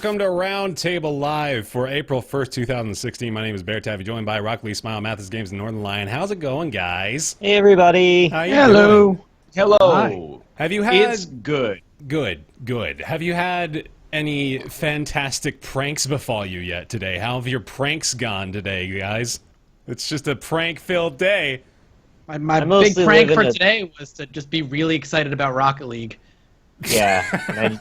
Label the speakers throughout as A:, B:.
A: welcome to Roundtable Live for April 1st, 2016. My name is Bear Taffy, joined by Rock Lee, Smile, Mathis Games, and Northern Lion. How's it going, guys?
B: Hey, everybody.
A: How you doing?
C: Hello.
A: Hi. Have you had...
C: It's good.
A: Good. Have you had any fantastic pranks befall you yet today? How have your pranks gone today, guys? It's just a prank-filled day.
D: My big prank for today was to just be really excited about Rocket League.
B: Yeah,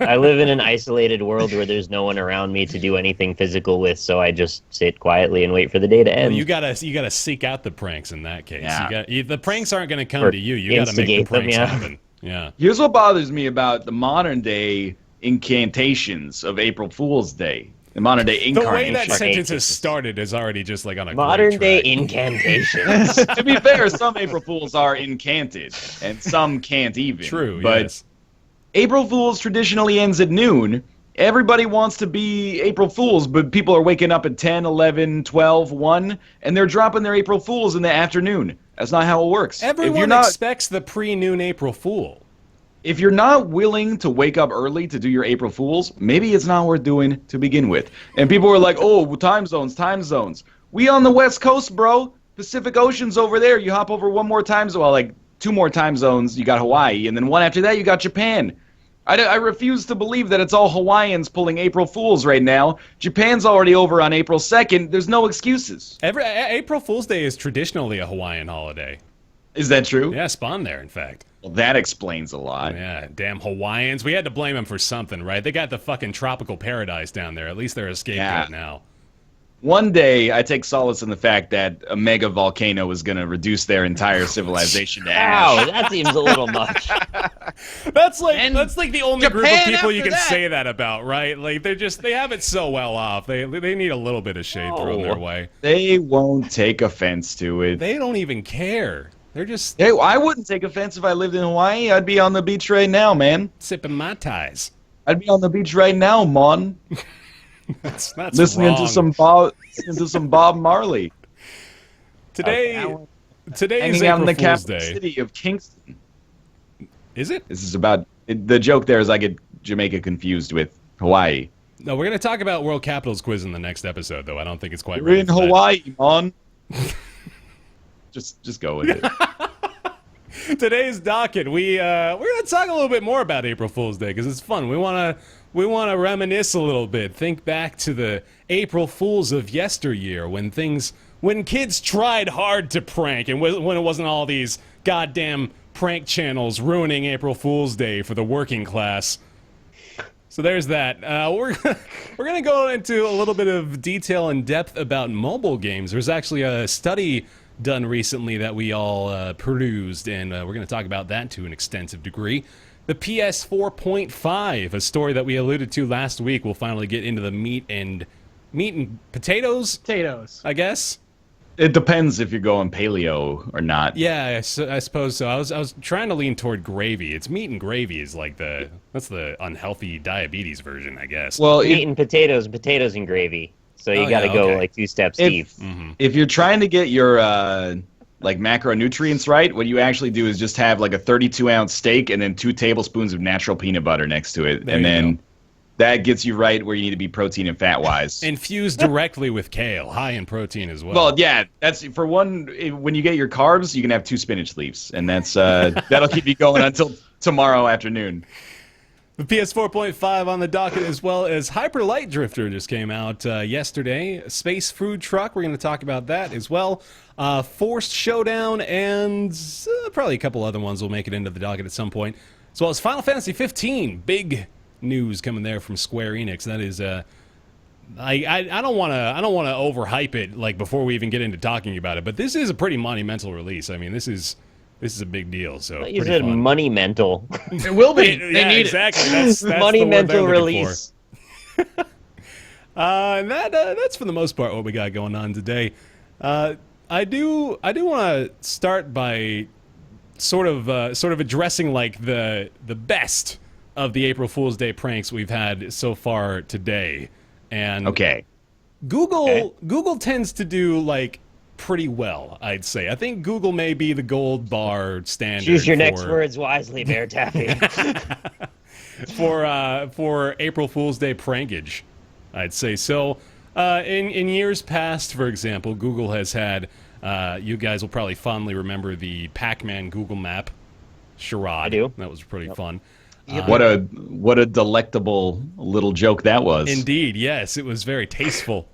B: I live in an isolated world where there's no one around me to do anything physical with, so I just sit quietly and wait for the day to end.
A: Well, you gotta seek out the pranks in that case.
C: Yeah.
A: The pranks aren't gonna come to you. You gotta make the pranks happen. Yeah.
C: Here's what bothers me about the modern day incantations of April Fool's Day. The modern day
A: The
C: incarnation.
A: way that sentence has started is already just like on a
B: modern day
A: great track.
B: incantations.
C: To be fair, some April Fools are incanted, and some can't even.
A: True,
C: but
A: yes.
C: April Fools traditionally ends at noon. Everybody wants to be April Fools, but people are waking up at 10, 11, 12, 1, and they're dropping their April Fools in the afternoon. That's not how it works.
A: Everyone expects the pre-noon April Fool.
C: If you're not willing to wake up early to do your April Fools, maybe it's not worth doing to begin with. And people are like, oh, time zones. We on the West Coast, bro. Pacific Ocean's over there. You hop over one more time zone, well, like 2 more time zones, you got Hawaii, and then one after that, you got Japan. I refuse to believe that it's all Hawaiians pulling April Fools right now. Japan's already over on April 2nd. There's no excuses.
A: April Fool's Day is traditionally a Hawaiian holiday.
C: Is that true?
A: Yeah, spawned there, in fact.
C: Well, that explains a lot.
A: Yeah, damn Hawaiians. We had to blame them for something, right? They got the fucking tropical paradise down there. At least they're a scapegoat now.
C: One day, I take solace in the fact that a mega volcano is going to reduce their entire civilization to ash.
B: Wow, that seems a little much.
A: That's like the only group of
D: Japan
A: people you
D: after
A: can
D: that.
A: say that about, right? Like they have it so well off. They need a little bit of shade thrown their way.
C: They won't take offense to it.
A: They don't even care. They're just
C: Hey, I wouldn't take offense if I lived in Hawaii. I'd be on the beach right now, man.
A: sipping Mai Tais.
C: I'd be on the beach right now, mon.
A: That's
C: Listening
A: wrong.
C: to some Bob Marley.
A: Today is
C: Hanging out in
A: April
C: the
A: Fool's
C: capital
A: Day.
C: city of Kingston.
A: Is it?
C: This is about the joke. There is I get Jamaica confused with Hawaii.
A: No, we're gonna talk about World Capitals quiz in the next episode, though. I don't think it's quite
C: We're
A: ready
C: in
A: for that.
C: Hawaii, mon. Just go with it.
A: Today's docket, we're gonna talk a little bit more about April Fool's Day because it's fun. We wanna reminisce a little bit, think back to the April Fools of yesteryear when kids tried hard to prank and when it wasn't all these goddamn prank channels ruining April Fool's Day for the working class. So there's that. We're gonna go into a little bit of detail and depth about mobile games. There's actually a study done recently that we all perused, and we're going to talk about that to an extensive degree. The PS 4.5, a story that we alluded to last week, will finally get into the meat and potatoes, I guess.
C: It depends if you're going paleo or not.
A: Yeah, I suppose so. I was trying to lean toward gravy. It's meat and gravy is like that's the unhealthy diabetes version, I guess.
C: Well,
B: Meat and potatoes and gravy. So you got to go like 2 steps deep.
C: If you're trying to get your like macronutrients right, what you actually do is just have like a 32-ounce steak and then 2 tablespoons of natural peanut butter next to it, and then that gets you right where you need to be protein and fat wise.
A: Infused directly with kale, high in protein as well.
C: Well, yeah, that's for one. When you get your carbs, you can have 2 spinach leaves, and that's that'll keep you going until tomorrow afternoon.
A: The PS 4.5 on the docket, as well as Hyper Light Drifter just came out yesterday. Space Food Truck, we're going to talk about that as well. Forced Showdown, and probably a couple other ones will make it into the docket at some point. As well as Final Fantasy 15, big news coming there from Square Enix. That is, I don't want to overhype it like before we even get into talking about it, but this is a pretty monumental release. I mean, this is a big deal. So
B: You said money mental.
D: It will be. They need
A: exactly. That's
B: money
A: the word
B: mental
A: they're looking
B: release.
A: for. And that's for the most part what we got going on today. I do want to start by sort of addressing like the best of the April Fool's Day pranks we've had so far today. And Google tends to do like pretty well, I'd say. I think Google may be the gold bar standard.
B: Choose your next words wisely, Bear Taffy.
A: for April Fool's Day prankage. I'd say. So in years past, for example, Google has had, you guys will probably fondly remember the Pac-Man Google Map charade.
B: I do.
A: That was pretty fun.
C: What a delectable little joke that was.
A: Indeed, yes. It was very tasteful.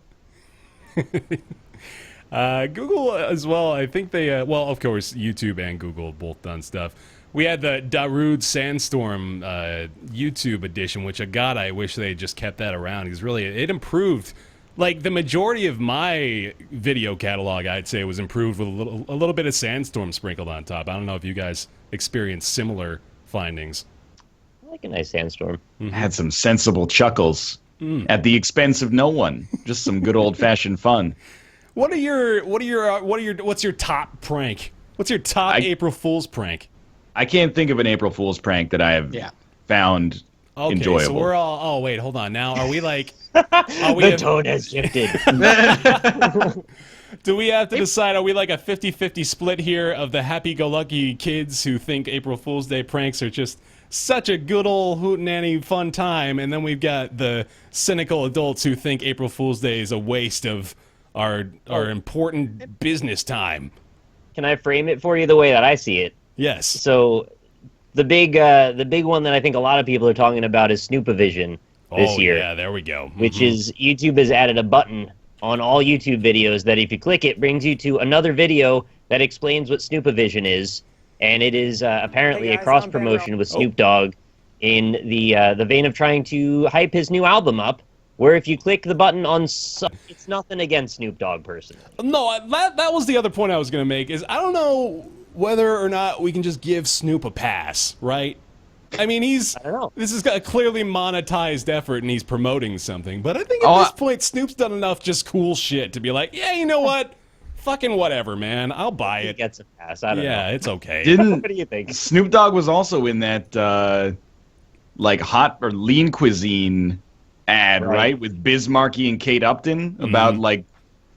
A: Google as well, I think they, well, of course, YouTube and Google have both done stuff. We had the Darude Sandstorm YouTube edition, which, God, I wish they had just kept that around. Because really, it improved. Like, the majority of my video catalog, I'd say, was improved with a little bit of Sandstorm sprinkled on top. I don't know if you guys experienced similar findings.
B: I like a nice sandstorm.
C: Had some sensible chuckles at the expense of no one. Just some good old-fashioned fun.
A: What's your top prank? What's your top April Fool's prank?
C: I can't think of an April Fool's prank that I have found enjoyable.
A: So we're all. Oh wait, hold on. Now, are we like?
B: The tone has shifted.
A: Do we have to decide? Are we like a 50-50 split here of the happy-go-lucky kids who think April Fool's Day pranks are just such a good old hootenanny fun time, and then we've got the cynical adults who think April Fool's Day is a waste of our important business time?
B: Can I frame it for you the way that I see it?
A: Yes.
B: So the big one that I think a lot of people are talking about is Snoopavision this year.
A: Yeah, there we go.
B: Which is YouTube has added a button on all YouTube videos that if you click it, brings you to another video that explains what Snoopavision is, and it is apparently a cross promotion with Snoop Dogg in the vein of trying to hype his new album up. Where if you click the button on, it's nothing against Snoop Dogg personally.
A: No, that was the other point I was going to make. Is I don't know whether or not we can just give Snoop a pass, right? I mean,
B: I don't know.
A: This is a clearly monetized effort, and he's promoting something. But I think at this point, Snoop's done enough just cool shit to be like, yeah, you know what? Fucking whatever, man. I'll buy it.
B: He gets a pass. I don't know.
A: Yeah, it's okay.
B: What do you think?
C: Snoop Dogg was also in that like hot or lean cuisine ad, right? With Biz Markie and Kate Upton about like,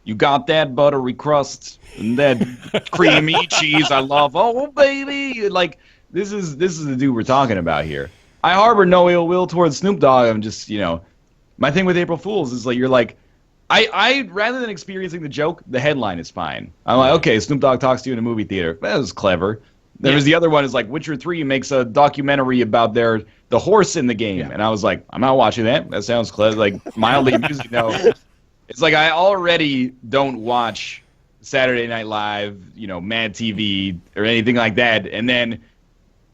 C: you got that buttery crust and that creamy cheese I love. Oh baby, like this is the dude we're talking about here. I harbor no ill will towards Snoop Dogg. I'm just, my thing with April Fools is like you're like, I rather than experiencing the joke, the headline is fine. I'm like, okay, Snoop Dogg talks to you in a movie theater. That was clever. There was the other one is like Witcher 3 makes a documentary about the horse in the game. And I was like, I'm not watching that. That sounds clever, like mildly amusing. No. It's like I already don't watch Saturday Night Live, Mad TV or anything like that. And then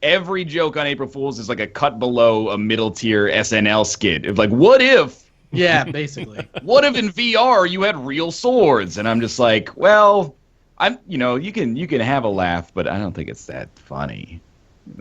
C: every joke on April Fool's is like a cut below a middle tier SNL skit. It's like, what if?
D: Yeah, basically.
C: What if in VR you had real swords? And I'm just like, well, you can have a laugh, but I don't think it's that funny.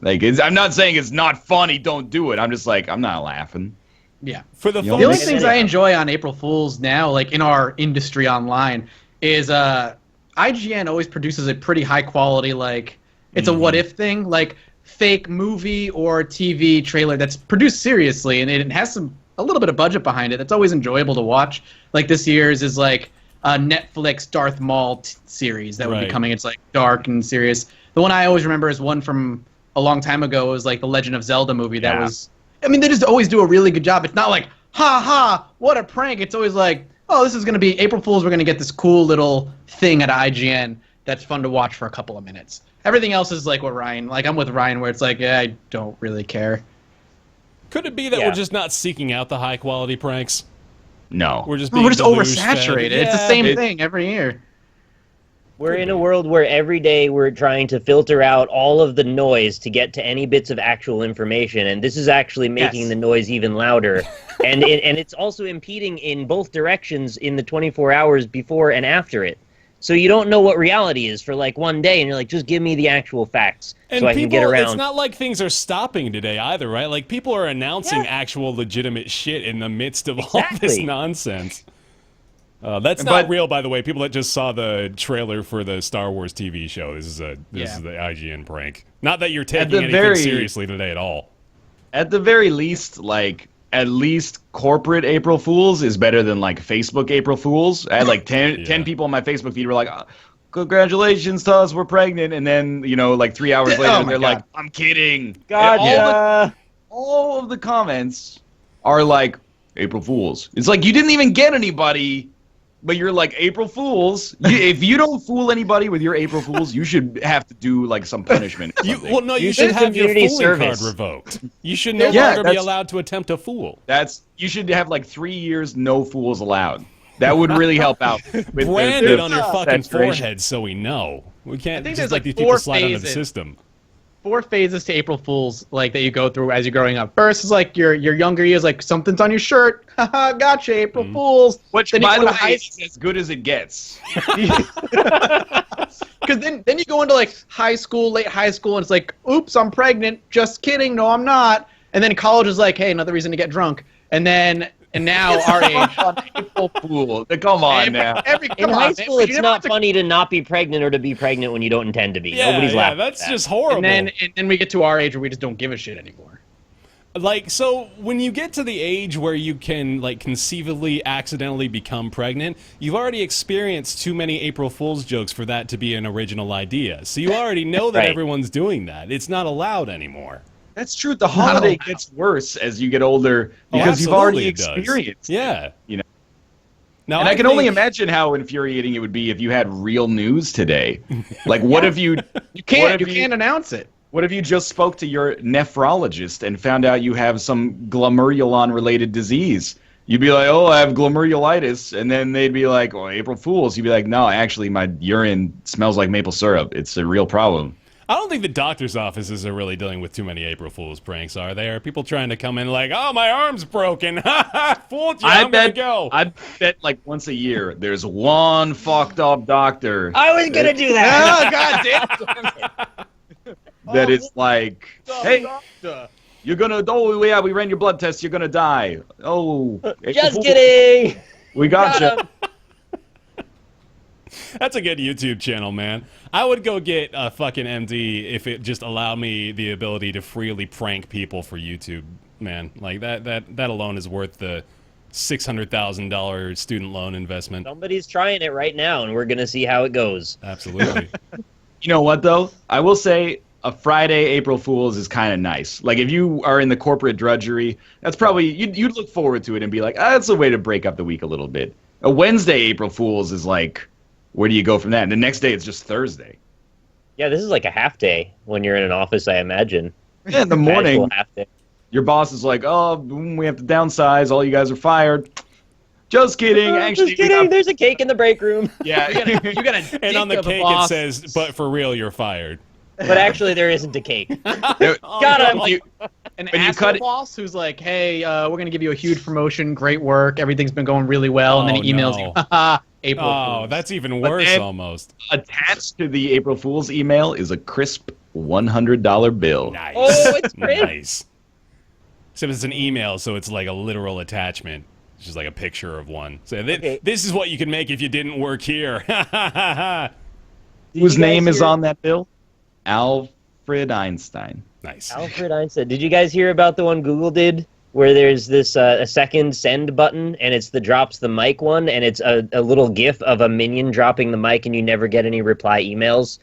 C: Like, I'm not saying it's not funny. Don't do it. I'm just like, I'm not laughing.
D: Yeah.
A: For the
D: only things I enjoy on April Fool's now, like in our industry online, is IGN always produces a pretty high quality, like it's a what if thing, like fake movie or TV trailer that's produced seriously, and it has a little bit of budget behind it. That's always enjoyable to watch. Like this year's is like a Netflix Darth Maul series that would be coming. It's like dark and serious. The one I always remember is one from a long time ago. It was like the Legend of Zelda movie. That was, I mean, they just always do a really good job. It's not like, ha ha, what a prank. It's always like, oh, this is going to be April Fool's. We're going to get this cool little thing at IGN that's fun to watch for a couple of minutes. Everything else is like what Ryan, like I'm with Ryan where it's like, yeah, I don't really care.
A: Could it be that we're just not seeking out the high quality pranks?
C: No.
A: We're just
D: oversaturated. It's the same thing every year.
B: We're in a world where every day we're trying to filter out all of the noise to get to any bits of actual information, and this is actually making the noise even louder. and it's also impeding in both directions in the 24 hours before and after it. So you don't know what reality is for like one day, and you're like, just give me the actual facts so I can get around.
A: It's not like things are stopping today either, right? Like people are announcing actual legitimate shit in the midst of all this nonsense. That's not real, by the way. People that just saw the trailer for the Star Wars TV show. This is the IGN prank. Not that you're taking anything seriously today at all.
C: At the very least, like at least corporate April Fools is better than like Facebook April Fools. I had like 10 people on my Facebook feed were like, oh, congratulations to us, we're pregnant. And then, like 3 hours later, they're like, I'm kidding.
B: God,
C: all of the comments are like, April Fools. It's like you didn't even get anybody, but you're like, April Fools. If you don't fool anybody with your April Fools, you should have to do like some punishment. Or something.
A: You should have your
B: community
A: fooling
B: service.
A: card revoked. You should no
C: Yeah,
A: longer be
C: that's-
A: allowed to attempt to fool.
C: You should have like 3 years no fools allowed. That would really help out. With
A: Branded on your fucking
C: saturation.
A: forehead so we know. We can't
D: think
A: just
D: there's,
A: like
D: like,
A: these
D: 4
A: people slide under the
D: phases.
A: system.
D: 4 phases to April Fools, like that you go through as you're growing up. First is like your younger years, like something's on your shirt. Haha, gotcha, April Fools.
C: Which,
D: Then you
C: by
D: go
C: the
D: into
C: way,
D: high
C: is as good as it gets.
D: Because then you go into like high school, late high school, and it's like, oops, I'm pregnant. Just kidding. No, I'm not. And then college is like, hey, another reason to get drunk. And now our age.
C: April Fool. Come on now.
B: In high school, it's not funny to not be pregnant or to be pregnant when you don't intend to be. Nobody's laughing.
A: That's
B: at that.
A: just horrible.
D: And then we get to our age where we just don't give a shit anymore.
A: Like, so when you get to the age where you can, like, conceivably accidentally become pregnant, you've already experienced too many April Fool's jokes for that to be an original idea. So you already know that
B: Right.
A: everyone's doing that. It's not allowed anymore.
C: That's true. The holiday gets worse as you get older
A: Oh,
C: because you've already
A: absolutely it does.
C: experienced.
A: Yeah.
C: You know.
A: Now,
C: And I can only
A: think-
C: imagine how infuriating it would be if you had real news today. Like, what if you
D: You can't announce it.
C: What if you just spoke to your nephrologist and found out you have some glomerulon-related disease? You'd be like, oh, I have glomerulitis. And then they'd be like, oh, April Fools. You'd be like, no, actually, my urine smells like maple syrup. It's a real problem.
A: I don't think the doctor's offices are really dealing with too many April Fool's pranks, are they? Are people trying to come in like, oh, my arm's broken. Fooled you. I'm going to go.
C: I bet like once a year there's one fucked up doctor
B: I was gonna do that.
D: Oh, God damn.
C: that is like, hey, you're gonna, oh, yeah, we ran your blood test. You're gonna die. Oh, April
B: Just
C: Fool.
B: kidding.
C: We got you.
A: That's a good YouTube channel, man. I would go get a fucking MD if it just allowed me the ability to freely prank people for YouTube, man. Like, that alone is worth the $600,000 student loan investment.
B: Somebody's trying it right now, and we're gonna see how it goes.
A: Absolutely.
C: You know what, though? I will say a Friday April Fool's is kind of nice. Like, if you are in the corporate drudgery, that's probably, you'd look forward to it and be like, that's a way to break up the week a little bit. A Wednesday April Fool's is like, where do you go from that? And the next day it's just Thursday.
B: Yeah, this is like a half day when you're in an office, I imagine.
C: Yeah, in the
B: Casual
C: morning,
B: half day.
C: your boss is like, oh, we have to downsize. All you guys are fired. Just kidding. Actually,
B: Just kidding. There's a cake in the break room.
C: yeah.
D: You got a
A: And on the cake it says, but for real, you're fired.
B: But actually, there isn't a cake.
A: Oh,
B: Got him.
C: You-
D: an
C: When you
D: asshole
C: cut it-
D: boss who's like, hey, we're going to give you a huge promotion, great work, everything's been going really well, and then he
A: Oh,
D: emails
A: no.
D: you, haha, April
A: Oh,
D: Fools.
A: that's even worse
C: then-
A: almost.
C: Attached to the April Fool's email is a crisp $100 bill.
A: Nice.
B: Oh, it's great.
A: Nice. Except it's an email, so it's like a literal attachment. It's just like a picture of one. So
B: Okay.
A: this is what you can make if you didn't work here.
C: Whose
B: you guys
C: name is
B: hear-
C: on that bill? Alfred Einstein.
A: Nice.
B: Alfred Einstein. Did you guys hear about the one Google did? Where there's this a second send button, and it's the drops the mic one, and it's a little GIF of a minion dropping the mic, and you never get any reply emails.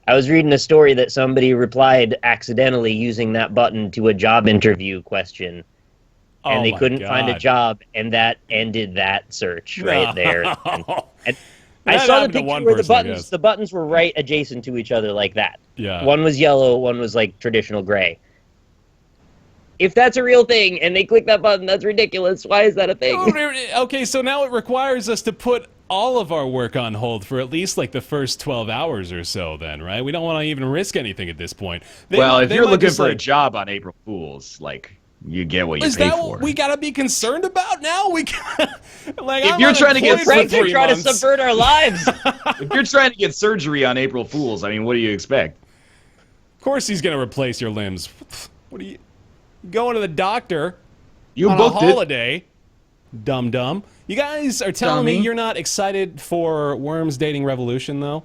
B: I was reading a story that somebody replied accidentally using that button to a job interview question, and
A: Oh
B: they
A: my
B: couldn't find a
A: God.
B: job, and that ended that search right there. And I
A: That
B: saw the
A: happened to
B: picture
A: one
B: where the
A: person, I
B: buttons
A: guess.
B: the buttons were right adjacent to each other like that.
A: Yeah.
B: One was yellow, one was like traditional gray. If that's a real thing and they click that button, that's ridiculous. Why is that a thing?
A: Okay, so now it requires us to put all of our work on hold for at least like the first 12 hours or so then, right? We don't want to even risk anything at this point.
C: Well, if
A: they
C: you're
A: might
C: looking
A: just,
C: for a
A: like,
C: job on April Fool's, like, you get what you
A: is
C: pay
A: that
C: for.
A: what we gotta be concerned about now? We gotta, like,
C: If
A: I'm
C: you're trying to get
A: unemployed for
B: Frank, they're
A: 3
B: trying to
A: months.
B: subvert our lives.
C: If you're trying to get surgery on April Fool's, I mean, what do you expect?
A: Of course he's gonna replace your limbs. What are you going to the doctor
C: You
A: on a
C: booked it.
A: holiday? Dum-dum. You guys are telling me
D: Dummy.
A: you're not excited for Worms Dating Revolution, though?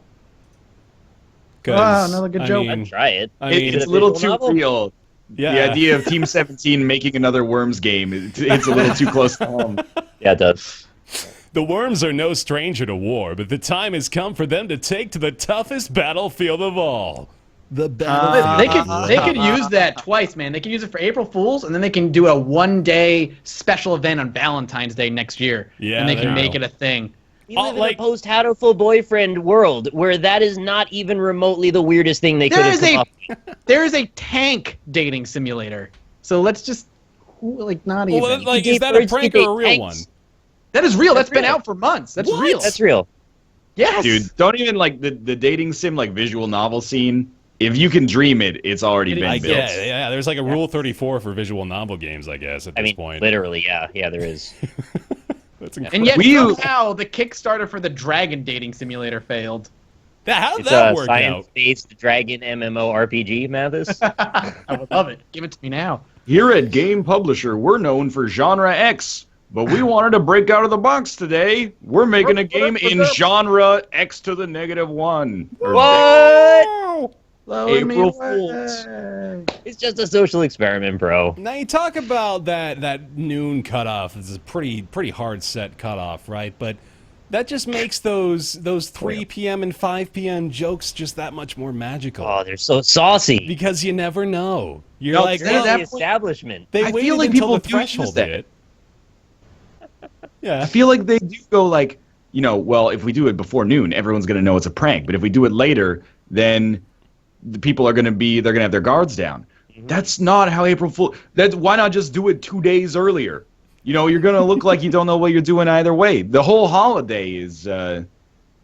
A: 'Cause,
D: Ah, another good joke.
B: I'd try it.
A: I mean,
C: It's
B: it
C: a little
B: visual
C: too
B: novel?
C: real.
A: yeah.
C: The idea of Team 17 making another Worms game, it's a little too close to home.
B: Yeah, it does.
A: The Worms are no stranger to war, but the time has come for them to take to the toughest battlefield of all. The battlefield.
D: They could use that twice, man. They can use it for April Fools, and then they can do a one-day special event on Valentine's Day next year.
A: Yeah,
D: and they
A: there
D: can
A: you
D: make
A: go.
D: it a thing.
B: We live in
A: like-
B: a post-hatoful boyfriend world where that is not even remotely the weirdest thing they could have come up with.
D: There is a tank dating simulator. So let's just not even.
A: Well, like,
B: You
A: is
B: gave
A: that a
B: birds to
A: prank or a
B: date
A: real
B: tanks.
A: one?
D: That is real. That's been
B: real.
D: out for months. That's
A: What?
D: real.
B: That's real.
D: Yes.
C: Dude, don't even like the dating sim like visual novel scene. If you can dream it, it's already been
A: I
C: built.
A: yeah. There's like a Rule 34 for visual novel games, I guess, at this point.
B: Literally, yeah, there is.
A: That's
D: And
A: incredible.
D: yet somehow the Kickstarter for the Dragon dating simulator failed.
A: How did
B: It's
A: that
B: a
A: work out?
B: science-based dragon MMORPG, Mathis.
D: I would love it. Give it to me now.
C: Here at Game Publisher, we're known for genre X, but we wanted to break out of the box today. We're making a game in genre X to the -1. Or
B: What?
C: April Fools.
B: It's just a social experiment, bro.
A: Now you talk about that noon cutoff. It's a pretty hard set cutoff, right? But that just makes those 3 p.m. and 5 p.m. jokes just that much more magical.
B: Oh, they're so saucy.
A: Because you never know. You're
C: No,
A: like,
C: you're
B: They're
C: at
A: well,
B: the
C: that point-
B: establishment.
A: they
C: I
A: waited
C: feel like
A: until the
C: people do use
A: threshold
C: that.
A: hit.
C: I
A: Yeah.
C: feel like they do go like, well, if we do it before noon, everyone's going to know it's a prank. But if we do it later, then the people they're going to have their guards down. That's not how April Fool. Why not just do it 2 days earlier? You're going to look like you don't know what you're doing either way. The whole holiday is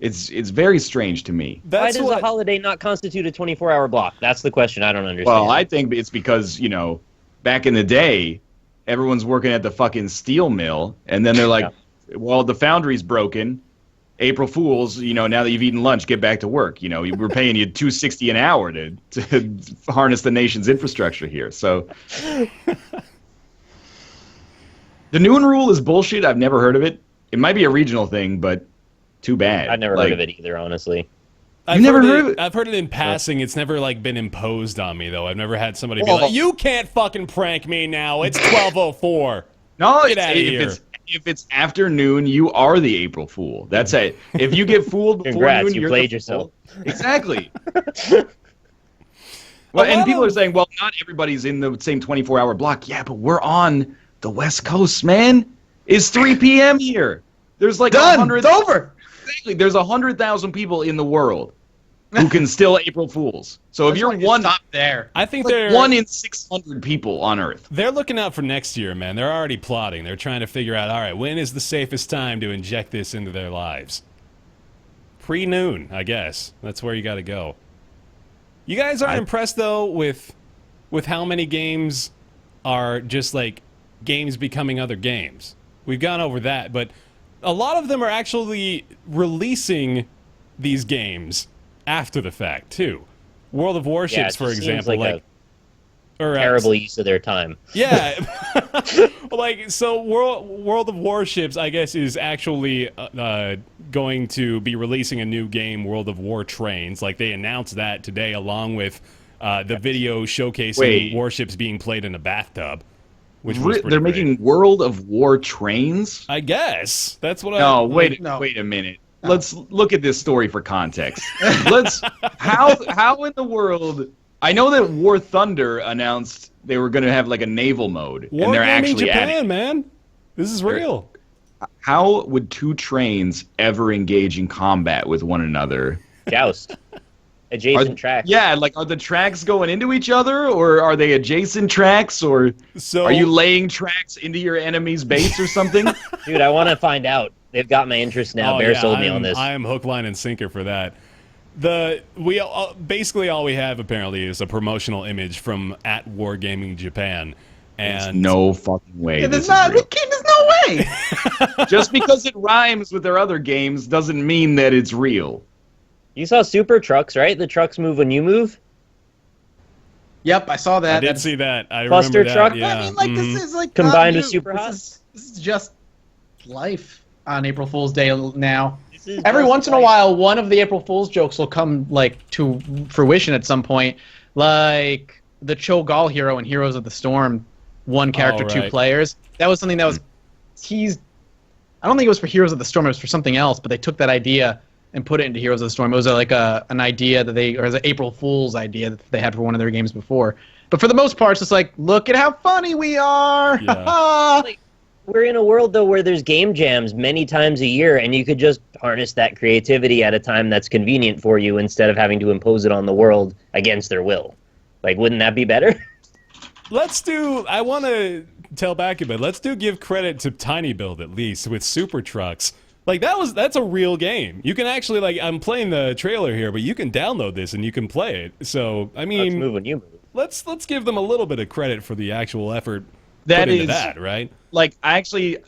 C: it's very strange to me.
B: Why does a holiday not constitute a 24-hour block? That's the question I don't understand.
C: Well, I think it's because, back in the day, everyone's working at the fucking steel mill, and then they're like, well, the foundry's broken. April Fools, now that you've eaten lunch, get back to work. We're paying you $2.60 an hour to harness the nation's infrastructure here. So the noon rule is bullshit. I've never heard of it. It might be a regional thing, but too bad.
B: I've never heard of it either, honestly.
A: I've
C: never heard
A: it,
C: of it?
A: I've heard it in passing. It's never been imposed on me though. I've never had somebody be like, "You can't fucking prank me now. It's 12:04."
C: No,
A: Get outta here.
C: If it's afternoon, you are the April Fool. That's it. If you get fooled before
B: Congrats,
C: noon,
B: you
C: you're
B: played
C: the
B: yourself.
C: fool. Exactly. Well, and people are saying, well, not everybody's in the same 24-hour block. Yeah, but we're on the West Coast, man. It's 3 p.m. here. There's like
D: Done.
C: 100.
D: It's over.
C: Exactly. There's 100,000 people in the world who can still April Fools. So if you're one,
D: stop there.
A: I think
C: like
A: they're
C: 1 in 600 people on Earth.
A: They're looking out for next year, man. They're already plotting. They're trying to figure out, all right, when is the safest time to inject this into their lives? Pre-noon, I guess. That's where you got to go. You guys aren't impressed though with how many games are just like games becoming other games. We've gone over that, but a lot of them are actually releasing these games after the fact too. World of Warships,
B: it
A: for
B: just seems
A: example,
B: like a terrible use of their time.
A: Yeah, so World of Warships, I guess, is actually going to be releasing a new game, World of War Trains. Like they announced that today, along with the video showcasing warships being played in a bathtub. Which was
C: They're making World of War Trains?
A: I guess that's what
C: No, wait a minute. Let's look at this story for context. How in the world? I know that War Thunder announced they were going to have like a naval mode, and they're actually
A: Japan,
C: adding.
A: man. This is real.
C: How would two trains ever engage in combat with one another?
B: Joust. Adjacent tracks.
C: Yeah, like are the tracks going into each other, or are they adjacent tracks, or
A: So
C: are you laying tracks into your enemy's base or something?
B: Dude, I want to find out. They've got my interest now. Bear sold me on this.
A: I am hook, line, and sinker for that. Basically all we have apparently is a promotional image from at Wargaming Japan,
C: There's
A: and
C: no fucking way.
D: Yeah,
C: this
D: there's
C: is real.
D: no way.
C: Just because it rhymes with their other games doesn't mean that it's real.
B: You saw Super Trucks, right? The trucks move when you move.
D: Yep, I saw that.
A: I did see that. I
B: Buster
A: remember that.
B: truck?
A: Yeah.
D: I mean, like this is like
B: Combined
D: not
B: with
D: new.
B: Super
D: This
B: Hot?
D: is just life on April Fool's Day now.
B: This is
D: Every
B: just
D: once in a
B: like-
D: while, one of the April Fool's jokes will come like to fruition at some point, like the Cho'Gall hero in Heroes of the Storm, one character, two
A: right.
D: players. That was something that was teased. I don't think it was for Heroes of the Storm; it was for something else. But they took that idea and put it into Heroes of the Storm. It was an idea that or an April Fool's idea that they had for one of their games before. But for the most part, it's just like, look at how funny we are.
A: Yeah.
B: Like, we're in a world, though, where there's game jams many times a year, and you could just harness that creativity at a time that's convenient for you instead of having to impose it on the world against their will. Like, wouldn't that be better?
A: I want to tell back a bit. Let's give credit to Tiny Build, at least, with Super Trucks. Like, that's a real game. You can actually, like, I'm playing the trailer here, but you can download this and you can play it. So, I mean,
B: Let's move when you move.
A: Let's give them a little bit of credit for the actual effort
C: That
A: put into
C: is
A: that, right?
C: Like, I actually,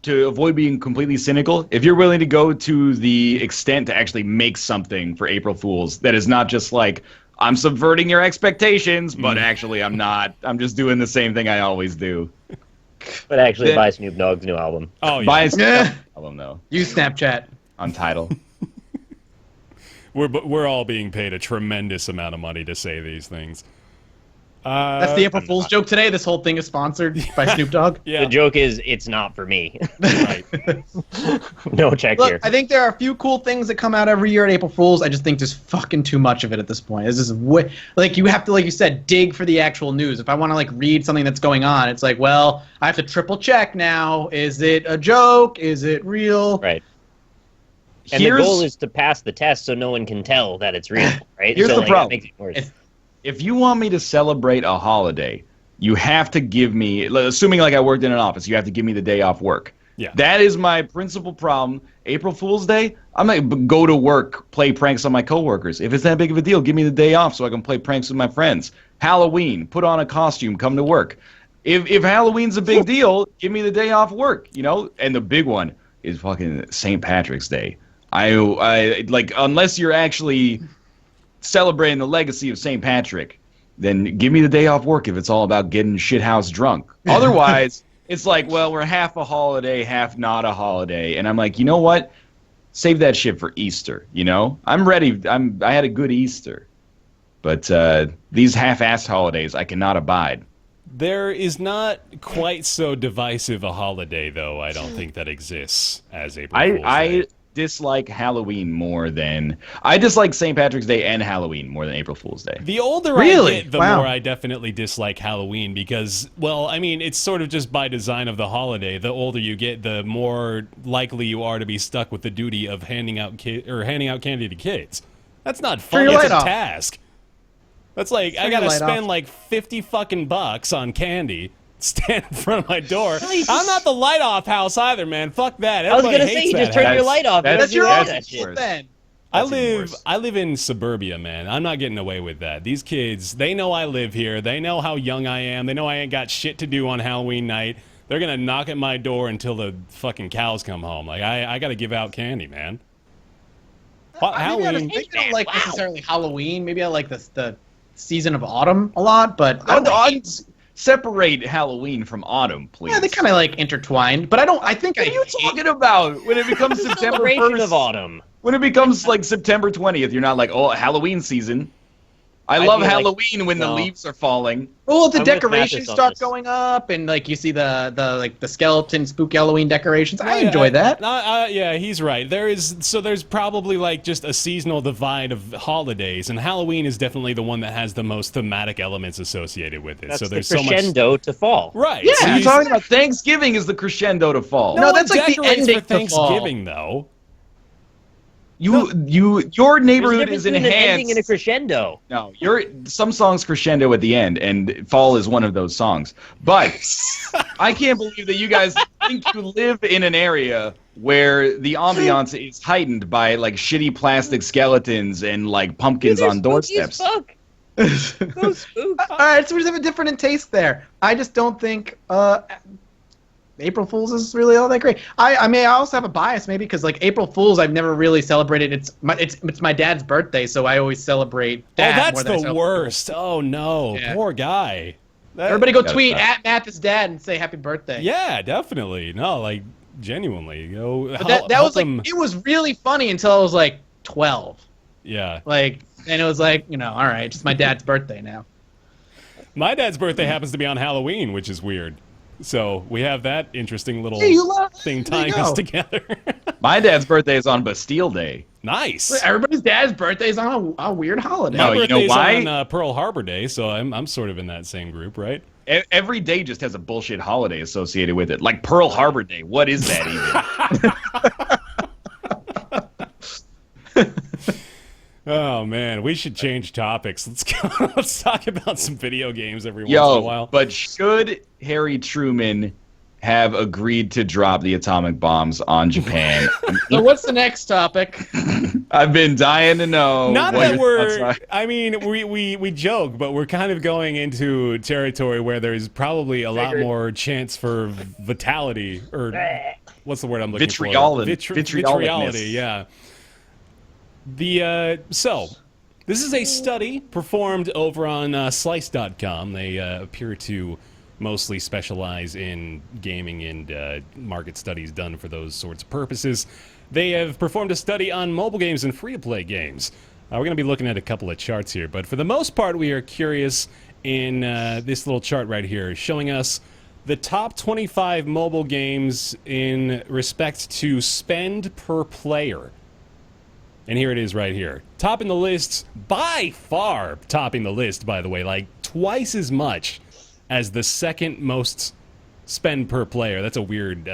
C: to avoid being completely cynical, if you're willing to go to the extent to actually make something for April Fools that is not just like, I'm subverting your expectations, but actually I'm not. I'm just doing the same thing I always do.
B: But actually, buy Snoop Dogg's new album.
A: Oh, yeah.
C: Buy a album, though.
D: Use Snapchat.
C: Untitled.
A: We're all being paid a tremendous amount of money to say these things.
D: That's the April Fool's joke today. This whole thing is sponsored by Snoop Dogg.
A: Yeah.
B: The joke is, it's not for me.
A: Right.
B: No check
D: Look,
B: here.
D: I think there are a few cool things that come out every year at April Fool's. I just think there's fucking too much of it at this point. This is like, you have to, like you said, dig for the actual news. If I want to like read something that's going on, it's like, well, I have to triple check now. Is it a joke? Is it real?
B: Right. And the goal is to pass the test so no one can tell that it's real, right?
C: Here's
B: so,
C: the
B: like,
C: problem.
B: That makes it worse.
C: If you want me to celebrate a holiday, you have to give me, assuming like I worked in an office, you have to give me the day off work.
A: Yeah.
C: That is my principal problem. April Fool's Day, I'm not gonna go to work, play pranks on my coworkers. If it's that big of a deal, give me the day off so I can play pranks with my friends. Halloween, put on a costume, come to work. If Halloween's a big deal, give me the day off work, you know? And the big one is fucking St. Patrick's Day. I like, unless you're actually celebrating the legacy of St. Patrick, then give me the day off work if it's all about getting shithouse drunk. Otherwise, it's like, well, we're half a holiday, half not a holiday. And I'm like, you know what? Save that shit for Easter, you know? I'm ready. I had a good Easter. But these half-assed holidays, I cannot abide.
A: There is not quite so divisive a holiday, though, I don't think, that exists as April Fool's Day.
C: I dislike Halloween more than I dislike St. Patrick's Day and Halloween more than April Fool's Day.
A: The older
D: Really?
A: I get, the
D: Wow.
A: more I definitely dislike Halloween because, well, I mean, it's sort of just by design of the holiday. The older you get, the more likely you are to be stuck with the duty of handing out candy to kids. That's not fun.
D: your
A: It's
D: light
A: a
D: off.
A: task. That's like I
D: your
A: gotta
D: light
A: spend
D: off.
A: like $50 on candy. Stand in front of my door. I'm not the light off house either, man. Fuck that.
B: I was
A: Everybody
B: going to say,
A: hates
B: you just
A: that.
B: turn your light off. You
C: that's
B: don't
D: That's your
B: do
D: own
B: any of
C: that's
B: that
D: fault
B: shit.
D: then.
C: That's even worse.
A: I live in suburbia, man. I'm not getting away with that. These kids, they know I live here. They know how young I am. They know I ain't got shit to do on Halloween night. They're gonna knock at my door until the fucking cows come home. Like I gotta give out candy, man. Halloween.
D: Maybe I don't like necessarily Halloween. Maybe I like the season of autumn a lot, but I don't
C: I'd separate Halloween from autumn, please.
D: yeah, they kind of like intertwined. But I think
C: What are you talking about? When it becomes September
B: Celebration
C: 1st,
B: of autumn.
C: when it becomes like September 20th, you're not like, oh, Halloween season. I love
B: feel like-
C: Halloween when the
B: no.
C: leaves are falling.
D: Well, the
B: I'm with
D: decorations
B: Mathis on
D: start
B: this.
D: going up, and like you see the skeleton spooky Halloween decorations. I
A: Yeah,
D: enjoy that.
A: Yeah, he's right. There's probably like just a seasonal divide of holidays, and Halloween is definitely the one that has the most thematic elements associated with it.
B: That's
A: so
B: the
A: there's so much.
B: crescendo to fall.
A: Right.
D: Yeah,
A: so
C: You're
A: you-
C: talking about Thanksgiving is the crescendo to fall.
A: no,
D: No,
A: that's
D: that's like the
A: decorates
D: ending
A: for
D: to fall.
A: Thanksgiving, though.
C: Your
B: There's a
C: neighborhood
B: difference
C: is
B: between an ending
C: enhanced.
B: and a crescendo.
C: No, some songs crescendo at the end, and fall is one of those songs. But I can't believe that you guys think you live in an area where the ambiance is heightened by like shitty plastic skeletons and like pumpkins on doorsteps.
B: Fuck. So spook.
D: All right, so we just have a different in taste there. I just don't think April Fool's is really all that great. I mean, I also have a bias maybe because like April Fool's, I've never really celebrated. It's my dad's birthday, so I always celebrate. Dad
A: That's
D: more than I
A: the
D: celebrate.
A: worst. Oh no,
D: Yeah.
A: poor guy.
D: Everybody go
C: Yeah,
D: tweet
C: that's
D: at Mathis' dad and say happy birthday.
A: Yeah, definitely. No, like genuinely.
D: But that was like it was really funny until I was like 12.
A: Yeah.
D: Like, and it was like, all right, just my dad's birthday now.
A: My dad's birthday happens to be on Halloween, which is weird. So we have that interesting little
D: Hey, you love
A: thing
D: there you
A: tying us
D: go.
A: together.
C: My dad's birthday is on Bastille Day.
A: Nice.
D: Everybody's dad's birthday is on a weird holiday.
C: No,
A: My
C: you know
A: birthday's
C: why?
A: on Pearl Harbor Day, so I'm sort of in that same group, right?
C: Every day just has a bullshit holiday associated with it. Like Pearl Harbor Day. What is that even?
A: Oh man, we should change topics. Let's go. Let's talk about some video games every once in a while.
C: But should Harry Truman have agreed to drop the atomic bombs on Japan?
D: So what's the next topic?
C: I've been dying to know.
A: Not
C: what
A: that
C: your thoughts
A: we're.
C: are.
A: I mean, we joke, but we're kind of going into territory where there's probably a lot more chance for vitality, or what's the word I'm looking for? Vitriolity. Yeah. So, this is a study performed over on Slice.com. They appear to mostly specialize in gaming and market studies done for those sorts of purposes. They have performed a study on mobile games and free-to-play games. We're going to be looking at a couple of charts here, but for the most part, we are curious in this little chart right here, showing us the top 25 mobile games in respect to spend per player. And here it is right here. Topping the list, by far topping the list, by the way, like twice as much as the second most spend per player. That's a weird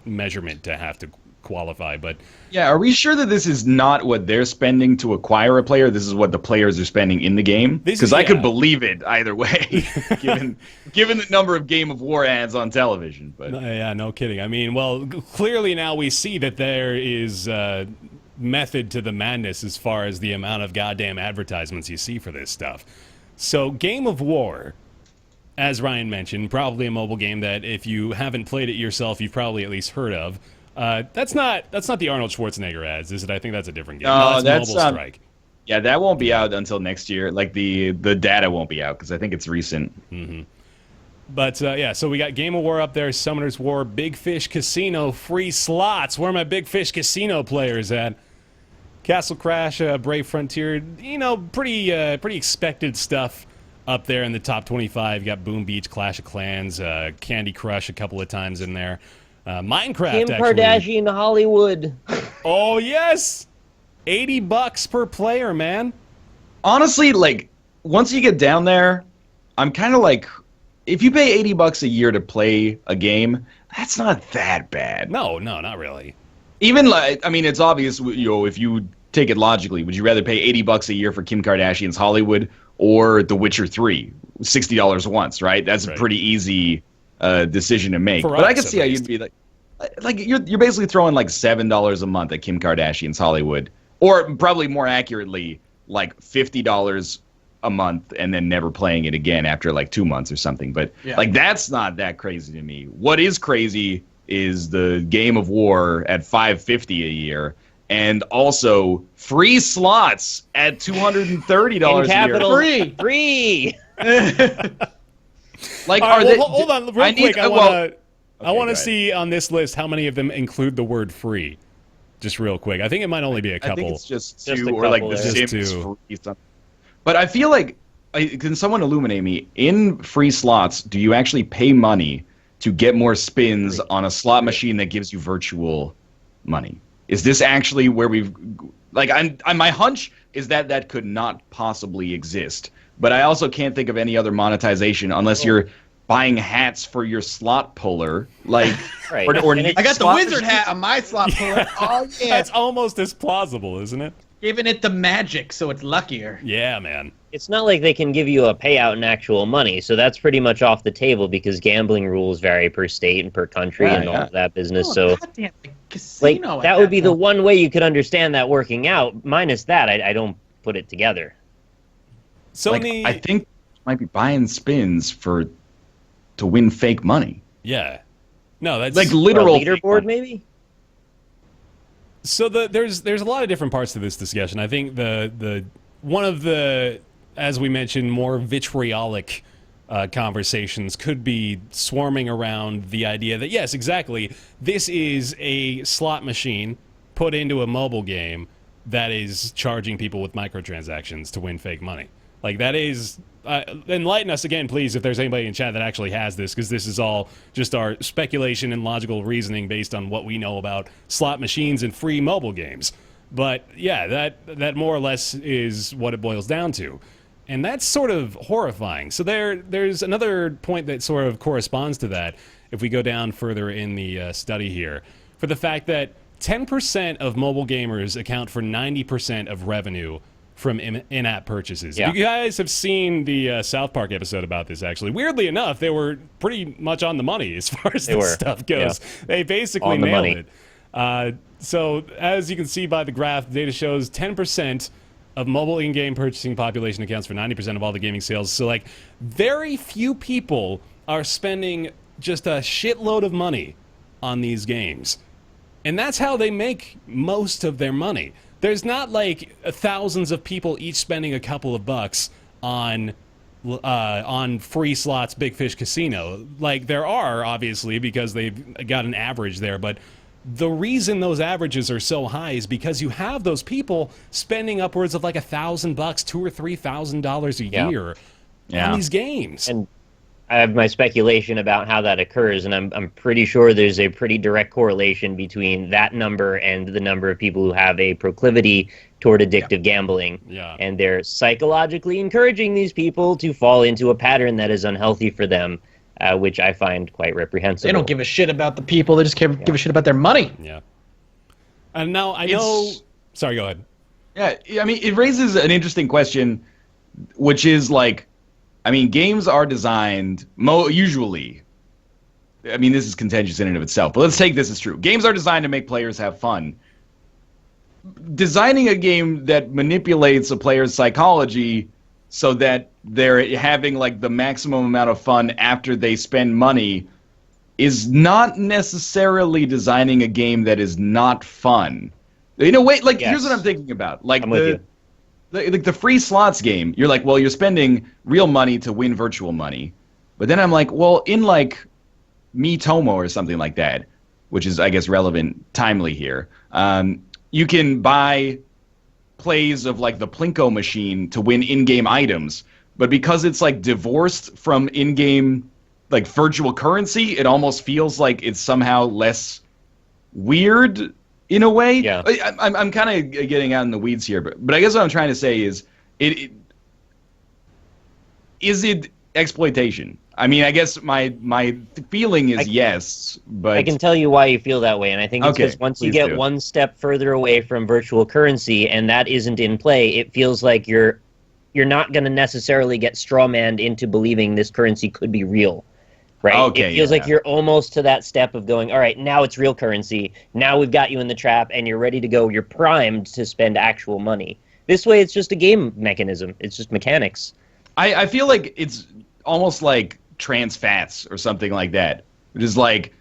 A: measurement to have to qualify, but...
C: Yeah, are we sure that this is not what they're spending to acquire a player? This is what the players are spending in the game? Because I could believe it either way, given the number of Game of War ads on television. But
A: yeah, no kidding. I mean, well, clearly now we see that there is... method to the madness as far as the amount of goddamn advertisements you see for this stuff. So Game of War, as Ryan mentioned, probably a mobile game that if you haven't played it yourself, you've probably at least heard of. That's not the Arnold Schwarzenegger ads, is it? I think that's a different game.
C: No,
A: that's Mobile Strike.
C: Yeah, that won't be out until next year. Like the data won't be out because I think it's recent.
A: Mm-hmm. But, yeah, so we got Game of War up there, Summoner's War, Big Fish Casino, free slots. Where are my Big Fish Casino players at? Castle Crash, Brave Frontier, you know, pretty expected stuff up there in the top 25. You got Boom Beach, Clash of Clans, Candy Crush a couple of times in there. Minecraft,
B: Kim Kardashian Hollywood.
A: Oh, yes! $80 per player, man.
C: Honestly, like, once you get down there, I'm kind of like... If you pay $80 a year to play a game, that's not that bad.
A: No, not really.
C: Even like, I mean, it's obvious. You know, if you take it logically, would you rather pay $80 a year for Kim Kardashian's Hollywood or The Witcher 3, $60 once? Right, that's a pretty easy decision to make. But I can see how you'd be like you're basically throwing like $7 a month at Kim Kardashian's Hollywood, or probably more accurately, like $50 a month and then never playing it again after like 2 months or something. But like that's not that crazy to me. What is crazy is the Game of War at $550 a year, and also free slots at $230 a year.
B: Free.
A: Like, right, hold on, real quick. I want to see on this list how many of them include the word free. Just real quick. I think it might only be a couple.
C: I think it's just
B: Just
C: two,
B: a
C: or like
B: couple,
C: The
B: yeah.
C: Sims free something. But I feel like, can someone illuminate me? In free slots, do you actually pay money to get more spins on a slot machine that gives you virtual money? Is this actually where we've... Like, my hunch is that could not possibly exist. But I also can't think of any other monetization unless you're buying hats for your slot puller. Like,
B: Right.
C: or
D: I got the wizard hat on my slot puller. Oh, yeah.
A: That's almost as plausible, isn't it?
D: Giving it the magic so it's luckier.
A: Yeah, man.
B: It's not like they can give you a payout in actual money, so that's pretty much off the table because gambling rules vary per state and per country and all of that business. So,
D: goddamn,
B: like,
D: casino
B: that would be the one way you could understand that working out. Minus that, I don't put it together.
A: So
C: like, I think you might be buying spins to win fake money.
A: Yeah. No, that's
C: Like literal
B: Or a leaderboard, maybe?
A: So there's a lot of different parts to this discussion. I think the one of the, as we mentioned, more vitriolic conversations could be swarming around the idea that, yes, exactly, this is a slot machine put into a mobile game that is charging people with microtransactions to win fake money. Like, that is... enlighten us again, please, if there's anybody in chat that actually has this, because this is all just our speculation and logical reasoning based on what we know about slot machines and free mobile games. But yeah, that more or less is what it boils down to. And that's sort of horrifying. So there's another point that sort of corresponds to that if we go down further in the study here, for the fact that 10% of mobile gamers account for 90% of revenue from in-app purchases.
B: Yeah.
A: You guys have seen the South Park episode about this, actually. Weirdly enough, they were pretty much on the money as far as this stuff goes. Yeah. They basically nailed it. So as you can see by the graph, the data shows 10% of mobile in-game purchasing population accounts for 90% of all the gaming sales. So, like, very few people are spending just a shitload of money on these games. And that's how they make most of their money. There's not, like, thousands of people each spending a couple of bucks on free slots, Big Fish Casino. Like, there are, obviously, because they've got an average there, but the reason those averages are so high is because you have those people spending upwards of like $1,000, $2,000 or $3,000 a year on these games.
B: And I have my speculation about how that occurs, and I'm pretty sure there's a pretty direct correlation between that number and the number of people who have a proclivity toward addictive gambling.
A: Yeah.
B: And they're psychologically encouraging these people to fall into a pattern that is unhealthy for them. Which I find quite reprehensible.
D: They don't give a shit about the people. They just give a shit about their money.
A: Yeah. And now I know... Sorry, go ahead.
C: Yeah, I mean, it raises an interesting question, which is like, I mean, games are designed usually. I mean, this is contentious in and of itself, but let's take this as true. Games are designed to make players have fun. Designing a game that manipulates a player's psychology so that they're having like the maximum amount of fun after they spend money is not necessarily designing a game that is not fun. In a way, like, here's what I'm thinking about. Like the free slots game, you're like, well, you're spending real money to win virtual money. But then I'm like, well, in like Miitomo or something like that, which is, I guess, relevant, timely here, you can buy plays of like the Plinko machine to win in-game items, but because it's like divorced from in-game like virtual currency, it almost feels like it's somehow less weird in a way.
B: Yeah.
C: I'm kind of getting out in the weeds here, but I guess what I'm trying to say is is it exploitation? I mean, I guess my feeling is yes, but
B: I can tell you why you feel that way, and I think it's because once you get one step further away from virtual currency and that isn't in play, it feels like you're not going to necessarily get strawmanned into believing this currency could be real, right?
C: Okay,
B: it feels like you're almost to that step of going, all right, now it's real currency. Now we've got you in the trap, and you're ready to go. You're primed to spend actual money. This way, it's just a game mechanism. It's just mechanics.
C: I feel like it's almost like trans fats or something like that. It is like,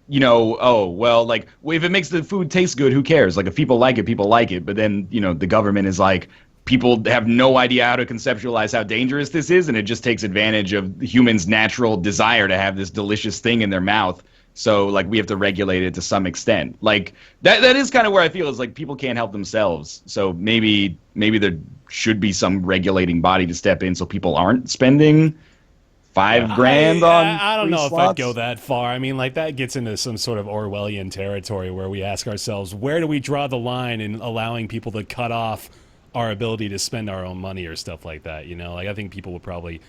C: you know, oh, well, like, if it makes the food taste good, who cares? Like, if people like it. But then, you know, the government is like, people have no idea how to conceptualize how dangerous this is, and it just takes advantage of humans' natural desire to have this delicious thing in their mouth. So, like, we have to regulate it to some extent. Like, that is kind of where I feel is, like, people can't help themselves. So maybe there should be some regulating body to step in so people aren't spending $5,000 on
A: I don't know
C: slots.
A: if I'd go that far. I mean, like, that gets into some sort of Orwellian territory where we ask ourselves, where do we draw the line in allowing people to cut off our ability to spend our own money or stuff like that, you know? Like, I think people would probably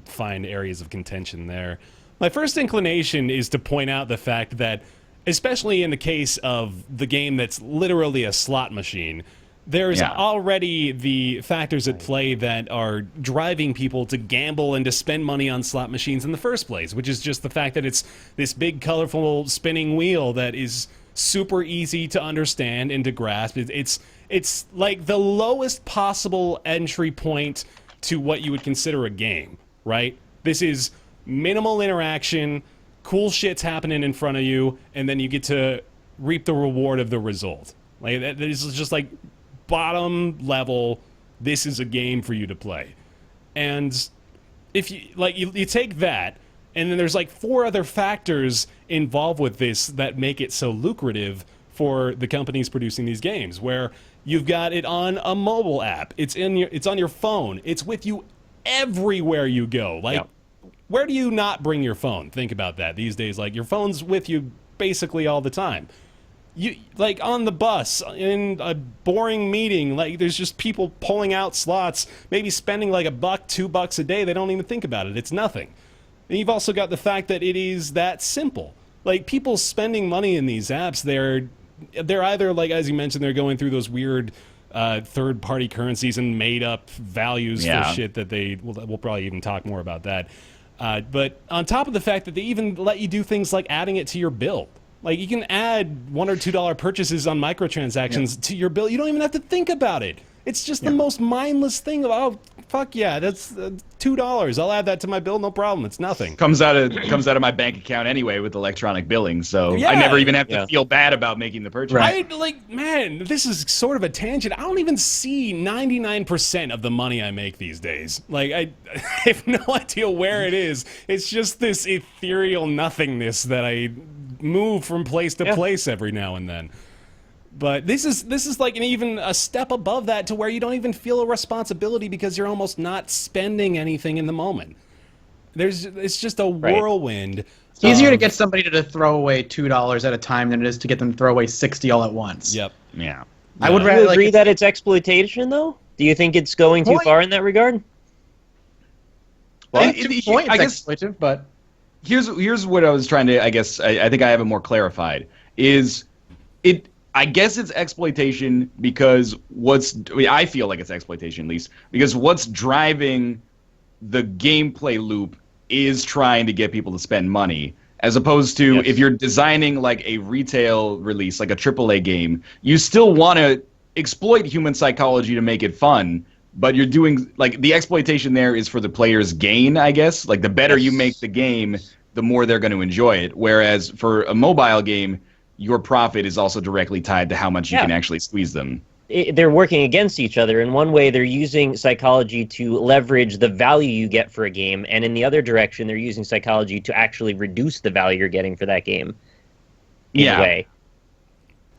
A: find areas of contention there. My first inclination is to point out the fact that, especially in the case of the game that's literally a slot machine, there's already the factors at play that are driving people to gamble and to spend money on slot machines in the first place, which is just the fact that it's this big, colorful, spinning wheel that is super easy to understand and to grasp. It's like the lowest possible entry point to what you would consider a game, right? This is minimal interaction, cool shit's happening in front of you, and then you get to reap the reward of the result. Like, this is just like bottom level, this is a game for you to play. And if you take that, and then there's like 4 other factors involved with this that make it so lucrative for the companies producing these games, where you've got it on a mobile app, it's on your phone, it's with you everywhere you go. Like, where do you not bring your phone? Think about that these days. Like, your phone's with you basically all the time. You like on the bus in a boring meeting, like there's just people pulling out slots, maybe spending like $1, $2 a day. They don't even think about it. It's nothing. And you've also got the fact that it is that simple. Like people spending money in these apps, they're either like, as you mentioned, they're going through those weird third-party currencies and made-up values for shit that we'll probably even talk more about that. But on top of the fact that they even let you do things like adding it to your bill. Like, you can add $1 or $2 purchases on microtransactions to your bill. You don't even have to think about it. It's just the most mindless thing. Oh, fuck yeah, that's $2. I'll add that to my bill, no problem. It's nothing.
C: Comes out of my bank account anyway with electronic billing, so I never even have to feel bad about making the purchase.
A: Man, this is sort of a tangent. I don't even see 99% of the money I make these days. Like, I have no idea where it is. It's just this ethereal nothingness that I move from place to place every now and then. But this is like even a step above that, to where you don't even feel a responsibility because you're almost not spending anything in the moment. It's just a whirlwind.
D: It's easier to get somebody to throw away $2 at a time than it is to get them to throw away 60 all at once.
A: Yep.
C: Yeah.
D: I would rather
B: Do you agree that it's exploitation, though? Do you think it's going too far in that regard?
D: Well, I guess exploitive, but
C: here's what I was trying to. I guess I think I have it more clarified. I guess it's exploitation because I feel like it's exploitation, at least, because what's driving the gameplay loop is trying to get people to spend money, as opposed to if you're designing like a retail release, like a AAA game, you still want to exploit human psychology to make it fun, but you're doing, like, the exploitation there is for the player's gain, I guess. Like, the better you make the game, the more they're going to enjoy it, whereas for a mobile game, your profit is also directly tied to how much you can actually squeeze them.
B: They're working against each other. In one way, they're using psychology to leverage the value you get for a game, and in the other direction, they're using psychology to actually reduce the value you're getting for that game. In a way.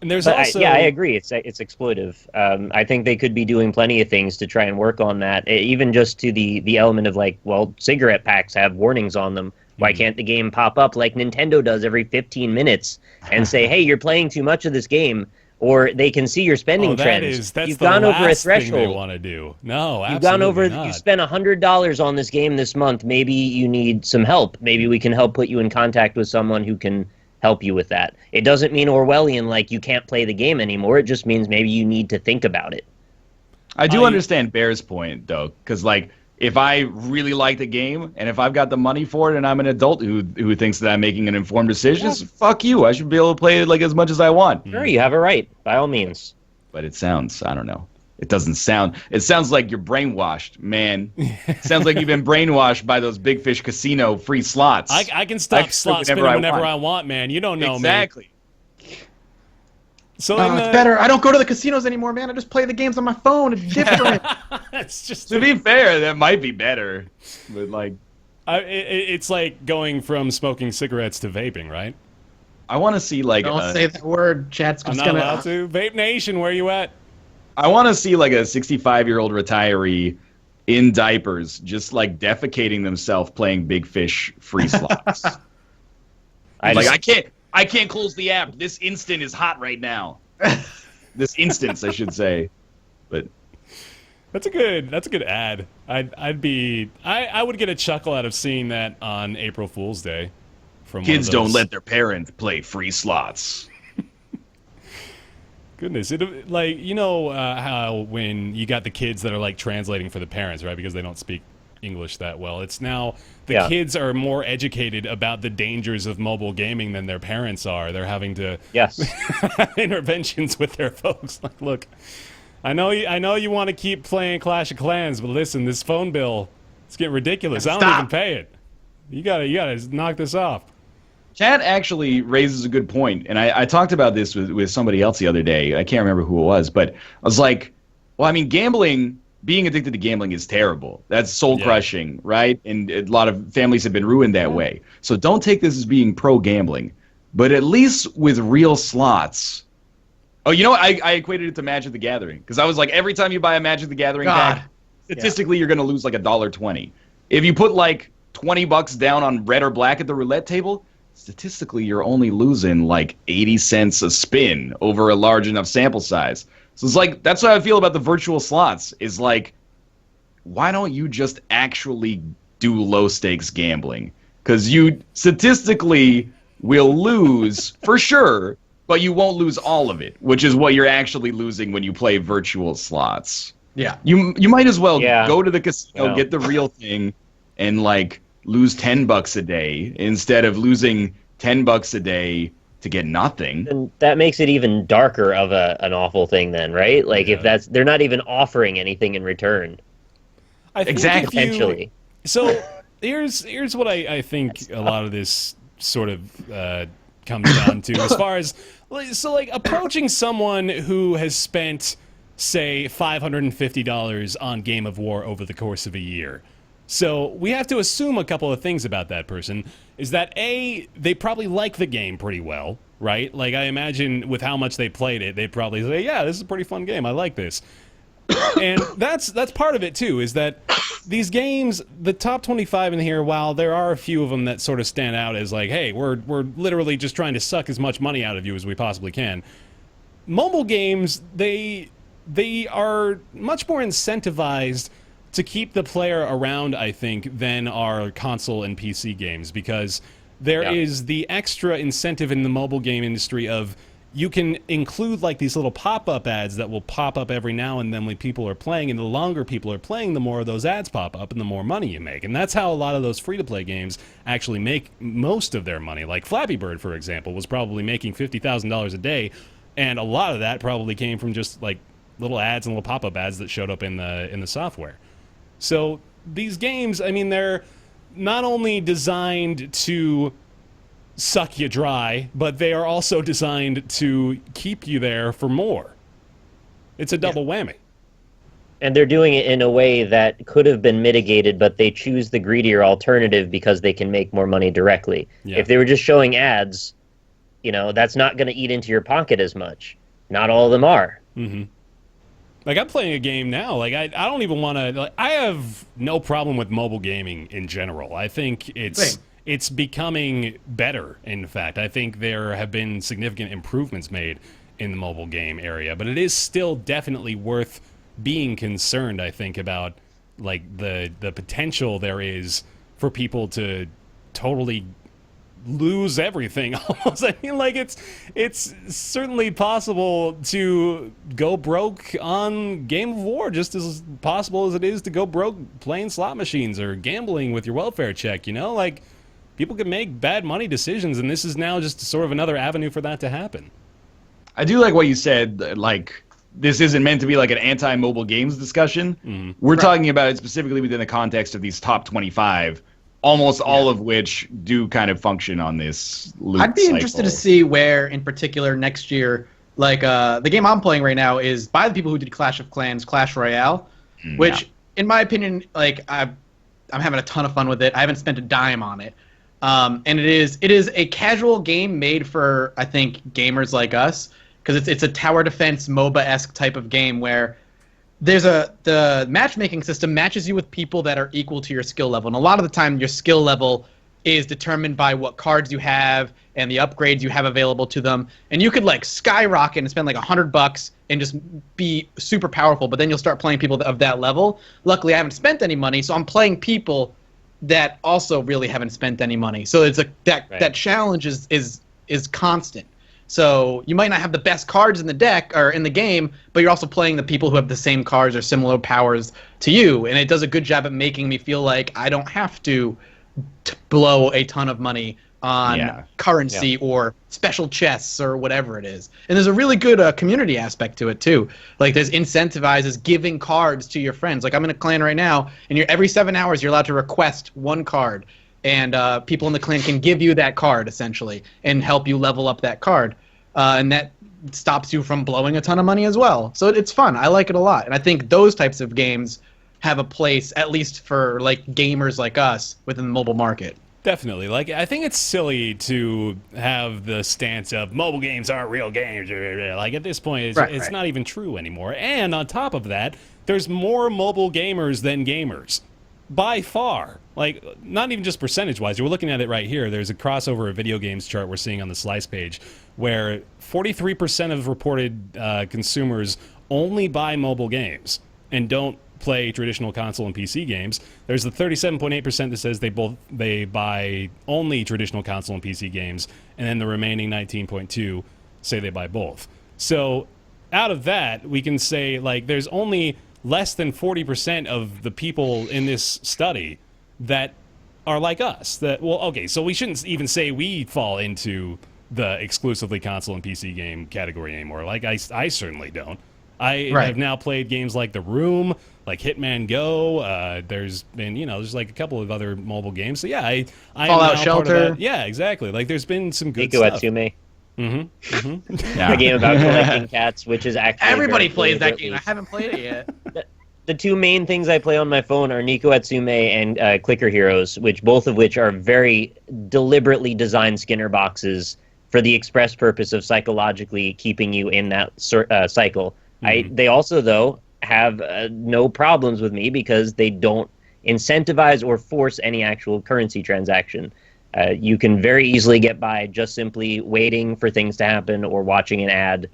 A: And there's also...
B: I agree. It's exploitive. I think they could be doing plenty of things to try and work on that, even just to the element of, like, well, cigarette packs have warnings on them. Why can't the game pop up like Nintendo does every 15 minutes and say, hey, you're playing too much of this game, or they can see your spending trends.
A: That's
B: You've
A: the
B: gone
A: last
B: over a
A: thing
B: threshold.
A: they want to do. No, absolutely
B: You've gone over.
A: not.
B: You spent $100 on this game this month. Maybe you need some help. Maybe we can help put you in contact with someone who can help you with that. It doesn't mean Orwellian, like you can't play the game anymore. It just means maybe you need to think about it.
C: I do understand Bear's point, though, because, like, if I really like the game, and if I've got the money for it, and I'm an adult who thinks that I'm making an informed decision, fuck you. I should be able to play it like as much as I want.
B: Sure, you have a right, by all means.
C: But it sounds, I don't know. It doesn't sound. It sounds like you're brainwashed, man. It sounds like you've been brainwashed by those Big Fish Casino free slots.
A: I can stop slot spinning whenever I want, man. You don't know me.
C: Exactly.
A: So
D: it's better. I don't go to the casinos anymore, man. I just play the games on my phone. It's different.
A: It's just
C: to be fair, that might be better, but like,
A: it's like going from smoking cigarettes to vaping, right?
C: I want to see like.
D: Don't say that word, chat's
A: I'm not allowed to. Vape Nation, where you at?
C: I want to see like a 65-year-old retiree in diapers, just like defecating themselves playing Big Fish free slots. I can't close the app. This instant is hot right now. This instance, I should say. But
A: that's a good ad. I would get a chuckle out of seeing that on April Fool's Day. From
C: kids don't let their parents play free slots.
A: Goodness, like, you know how when you got the kids that are like translating for the parents, right? Because they don't speak English that well. It's now the kids are more educated about the dangers of mobile gaming than their parents are. They're having to have interventions with their folks. Like, look, I know you want to keep playing Clash of Clans, but listen, this phone bill, it's getting ridiculous. I don't even pay it. You gotta knock this off.
C: Chad actually raises a good point, and I talked about this with somebody else the other day. I can't remember who it was, but I was like, well, I mean, being addicted to gambling is terrible. That's soul-crushing, right? And a lot of families have been ruined that way. So don't take this as being pro-gambling. But at least with real slots... Oh, you know what? I equated it to Magic the Gathering. Because I was like, every time you buy a Magic the Gathering pack, statistically you're going to lose like $1.20. If you put like $20 down on red or black at the roulette table, statistically you're only losing like 80 cents a spin over a large enough sample size. So it's like, that's how I feel about the virtual slots, is like, why don't you just actually do low stakes gambling? Because you statistically will lose for sure, but you won't lose all of it, which is what you're actually losing when you play virtual slots.
D: Yeah.
C: You might as well go to the casino, get the real thing, and like lose $10 a day instead of losing $10 a day to get nothing.
B: And that makes it even darker of an awful thing then, right? Like if they're not even offering anything in return.
A: I think
C: Exactly.
B: Potentially.
A: So here's what I think a lot of this sort of comes down to, as far as like approaching someone who has spent, say, $550 on Game of War over the course of a year. So we have to assume a couple of things about that person. Is that A, they probably like the game pretty well, right? Like I imagine with how much they played it, they'd probably say, yeah, this is a pretty fun game. I like this. And that's part of it too, is that these games, the top 25 in here, while there are a few of them that sort of stand out as like, hey, we're literally just trying to suck as much money out of you as we possibly can. Mobile games, they are much more incentivized to keep the player around, I think, than are console and PC games, because there is the extra incentive in the mobile game industry of, you can include like these little pop-up ads that will pop up every now and then when people are playing, and the longer people are playing, the more of those ads pop up and the more money you make. And that's how a lot of those free-to-play games actually make most of their money. Like Flappy Bird, for example, was probably making $50,000 a day, and a lot of that probably came from just like little ads and little pop-up ads that showed up in the software. So these games, I mean, they're not only designed to suck you dry, but they are also designed to keep you there for more. It's a double whammy.
B: And they're doing it in a way that could have been mitigated, but they choose the greedier alternative because they can make more money directly.
A: Yeah.
B: If they were just showing ads, that's not going to eat into your pocket as much. Not all of them are.
A: Mm-hmm. Like, I'm playing a game now. Like, I don't even want to... Like, I have no problem with mobile gaming in general. I think it's becoming better, in fact. I think there have been significant improvements made in the mobile game area, but it is still definitely worth being concerned, I think, about like the potential there is for people to totally lose everything almost. I mean, like, it's certainly possible to go broke on Game of War, just as possible as it is to go broke playing slot machines or gambling with your welfare check, like, people can make bad money decisions, and this is now just sort of another avenue for that to happen.
C: I do like what you said, like, this isn't meant to be like an anti-mobile games discussion. Mm-hmm. We're talking about it specifically within the context of these top 25, almost all of which do kind of function on this loop
D: I'd be
C: cycle.
D: interested to see where, in particular, next year, like, the game I'm playing right now is by the people who did Clash of Clans, Clash Royale, which, in my opinion, like, I'm having a ton of fun with it. I haven't spent a dime on it. And it is a casual game made for, I think, gamers like us, because it's a tower defense MOBA-esque type of game where the matchmaking system matches you with people that are equal to your skill level, and a lot of the time your skill level is determined by what cards you have and the upgrades you have available to them, and you could like skyrocket and spend like $100 and just be super powerful, but then you'll start playing people of that level. Luckily, I haven't spent any money, so I'm playing people that also really haven't spent any money. So it's that challenge is constant. So you might not have the best cards in the deck or in the game, but you're also playing the people who have the same cards or similar powers to you, and it does a good job at making me feel like I don't have to blow a ton of money on currency or special chests or whatever it is. And there's a really good community aspect to it too. Like, there's incentivizes giving cards to your friends. Like, I'm in a clan right now, and every 7 hours you're allowed to request one card, and people in the clan can give you that card essentially and help you level up that card, and that stops you from blowing a ton of money as well. So it's fun. I like it a lot, and I think those types of games have a place, at least for like gamers like us, within the mobile market.
A: Definitely. Like, I think it's silly to have the stance of mobile games aren't real games. Like, at this point, it's not even true anymore. And on top of that, there's more mobile gamers than gamers. by far, like, not even just percentage-wise. We're looking at it right here. There's a crossover of video games chart we're seeing on the slice page where 43% of reported consumers only buy mobile games and don't play traditional console and PC games. There's the 37.8% that says they buy only traditional console and PC games, and then the remaining 19.2 say they buy both. So out of that, we can say, like, there's only less than 40% of the people in this study that are like us. So we shouldn't even say we fall into the exclusively console and PC game category anymore. Like, I certainly don't. I have now played games like The Room, like Hitman Go. There's been, there's like a couple of other mobile games. So yeah, I
D: Fallout Shelter.
A: Yeah, exactly. Like, there's been some good
B: Nico
A: stuff.
B: Atsume.
C: Yeah.
B: A game about collecting cats, which is actually
D: Everybody
B: very
D: plays that
B: deliberately-
D: game. I haven't played it yet.
B: The two main things I play on my phone are Nico Atsume and Clicker Heroes, both of which are very deliberately designed Skinner boxes for the express purpose of psychologically keeping you in that cycle. They also, though, have no problems with me because they don't incentivize or force any actual currency transaction. You can very easily get by just simply waiting for things to happen or watching an ad.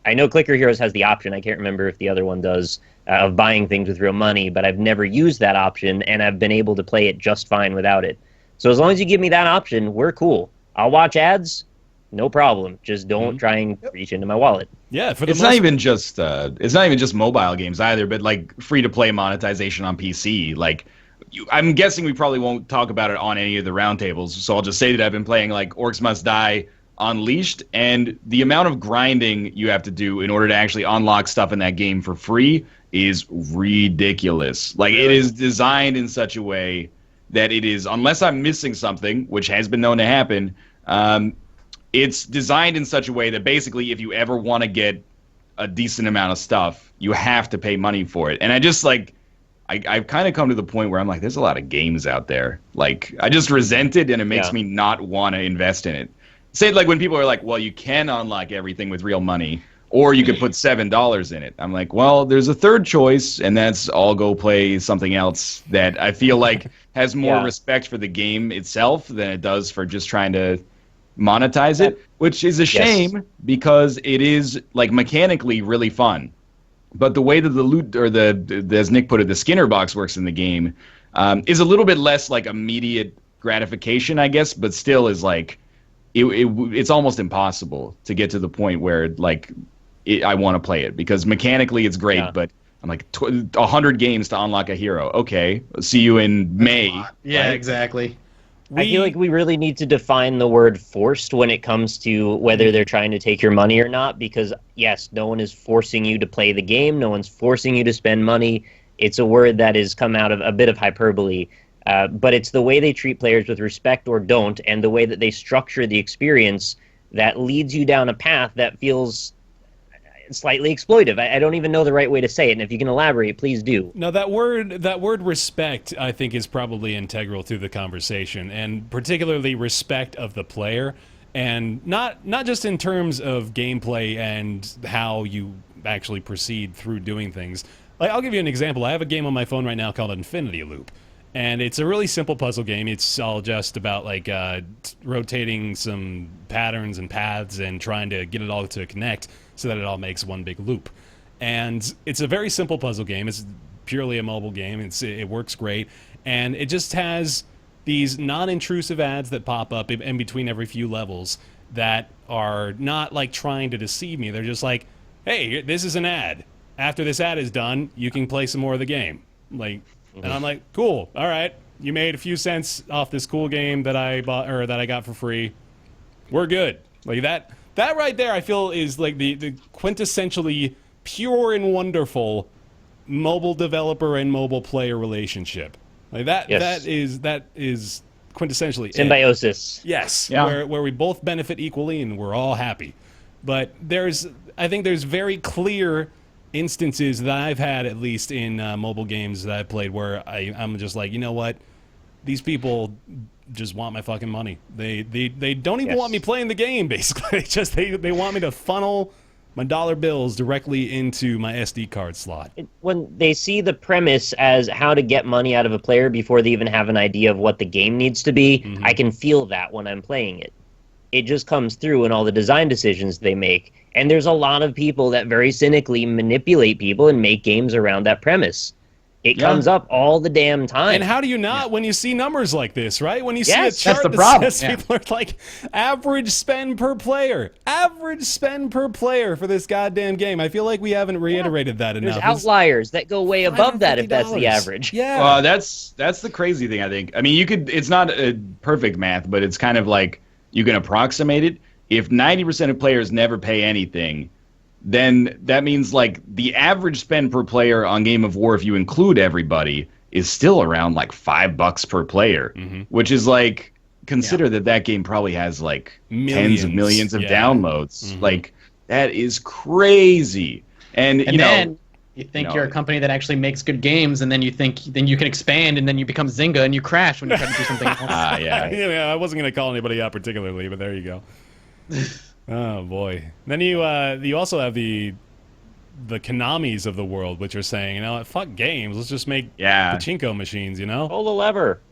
B: I know Clicker Heroes has the option, I can't remember if the other one does, of buying things with real money, but I've never used that option, and I've been able to play it just fine without it. So as long as you give me that option, we're cool. I'll watch ads, no problem. Just don't try and reach into my wallet.
A: Yeah,
C: It's not even just mobile games either, but like free to play monetization on PC. Like, I'm guessing we probably won't talk about it on any of the roundtables, so I'll just say that I've been playing like Orcs Must Die Unleashed, and the amount of grinding you have to do in order to actually unlock stuff in that game for free is ridiculous. Like, it is designed in such a way that it is, unless I'm missing something, which has been known to happen, it's designed in such a way that basically if you ever want to get a decent amount of stuff, you have to pay money for it. And I just, like, I've kind of come to the point where I'm like, there's a lot of games out there. Like, I just resent it, and it makes me not want to invest in it. Say, like, when people are like, well, you can unlock everything with real money, or you could put $7 in it. I'm like, well, there's a third choice, and that's I'll go play something else that I feel like has more respect for the game itself than it does for just trying to monetize it, which is a shame because it is, like, mechanically really fun. But the way that the loot, or as Nick put it, the Skinner box works in the game is a little bit less like immediate gratification, I guess, but still is like, it's almost impossible to get to the point where, like, I want to play it because mechanically it's great, but I'm like 100 games to unlock a hero. Okay, see you in May.
D: Yeah,
C: right?
D: Exactly.
B: I feel like we really need to define the word forced when it comes to whether they're trying to take your money or not, because yes, no one is forcing you to play the game. No one's forcing you to spend money. It's a word that has come out of a bit of hyperbole, but it's the way they treat players with respect or don't, and the way that they structure the experience that leads you down a path that feels slightly exploitive. I don't even know the right way to say it, and if you can elaborate, please do.
A: No, that word respect, I think, is probably integral to the conversation, and particularly respect of the player, and not just in terms of gameplay and how you actually proceed through doing things. Like, I'll give you an example. I have a game on my phone right now called Infinity Loop, and it's a really simple puzzle game. It's all just about, like, rotating some patterns and paths and trying to get it all to connect so that it all makes one big loop. And it's a very simple puzzle game. It's purely a mobile game. It works great. And it just has these non-intrusive ads that pop up in between every few levels that are not, like, trying to deceive me. They're just like, hey, this is an ad. After this ad is done, you can play some more of the game. Like, and I'm like, cool, all right. You made a few cents off this cool game that I bought, or that I got for free. We're good. Like, that right there, I feel, is like the quintessentially pure and wonderful mobile developer and mobile player relationship. Like, that is quintessentially
B: Symbiosis.
A: Yes,
C: Yeah.
A: where we both benefit equally and we're all happy. But I think there's very clear instances that I've had, at least in mobile games that I've played, where I'm just like, you know what? These people just want my fucking money. They don't even want me playing the game, basically. They want me to funnel my dollar bills directly into my SD card slot.
B: When they see the premise as how to get money out of a player before they even have an idea of what the game needs to be, I can feel that when I'm playing it. It just comes through in all the design decisions they make. And there's a lot of people that very cynically manipulate people and make games around that premise. It comes up all the damn time.
A: And how do you not when you see numbers like this, right? When you see a chart
D: that's the
A: that
D: problem.
A: says people are like, average spend per player. Average spend per player for this goddamn game. I feel like we haven't reiterated that enough.
B: There's outliers that go way above that if that's the average.
A: Yeah.
C: That's the crazy thing, I think. I mean, it's not a perfect math, but it's kind of like you can approximate it. If 90% of players never pay anything, then that means like the average spend per player on Game of War, if you include everybody, is still around like $5 per player, which is like, consider that game probably has like tens of millions of downloads. Like, that is crazy. And you know,
D: you think you're a company that actually makes good games, and then you think then you can expand, and then you become Zynga, and you crash when you try to do something else.
A: I wasn't going to call anybody out particularly, but there you go. Oh boy! Then you also have the Konamis of the world, which are saying, you know what, fuck games, let's just make pachinko machines, you know?
B: Pull the lever.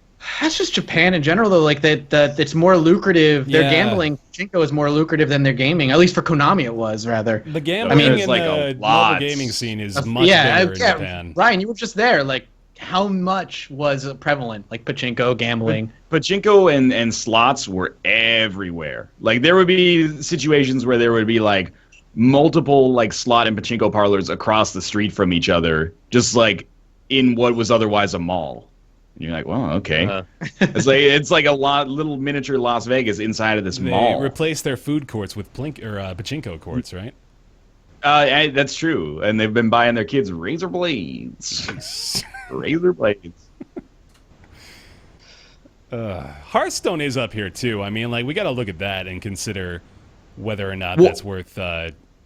D: That's just Japan in general, though. Like that it's more lucrative. Their gambling, pachinko, is more lucrative than their gaming. At least for Konami, it was rather.
A: The gambling in the mobile gaming scene is much bigger in Japan.
D: Ryan, you were just there. Like, how much was prevalent? Like pachinko, gambling.
C: Pachinko and slots were everywhere. Like, there would be situations where there would be like multiple like slot and pachinko parlors across the street from each other, just like in what was otherwise a mall. And you're like, well, okay. It's like a little miniature Las Vegas inside of this mall.
A: They replaced their food courts with pachinko courts, right?
C: That's true. And they've been buying their kids razor blades. Razor blades.
A: Hearthstone is up here too. I mean, like, we got to look at that and consider whether or not that's worth.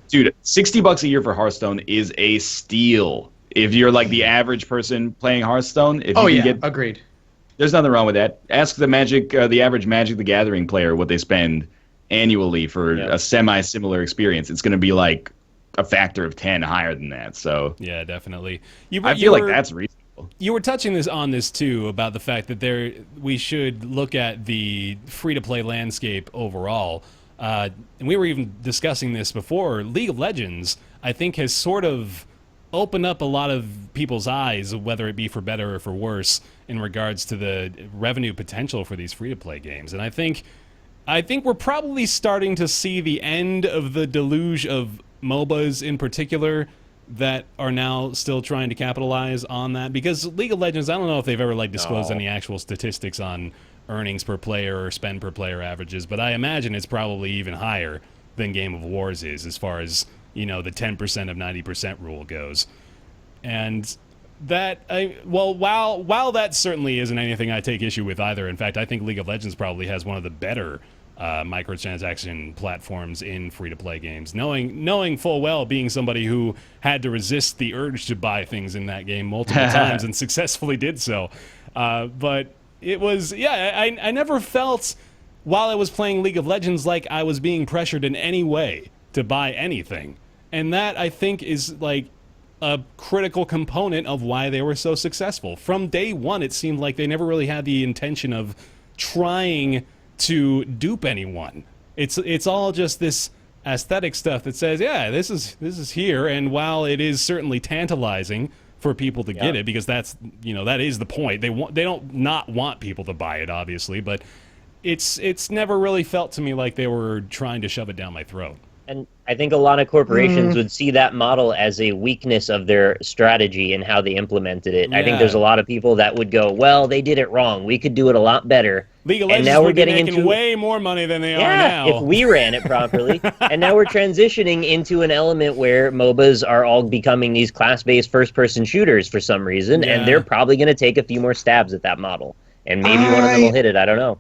C: Dude, $60 a year for Hearthstone is a steal. If you're like the average person playing Hearthstone,
D: agreed.
C: There's nothing wrong with that. Ask the average Magic the Gathering player what they spend annually for a semi-similar experience. It's going to be like a factor of 10 higher than that. So
A: yeah, definitely.
C: I feel like that's reasonable.
A: You were touching on this too, about the fact that we should look at the free-to-play landscape overall. And we were even discussing this before. League of Legends, I think, has sort of opened up a lot of people's eyes, whether it be for better or for worse, in regards to the revenue potential for these free-to-play games. And I think we're probably starting to see the end of the deluge of MOBAs in particular that are now still trying to capitalize on that. Because League of Legends, I don't know if they've ever disclosed any actual statistics on earnings per player or spend per player averages, but I imagine it's probably even higher than Game of Wars is, as far as, you know, the 10% of 90% rule goes. And that, while that certainly isn't anything I take issue with either. In fact, I think League of Legends probably has one of the better microtransaction platforms in free-to-play games. Knowing full well, being somebody who had to resist the urge to buy things in that game multiple times and successfully did so. But it was, I never felt, while I was playing League of Legends, like I was being pressured in any way to buy anything. And that, I think, is like a critical component of why they were so successful. From day one, it seemed like they never really had the intention of trying to dupe anyone. It's all just this aesthetic stuff that says, yeah, this is here, and while it is certainly tantalizing for people to get it, because that's, you know, that is the point. They don't not want people to buy it, obviously, but it's never really felt to me like they were trying to shove it down my throat.
B: And I think a lot of corporations would see that model as a weakness of their strategy and how they implemented it. I think there's a lot of people that would go, well, they did it wrong. We could do it a lot better.
A: League of Legends would be making way more money than they are now.
B: If we ran it properly. And now we're transitioning into an element where MOBAs are all becoming these class-based first-person shooters for some reason, and they're probably going to take a few more stabs at that model. And maybe one of them will hit it. I don't know.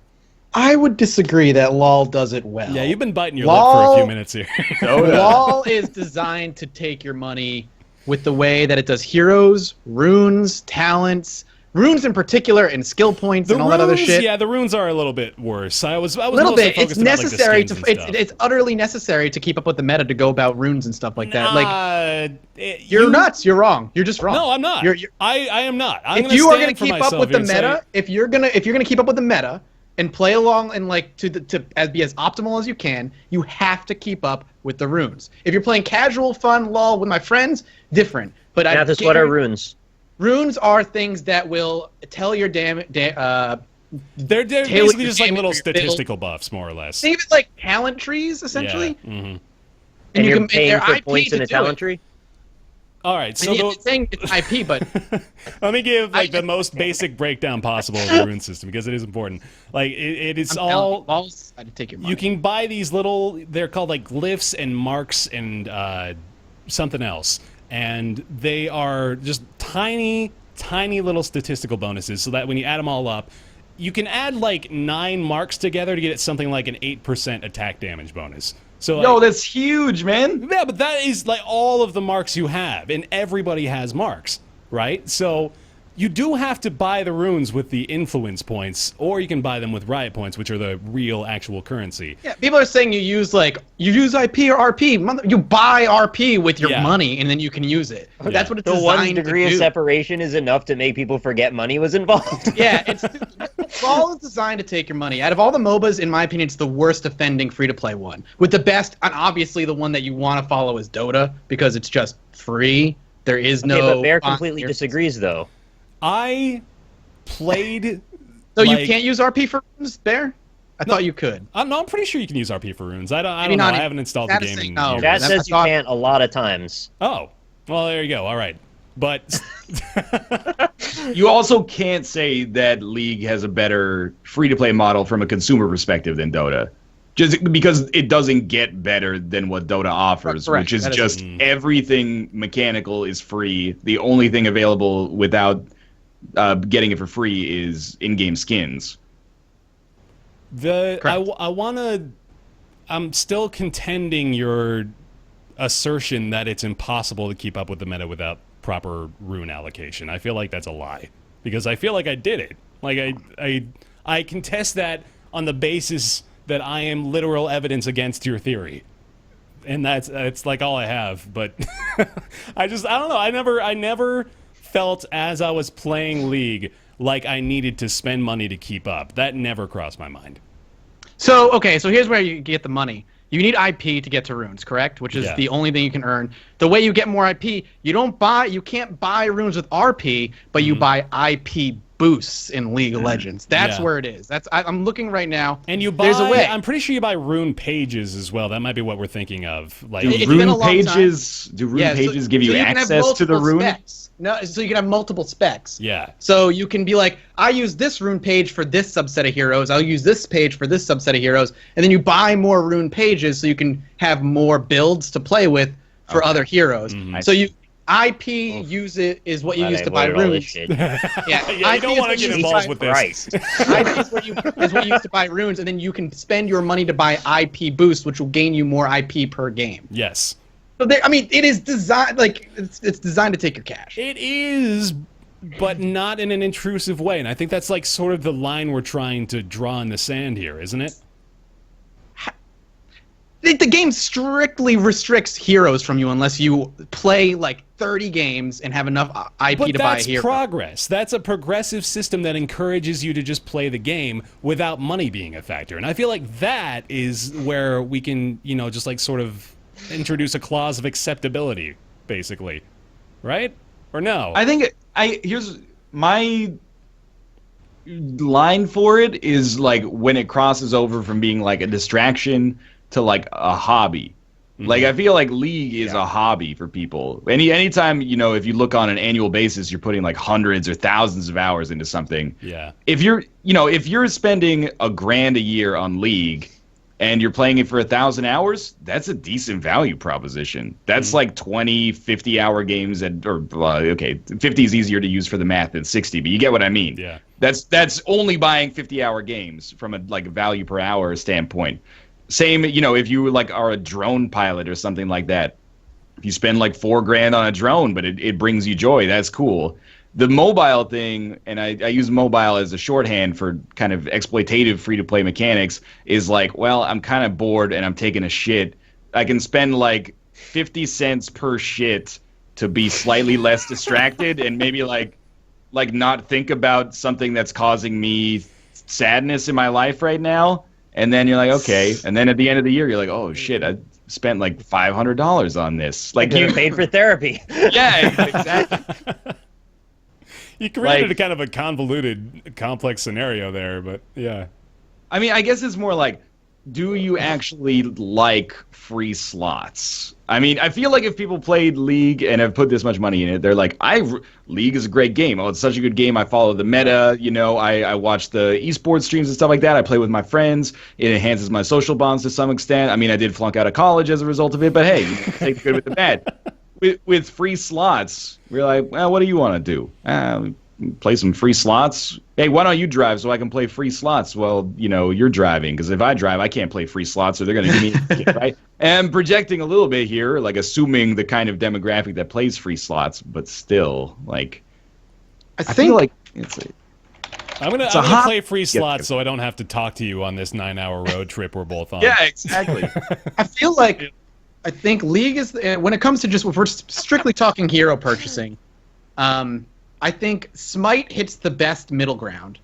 D: I would disagree that LoL does it well.
A: Yeah, you've been biting your lip for a few minutes here.
D: LoL is designed to take your money with the way that it does heroes, runes, talents, runes in particular and skill points and all that other shit.
A: Yeah, the runes are a little bit worse. I was
D: A little
A: mostly
D: bit. It's
A: focused about, like, the
D: necessary
A: skins
D: to.
A: and stuff.
D: It's utterly necessary to keep up with the meta to go about runes and stuff like that. You're
A: you-
D: nuts. You're wrong. You're just wrong.
A: No, I'm not.
D: You're,
A: I am not. I'm
D: if you are
A: going
D: to keep up with the meta, if you're gonna keep up with the meta and play along and like to be as optimal as you can, you have to keep up with the runes. If you're playing casual, fun, lol with my friends, different. But
B: Mathis, what are runes?
D: Runes are things that will tell your damage.
A: They're
D: tailor
A: basically
D: your
A: just like
D: damage
A: little
D: for your build.
A: statistical buffs, more or less.
D: Think of it like talent trees, essentially.
A: Yeah. Mm-hmm.
B: And
D: you
B: you're
D: can
B: paying
D: they're
B: for
D: IP
B: points in
D: to
B: a
D: do
B: talent
D: it.
B: tree?
A: All right, so
D: And it's saying it's IP, but
A: let me give like the most basic breakdown possible of the rune system because it is important. Like it is all.
D: I'll take your money.
A: You can buy these little. They're called like glyphs and marks and something else, and they are just tiny little statistical bonuses. So that when you add them all up, you can add like 9 marks together to get something like an 8% attack damage bonus. So
C: Yo,
A: like,
C: that's huge, man.
A: yeah, but that is like all of the marks you have, and everybody has marks, right? So you do have to buy the runes with the influence points, or you can buy them with riot points, which are the real actual currency.
D: Yeah, people are saying you use IP or RP. You buy RP with your
A: Yeah.
D: money, and then you can use it.
A: Yeah.
D: That's what it's
B: The
D: designed
B: one degree
D: to
B: of
D: do.
B: separation is enough to make people forget money was involved.
D: Yeah, it's all designed to take your money. Out of all the MOBAs, in my opinion, it's the worst offending free-to-play one. With the best, and obviously the one that you want to follow is Dota, because it's just free. There is no...
B: Okay, but Bear completely disagrees, though.
A: I played.
D: So
A: like,
D: you can't use RP for runes, Bear? I thought you could.
A: I'm pretty sure you can use RP for runes. I don't
D: Maybe
A: know.
D: not
A: I
D: in-
A: haven't installed the
D: that's
A: game in
D: saying no.
A: years.
B: That
D: I
B: says you
D: thought-
B: can't a lot of times.
A: Oh, well, there you go. All right, but
C: You also can't say that League has a better free-to-play model from a consumer perspective than Dota. Just because it doesn't get better than what Dota offers,
D: Correct.
C: which is
D: That is-
C: just everything mechanical is free. The only thing available without getting it for free is in-game skins.
A: I
D: Correct.
A: want to. I'm still contending your assertion that it's impossible to keep up with the meta without proper rune allocation. I feel like that's a lie because I feel like I did it. Like I contest that on the basis that I am literal evidence against your theory, and that's like all I have. But I don't know. I never felt as I was playing League like I needed to spend money to keep up. That never crossed my mind.
D: So, okay, so here's where you get the money. You need IP to get to runes, correct? Which is
A: Yeah.
D: the only thing you can earn. The way you get more IP, you can't buy runes with RP, but you buy IP boosts in League of Legends. That's
A: Yeah.
D: where it is. I'm looking right now.
A: And you buy.
D: There's a way.
A: I'm pretty sure you buy rune pages as well. That might be what we're thinking of. Like,
C: Do
D: It's been a
C: rune
D: long time.
C: pages? Do rune
D: Yeah,
C: pages give you
D: can have
C: access to the
D: multiple
C: rune?
D: specs. No, so you can have multiple specs.
A: yeah,
D: So you can be like, I use this rune page for this subset of heroes. I'll use this page for this subset of heroes. And then you buy more rune pages so you can have more builds to play with for other heroes.
A: Mm-hmm.
D: So IP use it is what you
B: Glad
D: use
B: I
D: to buy
B: avoided all this
D: runes.
B: shit.
D: Yeah,
A: yeah. You
D: IP
A: don't
D: is
A: want to
D: what
A: get
D: you use
A: involved
D: to
A: with
D: buy-
A: this.
B: Christ.
D: IP is what you use to buy runes, and then you can spend your money to buy IP boost, which will gain you more IP per game.
A: Yes,
D: So it is designed like it's designed to take your cash.
A: it is, but not in an intrusive way. And I think that's like sort of the line we're trying to draw in the sand here, isn't it?
D: The game strictly restricts heroes from you unless you play like 30 games and have enough IP
A: But
D: to buy a
A: that's
D: hero.
A: progress. That's a progressive system that encourages you to just play the game without money being a factor. And I feel like that is where we can, just like sort of introduce a clause of acceptability, basically. Right? Or no?
C: I think here's my line for it is like when it crosses over from being like a distraction to like a hobby. Like I feel like League is a hobby for people. Anytime, if you look on an annual basis, you're putting like hundreds or thousands of hours into something.
A: Yeah.
C: If you're spending $1,000 a year on League and you're playing it for 1,000 hours, that's a decent value proposition. That's like 20, 50-hour games 50 is easier to use for the math than 60, but you get what I mean.
A: Yeah.
C: That's only buying 50-hour games from a value per hour standpoint. Same, if you like are a drone pilot or something like that. If you spend like $4,000 on a drone, but it brings you joy, that's cool. the mobile thing, and I use mobile as a shorthand for kind of exploitative free-to-play mechanics, is like, well, I'm kind of bored and I'm taking a shit. I can spend like 50 cents per shit to be slightly less distracted and maybe like not think about something that's causing me sadness in my life right now. And then you're like, okay. And then at the end of the year, you're like, oh shit, I spent like $500 on this. Like
B: You paid for therapy.
C: yeah, exactly.
A: You created a kind of a convoluted, complex scenario there, but yeah.
C: I mean, I guess it's more like, do you actually like free slots? I mean, I feel like if people played League and have put this much money in it, they're like, League is a great game. Oh, it's such a good game. I follow the meta. You know, I watch the esports streams and stuff like that. I play with my friends. It enhances my social bonds to some extent. I mean, I did flunk out of college as a result of it, but hey, you can take the good with the bad. With free slots, we're like, well, what do you want to do? Play some free slots. Hey, why don't you drive so I can play free slots? Well, you know, you're driving, because if I drive, I can't play free slots, so they're going to give me a ticket, right? And I'm projecting a little bit here, like assuming the kind of demographic that plays free slots, but still, like, I feel like it's
A: I'm gonna play free slots so I don't have to talk to you on this 9-hour road trip we're both on.
C: Yeah, exactly.
D: I feel like I think League is when it comes to just if we're strictly talking hero purchasing. I think Smite hits the best middle ground,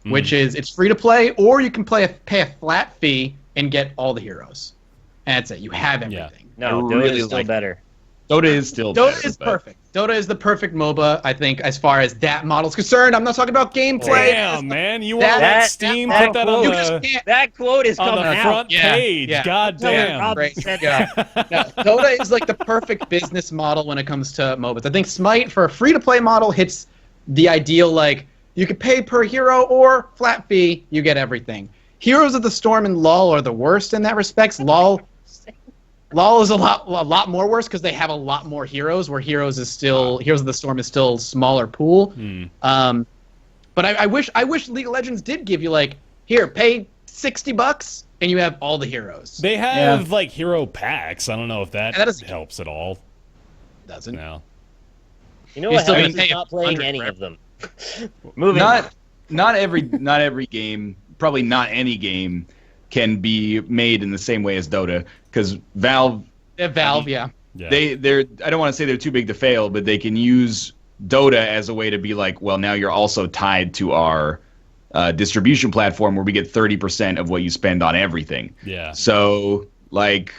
D: which is it's free to play, or you can pay a flat fee and get all the heroes. And that's it. You have everything.
B: Yeah. No, Dota is still better.
C: Dota is still
D: Dota is perfect. Dota is the perfect MOBA, I think, as far as that model's concerned. I'm not talking about gameplay.
A: Damn, man. You want that Steam? Put that on
B: that quote is
A: on
B: coming
A: the front page.
D: Yeah.
A: God damn.
D: Yeah. No, Dota is like the perfect business model when it comes to MOBAs. I think Smite, for a free-to-play model, hits the ideal, like, you could pay per hero or flat fee, you get everything. Heroes of the Storm and LoL are the worst in that respect. LoL is a lot more worse because they have a lot more heroes, where Heroes of the Storm is still smaller pool. But I wish League of Legends did give you, like, here, pay $60 and you have all the heroes.
A: They have like hero packs. I don't know if that helps at all.
D: Doesn't.
A: No.
B: You know what? He's not playing any of them. Moving on.
C: Not every game, probably not any game, can be made in the same way as Dota, because Valve.
D: Yeah.
C: They're I don't want to say they're too big to fail, but they can use Dota as a way to be like, well, now you're also tied to our distribution platform where we get 30% of what you spend on everything.
A: Yeah.
C: So, like,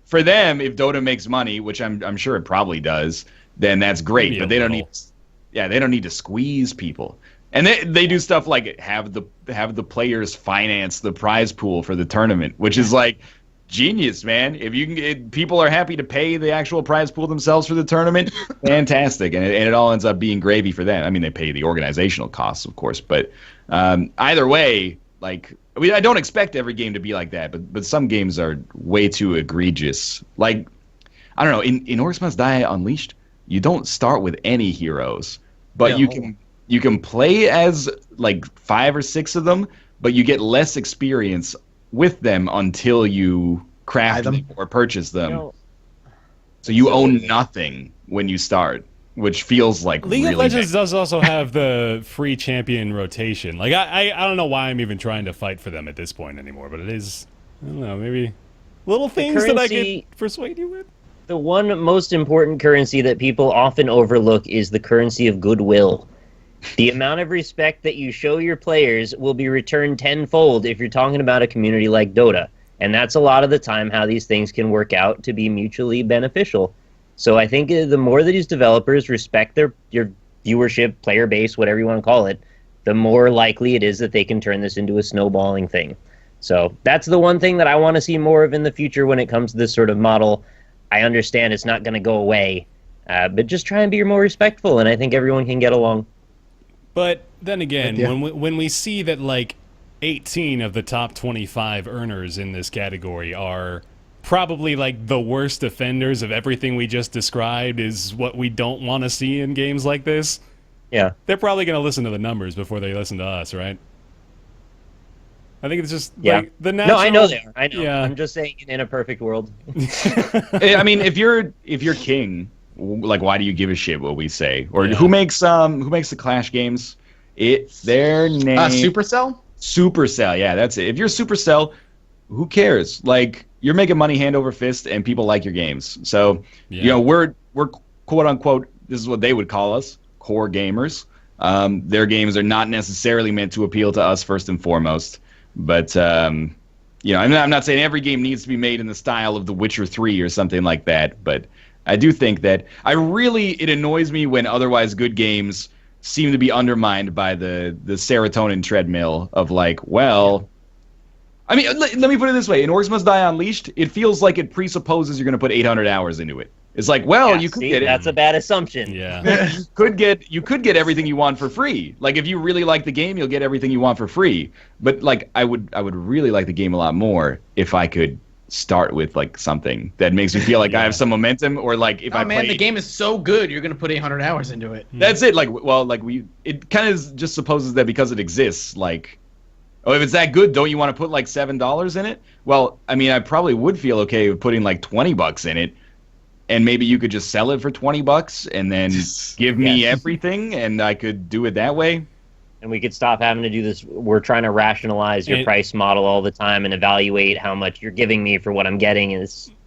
C: for them, if Dota makes money, which I'm sure it probably does, then that's great.
A: Maybe
C: but they don't need to squeeze people. And they do stuff like have the players finance the prize pool for the tournament, which is like genius, man. If you can people are happy to pay the actual prize pool themselves for the tournament, fantastic. And it all ends up being gravy for them. I mean, they pay the organizational costs, of course, but either way, like, I mean, I don't expect every game to be like that, but some games are way too egregious. Like, I don't know, in Orcs Must Die Unleashed, you don't start with any heroes, but you can play as like 5 or 6 of them, but you get less experience with them until you craft them or purchase them. So you own nothing when you start, which feels like
A: League
C: really
A: of Legends does also have the free champion rotation. Like, I don't know why I'm even trying to fight for them at this point anymore, but it is, I don't know, maybe little things that I could persuade you with.
B: The one most important currency that people often overlook is the currency of goodwill. The amount of respect that you show your players will be returned tenfold if you're talking about a community like Dota. And that's a lot of the time how these things can work out to be mutually beneficial. So I think the more that these developers respect your viewership, player base, whatever you want to call it, the more likely it is that they can turn this into a snowballing thing. So that's the one thing that I want to see more of in the future when it comes to this sort of model. I understand it's not going to go away, but just try and be more respectful, and I think everyone can get along.
A: But then again, when we see that like 18 of the top 25 earners in this category are probably like the worst offenders of everything we just described, is what we don't want to see in games like this.
B: Yeah.
A: They're probably going to listen to the numbers before they listen to us, right? I think it's just like the natural...
B: No, I know they are. I know.
A: Yeah.
B: I'm just saying, in a perfect world.
C: I mean, if you're king, Like, why do you give a shit what we say? Or who makes the Clash games? It's their name.
D: Supercell?
C: Supercell, yeah, that's it. If you're Supercell, who cares? Like, you're making money hand over fist, and people like your games. So, we're quote unquote, this is what they would call us, core gamers. Their games are not necessarily meant to appeal to us first and foremost, but I'm not saying every game needs to be made in the style of The Witcher 3 or something like that, but I do think that it annoys me when otherwise good games seem to be undermined by the serotonin treadmill of like, well, I mean, let me put it this way. In Orcs Must Die Unleashed, it feels like it presupposes you're going to put 800 hours into it. It's like, well, you could get it.
B: That's a bad assumption.
A: Yeah.
C: you could get everything you want for free. Like, if you really like the game, you'll get everything you want for free. But like, I would really like the game a lot more if I could start with like something that makes me feel like I have some momentum, or like if
D: the game is so good, you're gonna put 800 hours into it.
C: That's it. Like, well, like it kind of just supposes that because it exists, like, oh, if it's that good, don't you want to put like $7 in it? Well, I mean, I probably would feel okay with putting like $20 in it, and maybe you could just sell it for $20 and then give me everything, and I could do it that way.
B: And we could stop having to do this. We're trying to rationalize your price model all the time and evaluate how much you're giving me for what I'm getting.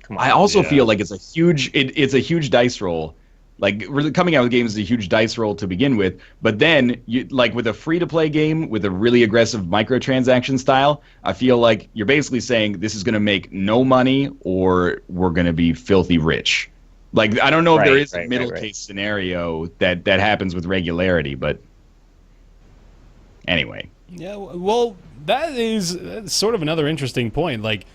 B: Come on.
C: I also feel like it's a huge dice roll. Like, coming out with games is a huge dice roll to begin with, but then you, like, with a free-to-play game with a really aggressive microtransaction style, I feel like you're basically saying this is going to make no money or we're going to be filthy rich. Like, I don't know if there is a middle case scenario that happens with regularity, but anyway.
A: Yeah, well, that's sort of another interesting point. Like,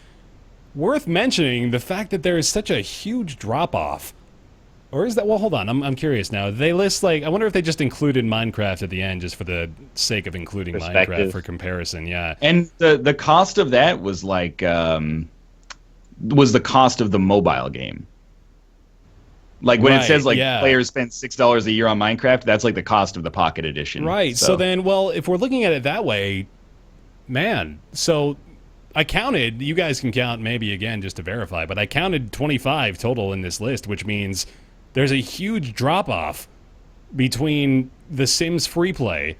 A: worth mentioning the fact that there is such a huge drop-off. Or is that... Well, hold on. I'm curious now. They list, like... I wonder if they just included Minecraft at the end just for the sake of including Minecraft for comparison. Yeah.
C: And the cost of that was, like... was the cost of the mobile game. Like, when it says, like, players spend $6 a year on Minecraft, that's, like, the cost of the Pocket Edition.
A: Right. So then, well, if we're looking at it that way, man, so... I counted, you guys can count maybe again just to verify, but I counted 25 total in this list, which means there's a huge drop-off between The Sims free play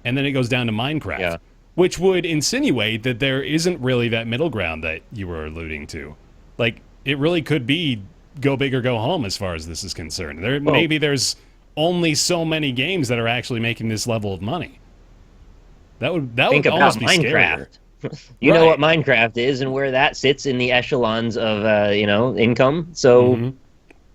A: and then it goes down to Minecraft, which would insinuate that there isn't really that middle ground that you were alluding to. Like, it really could be go big or go home as far as this is concerned. Maybe there's only so many games that are actually making this level of money. That would almost be scarier.
B: You know what Minecraft is and where that sits in the echelons of, income. So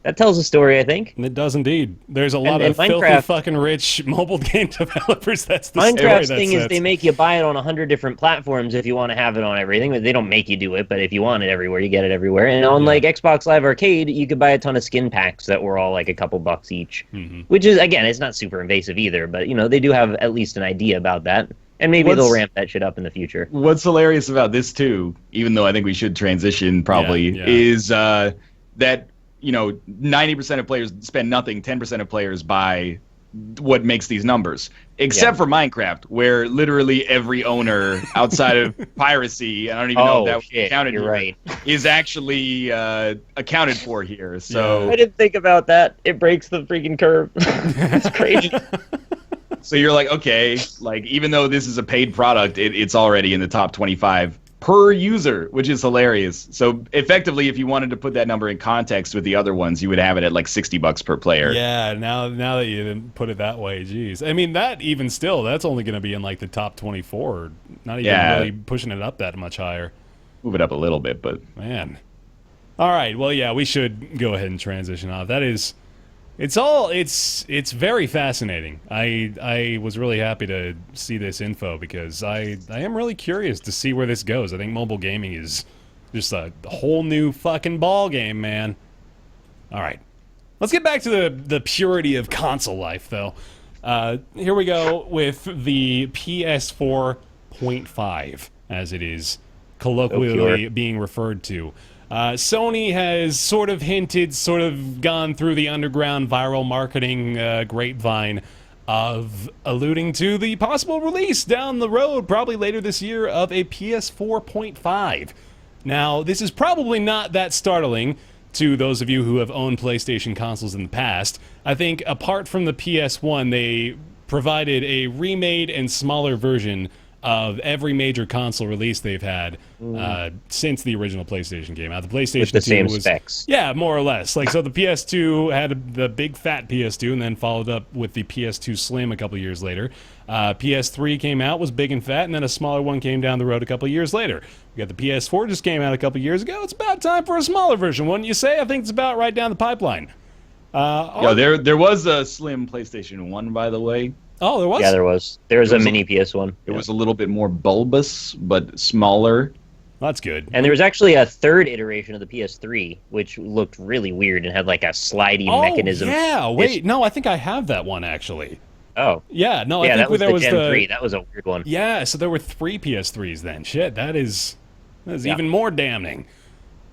B: that tells a story, I think.
A: And it does indeed. There's a lot of filthy fucking rich mobile game developers. That's the
B: Minecraft's thing is they make you buy it on 100 different platforms if you want to have it on everything. But they don't make you do it, but if you want it everywhere, you get it everywhere. And on like Xbox Live Arcade, you could buy a ton of skin packs that were all like a couple bucks each. Which is, again, it's not super invasive either, but they do have at least an idea about that. And maybe they'll ramp that shit up in the future.
C: What's hilarious about this, too, even though I think we should transition probably, is that, 90% of players spend nothing, 10% of players buy what makes these numbers. Except for Minecraft, where literally every owner outside of piracy, I don't even know if that was counted here, is actually accounted for here. So
B: I didn't think about that. It breaks the freaking curve. It's crazy.
C: So you're like, okay, like, even though this is a paid product, it's already in the top 25 per user, which is hilarious. So effectively, if you wanted to put that number in context with the other ones, you would have it at like $60 per player.
A: Yeah, now that you didn't put it that way, geez. I mean, that even still, that's only going to be in like the top 24, not even really pushing it up that much higher.
C: Move it up a little bit, but...
A: Man. All right, well, yeah, we should go ahead and transition off. That is... It's very fascinating. I was really happy to see this info because I am really curious to see where this goes. I think mobile gaming is just a whole new fucking ball game, man. All right. Let's get back to the purity of console life, though. Here we go with the PS4.5, as it is colloquially being referred to. Sony has sort of hinted, sort of gone through the underground viral marketing grapevine of alluding to the possible release down the road, probably later this year, of a PS4.5. Now, this is probably not that startling to those of you who have owned PlayStation consoles in the past. I think apart from the PS1, they provided a remade and smaller version of every major console release they've had since the original PlayStation came out. The PlayStation
B: With the
A: 2
B: same
A: was,
B: specs.
A: yeah, more or less. Like, so the PS2 had the big fat PS2, and then followed up with the PS2 Slim a couple years later. PS3 came out, was big and fat, and then a smaller one came down the road a couple years later. We got the PS4 just came out a couple years ago. It's about time for a smaller version, wouldn't you say? I think it's about right down the pipeline.
C: There was a slim PlayStation 1, by the way.
A: Oh, there was?
B: Yeah, there was. There was a mini PS1.
C: It was a little bit more bulbous, but smaller.
A: That's good.
B: And there was actually a third iteration of the PS3, which looked really weird and had like a slidey mechanism.
A: Yeah, wait, no, I think I have that one actually.
B: Oh.
A: Yeah, no, I
B: Yeah,
A: think
B: that was
A: there
B: the
A: was
B: Gen 3. That was a weird one.
A: Yeah, so there were 3 PS3s then. Shit, that is even more damning.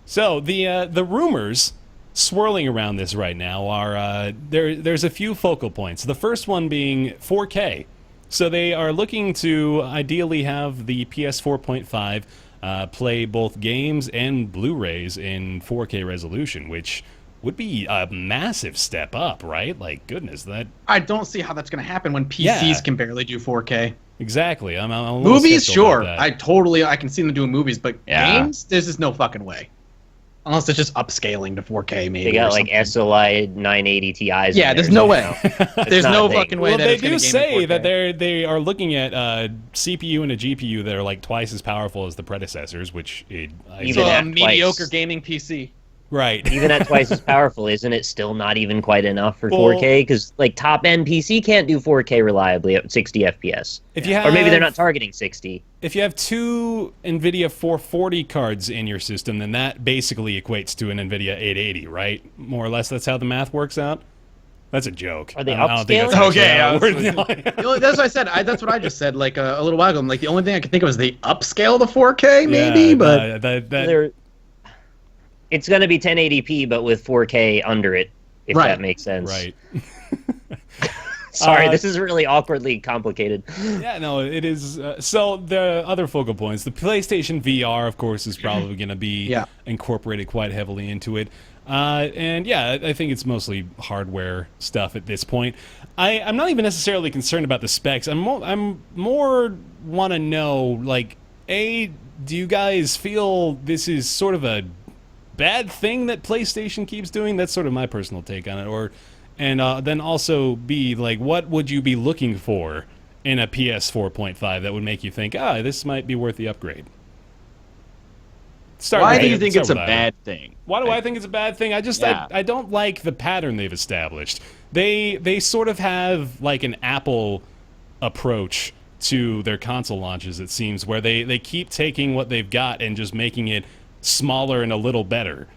A: So the rumors swirling around this right now are there's a few focal points. The first one being 4K. So they are looking to ideally have the PS4.5 play both games and Blu-rays in 4K resolution, which would be a massive step up, right? Like, goodness, that...
D: I don't see how that's going to happen when PCs can barely do 4K.
A: Exactly. I'm a little
D: Movies,
A: skeptical
D: sure.
A: about that.
D: I can see them doing movies, but games, there's just no fucking way. Unless it's just upscaling to 4K, maybe.
B: They got like SLI 980 Ti's.
D: Yeah, there's no way. There's no fucking way.
A: Well,
D: that
A: they
D: it's gonna
A: do
D: game
A: say
D: in 4K.
A: that they are looking at CPU and a GPU that are like twice as powerful as the predecessors, which
B: Even at
D: mediocre
B: twice.
D: gaming PC.
A: right.
B: Even at twice as powerful, isn't it still not even quite enough for 4K? Because like top-end PC can't do 4K reliably at 60 FPS.
A: If you have,
B: Or maybe they're not targeting 60.
A: If you have 2 NVIDIA 440 cards in your system, then that basically equates to an NVIDIA 880, right? More or less, that's how the math works out. That's a joke.
B: Are they
A: I don't think that's
B: upscaling?
A: actually how it works.
D: That's what I said. That's what I just said like a little while ago. I'm like, the only thing I could think of is they upscale to 4K, maybe, but
B: It's going to be 1080p, but with 4K under it, if that makes sense.
A: Right.
B: Sorry, this is really awkwardly complicated.
A: Yeah, no, it is. So the other focal points, the PlayStation VR, of course, is probably going to be incorporated quite heavily into it. And yeah, I think it's mostly hardware stuff at this point. I'm not even necessarily concerned about the specs. I'm more want to know, like, do you guys feel this is sort of a bad thing that PlayStation keeps doing? That's sort of my personal take on it. And then also B, like, what would you be looking for in a PS4.5 that would make you think, this might be worth the upgrade?
C: Why do you think it's a bad thing?
A: Why do I think it's a bad thing? I don't like the pattern they've established. They sort of have like an Apple approach to their console launches, it seems, where they keep taking what they've got and just making it smaller and a little better.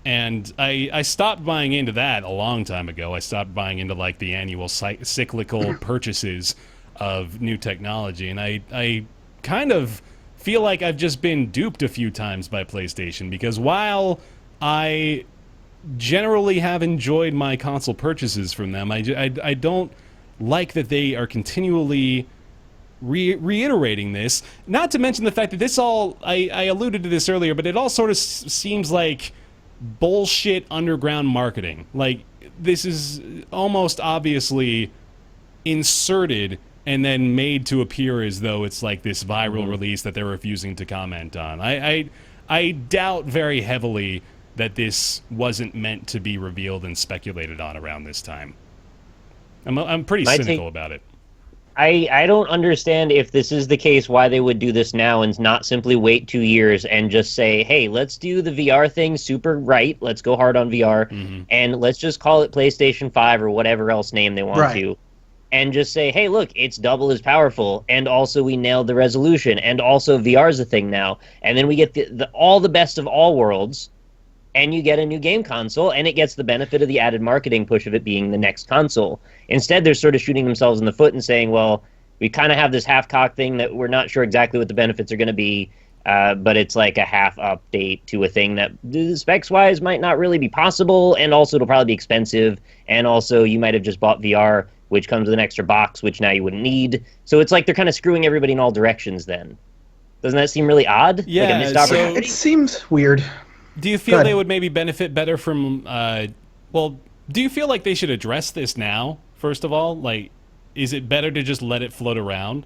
A: And I stopped buying into that a long time ago. I stopped buying into like the annual cyclical purchases of new technology, and I kind of feel like I've just been duped a few times by PlayStation, because while I generally have enjoyed my console purchases from them, I don't like that they are continually reiterating this. Not to mention the fact that this all, I alluded to this earlier, but it all sort of seems like bullshit underground marketing. Like, this is almost obviously inserted and then made to appear as though it's like this viral release that they're refusing to comment on. I doubt very heavily that this wasn't meant to be revealed and speculated on around this time. I'm pretty cynical about it.
B: I don't understand, if this is the case, why they would do this now and not simply wait 2 years and just say, hey, let's do the VR thing super right. Let's go hard on VR. And let's just call it PlayStation 5 or whatever else name they want to. And just say, hey, look, it's double as powerful. And also we nailed the resolution. And also VR's a thing now. And then we get all the best of all worlds. And you get a new game console, and it gets the benefit of the added marketing push of it being the next console. Instead, they're sort of shooting themselves in the foot and saying, well, we kind of have this half-cocked thing that we're not sure exactly what the benefits are going to be, but it's like a half update to a thing that specs-wise might not really be possible, and also it'll probably be expensive, and also you might have just bought VR, which comes with an extra box, which now you wouldn't need. So it's like they're kind of screwing everybody in all directions then. Doesn't that seem really odd?
A: Yeah,
B: like a missed opportunity?
D: It seems weird.
A: Do you feel they would maybe benefit better from? Do you feel like they should address this now? First of all, like, is it better to just let it float around?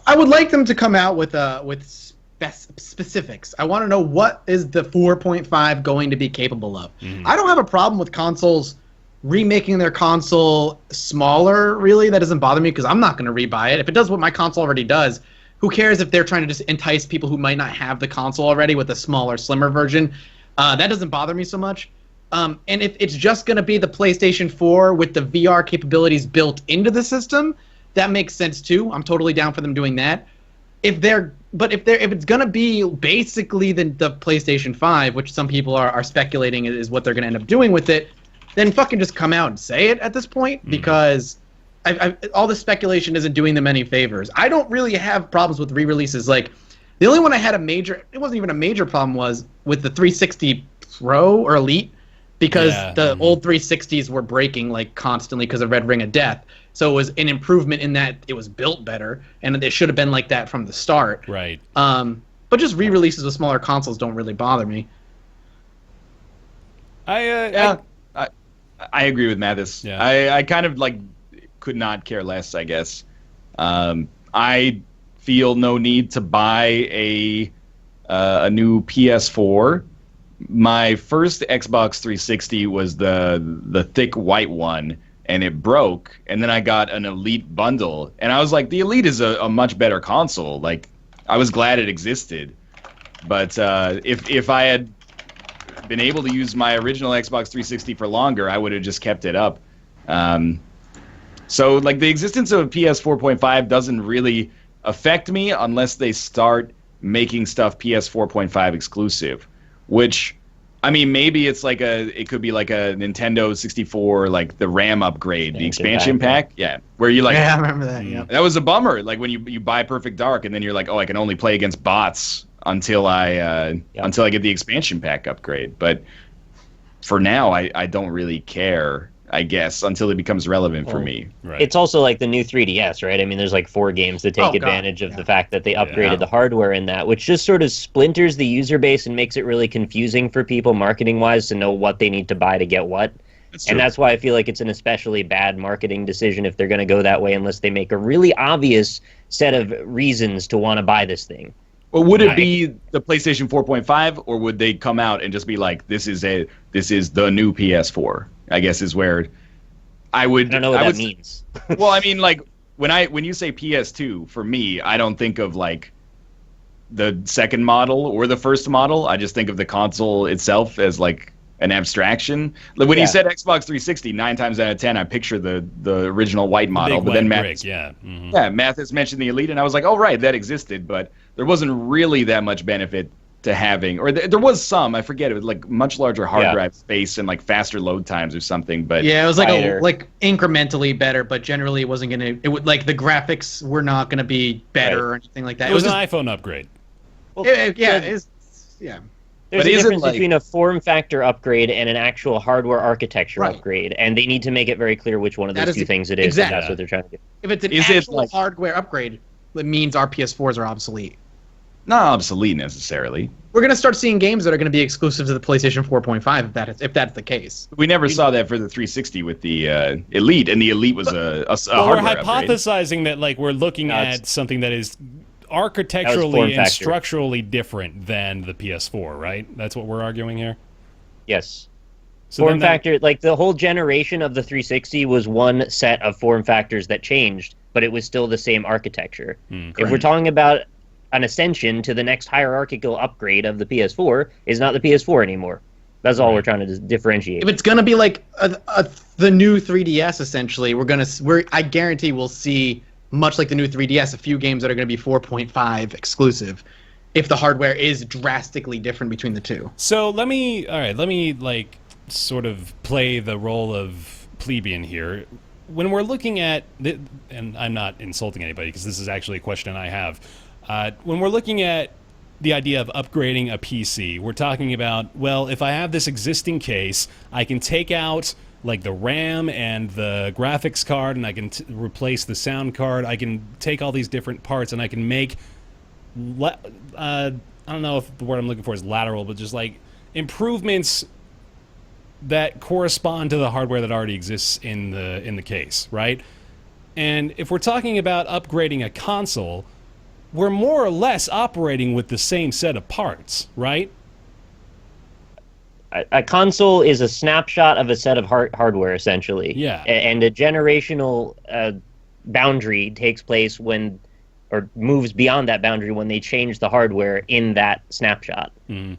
D: I would like them to come out with specifics. I want to know what is the 4.5 going to be capable of. I don't have a problem with consoles remaking their console smaller, really. That doesn't bother me because I'm not going to rebuy it. If it does what my console already does, who cares if they're trying to just entice people who might not have the console already with a smaller, slimmer version? That doesn't bother me so much. And if it's just going to be the PlayStation 4 with the VR capabilities built into the system, that makes sense too. I'm totally down for them doing that. If it's going to be basically the PlayStation 5, which some people are speculating is what they're going to end up doing with it, then fucking just come out and say it at this point, because all this speculation isn't doing them any favors. I don't really have problems with re-releases. Like, the only one I had it wasn't even a major problem, was with the 360 Pro or Elite, because the old 360s were breaking like constantly because of Red Ring of Death. So it was an improvement in that it was built better, and it should have been like that from the start.
A: Right.
D: But just re-releases with smaller consoles don't really bother me.
C: I agree with Mathis.
A: Yeah.
C: I kind of like could not care less, I guess. I feel no need to buy a new PS4. My first Xbox 360 was the thick white one, and it broke, and then I got an Elite bundle, and I was like, the Elite is a much better console. Like, I was glad it existed, but if I had been able to use my original Xbox 360 for longer, I would have just kept it up. So, like, the existence of a PS 4.5 doesn't really affect me unless they start making stuff PS 4.5 exclusive, which, I mean, maybe it could be like a Nintendo 64, like the RAM upgrade, the expansion pack. Yeah, where you like.
D: Yeah, I remember that. Yeah,
C: that was a bummer. Like when you buy Perfect Dark, and then you're like, oh, I can only play against bots until I get the expansion pack upgrade. But for now, I don't really care, I guess, until it becomes relevant for me.
A: Right.
B: It's also like the new 3DS, right? I mean, there's like 4 games that take advantage of the fact that they upgraded the hardware in that, which just sort of splinters the user base and makes it really confusing for people marketing-wise to know what they need to buy to get what. And that's why I feel like it's an especially bad marketing decision if they're going to go that way, unless they make a really obvious set of reasons to want to buy this thing.
C: Well, would it be the PlayStation 4.5, or would they come out and just be like, this is the new PS4? I guess is where I would.
B: I don't know what that means.
C: Well, I mean, like when you say PS2, for me, I don't think of like the second model or the first model. I just think of the console itself as like an abstraction. Like when you said Xbox 360, 9 times out of 10, I picture the original white model. But then Mathis mentioned the Elite, and I was like, oh right, that existed, but there wasn't really that much benefit to having, or there was some, I forget, it was like much larger hard drive space and like faster load times or something, but
D: yeah, it was like incrementally better, but generally it wasn't gonna, it would, like, the graphics were not gonna be better or anything like that.
A: It was an iPhone upgrade.
B: Well,
D: There's
B: a difference between a form factor upgrade and an actual hardware architecture upgrade, and they need to make it very clear which one of those two things it is, and that's what they're trying to do.
D: If it's an actual hardware upgrade, it means our PS4s are obsolete.
C: Not obsolete necessarily.
D: We're going to start seeing games that are going to be exclusive to the PlayStation 4.5 if that's the case.
C: We never saw that for the 360 with the Elite, and the Elite was a hardware
A: we're hypothesizing
C: upgrade.
A: That like we're looking at something that is architecturally and structurally different than the PS4, right? That's what we're arguing here?
B: Yes.
A: So
B: form factor, like the whole generation of the 360 was one set of form factors that changed, but it was still the same architecture. If we're talking about an ascension to the next hierarchical upgrade of the PS4, is not the PS4 anymore. That's all we're trying to differentiate.
D: If it's gonna be like the new 3DS, essentially, I guarantee we'll see, much like the new 3DS, a few games that are gonna be 4.5 exclusive, if the hardware is drastically different between the two.
A: So let me like sort of play the role of plebeian here. When we're looking at, and I'm not insulting anybody because this is actually a question I have. When we're looking at the idea of upgrading a PC, we're talking about, well, if I have this existing case, I can take out like the RAM and the graphics card, and I can replace the sound card. I can take all these different parts, and I can make, I don't know if the word I'm looking for is lateral, but just like improvements that correspond to the hardware that already exists in the case, right? And if we're talking about upgrading a console, we're more or less operating with the same set of parts, right?
B: A console is a snapshot of a set of hardware, essentially.
A: Yeah.
B: And a generational boundary takes place when, or moves beyond that boundary when they change the hardware in that snapshot.
A: Mm-hmm.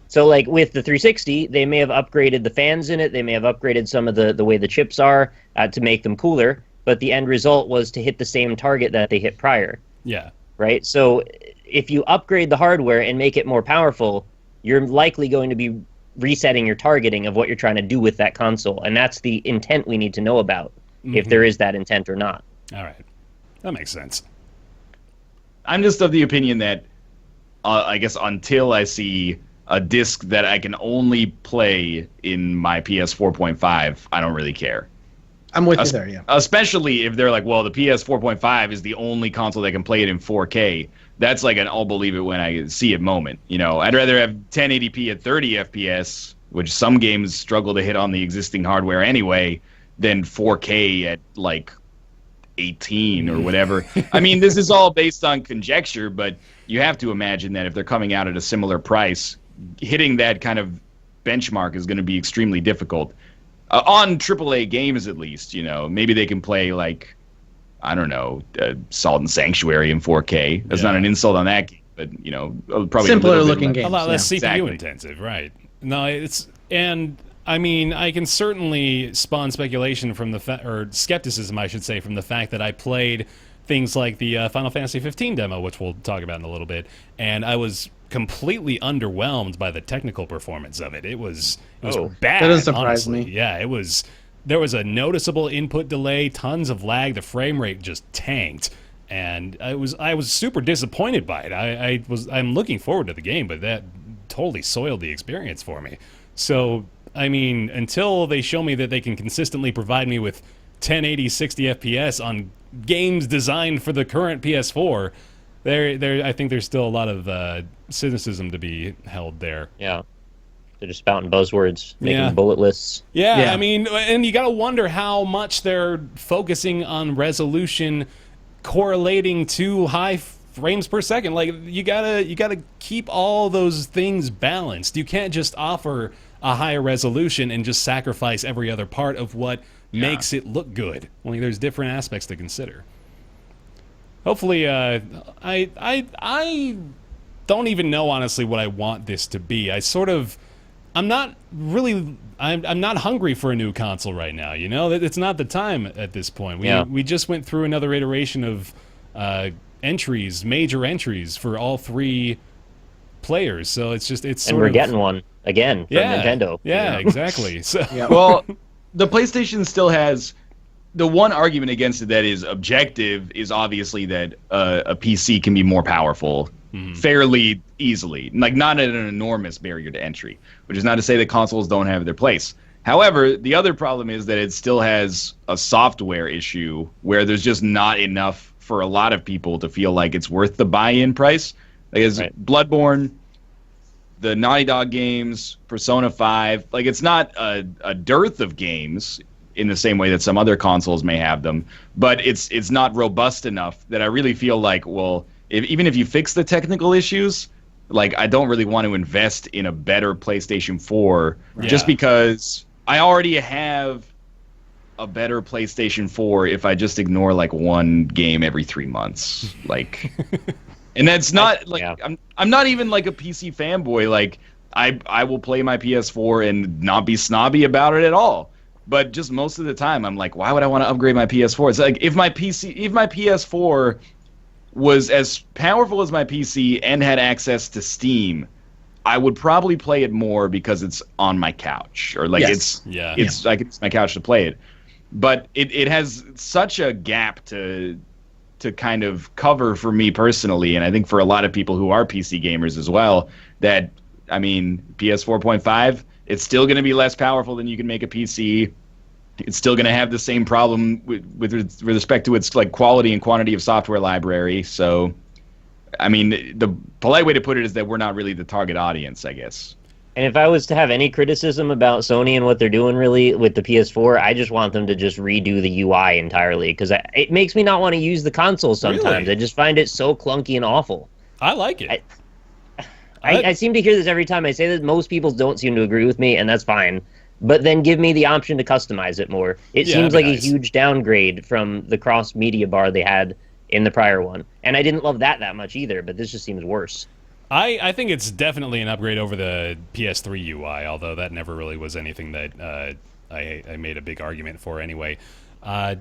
B: So, like, with the 360, they may have upgraded the fans in it, they may have upgraded some of the way the chips are to make them cooler, but the end result was to hit the same target that they hit prior.
A: Yeah.
B: Right? So, if you upgrade the hardware and make it more powerful, you're likely going to be resetting your targeting of what you're trying to do with that console, and that's the intent we need to know about, if there is that intent or not.
A: All right. That makes sense.
C: I'm just of the opinion that, I guess, until I see a disc that I can only play in my PS 4.5, I don't really care.
D: I'm with you there, yeah.
C: Especially if they're like, well, the PS 4.5 is the only console that can play it in 4K. That's like an I'll believe it when I see it moment. You know, I'd rather have 1080p at 30 FPS, which some games struggle to hit on the existing hardware anyway, than 4K at like 18 or whatever. I mean, this is all based on conjecture, but you have to imagine that if they're coming out at a similar price, hitting that kind of benchmark is going to be extremely difficult. On AAA games, at least, you know, maybe they can play like, I don't know, Salt and Sanctuary in 4K. That's not an insult on that game, but you know, probably
D: simpler looking games.
A: A lot less CPU
C: Exactly.
A: intensive, right? No, it's, and I mean, I can certainly spawn speculation from or skepticism, I should say, from the fact that I played things like the Final Fantasy 15 demo, which we'll talk about in a little bit, and I was completely underwhelmed by the technical performance of it. It was bad.
D: That doesn't surprise
A: honestly.
D: me.
A: Yeah, it was. There was a noticeable input delay, tons of lag. The frame rate just tanked, and I was super disappointed by it. I'm looking forward to the game, but that totally soiled the experience for me. So I mean, until they show me that they can consistently provide me with 1080 60 FPS on games designed for the current PS4, I think there's still a lot of cynicism to be held there.
B: Yeah. They're just spouting buzzwords, making
A: Yeah.
B: bullet lists.
A: Yeah, I mean, and you got to wonder how much they're focusing on resolution correlating to high frames per second. Like, you gotta keep all those things balanced. You can't just offer a higher resolution and just sacrifice every other part of what makes it look good. Like, there's different aspects to consider. Hopefully, I don't even know honestly what I want this to be. I'm not hungry for a new console right now. You know, it's not the time at this point. We just went through another iteration of major entries for all three players. So
B: And we're getting one again from Nintendo.
A: Yeah, exactly. So
C: Well, the PlayStation still has the one argument against it that is objective is obviously that a PC can be more powerful fairly easily, like not at an enormous barrier to entry, which is not to say that consoles don't have their place. However, the other problem is that it still has a software issue where there's just not enough for a lot of people to feel like it's worth the buy-in price. Like, as Bloodborne, the Naughty Dog games, Persona 5, like, it's not a dearth of games in the same way that some other consoles may have them, but it's not robust enough that I really feel like, well, even if you fix the technical issues, like, I don't really want to invest in a better PlayStation 4 just because I already have a better PlayStation 4 if I just ignore like one game every 3 months. Like, and that's not I'm not even like a PC fanboy. Like, I will play my PS4 and not be snobby about it at all. But just most of the time I'm like, why would I want to upgrade my PS4? It's like if my PS4 was as powerful as my PC and had access to Steam, I would probably play it more because it's on my couch, or like it's like it's my couch to play it. But it has such a gap to kind of cover for me personally, and I think for a lot of people who are PC gamers as well, that, I mean, PS 4.5, it's still going to be less powerful than you can make a PC. It's still going to have the same problem with respect to its like quality and quantity of software library. So, I mean, the polite way to put it is that we're not really the target audience, I guess.
B: And if I was to have any criticism about Sony and what they're doing really with the PS4, I just want them to just redo the UI entirely, because it makes me not want to use the console sometimes.
A: Really?
B: I just find it so clunky and awful.
A: I like it.
B: I seem to hear this every time I say this. Most people don't seem to agree with me, and that's fine. But then give me the option to customize it more. It seems like a huge downgrade from the cross-media bar they had in the prior one. And I didn't love that much either, but this just seems worse.
A: I think it's definitely an upgrade over the PS3 UI, although that never really was anything that I made a big argument for anyway.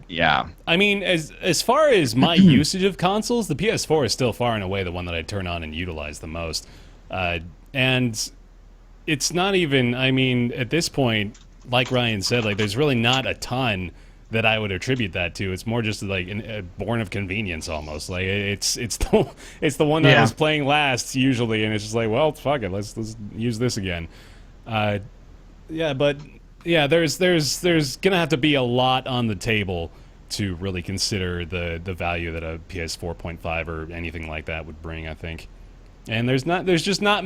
C: Yeah.
A: I mean, as far as my usage of consoles, the PS4 is still far and away the one that I turn on and utilize the most. And it's not even, I mean, at this point, like Ryan said, like there's really not a ton that I would attribute that to. It's more just like born of convenience almost. Like it's the one that I was playing last usually, and it's just like, well, fuck it, let's use this again. But there's gonna have to be a lot on the table to really consider the value that a PS 4.5 or anything like that would bring, I think. And there's just not,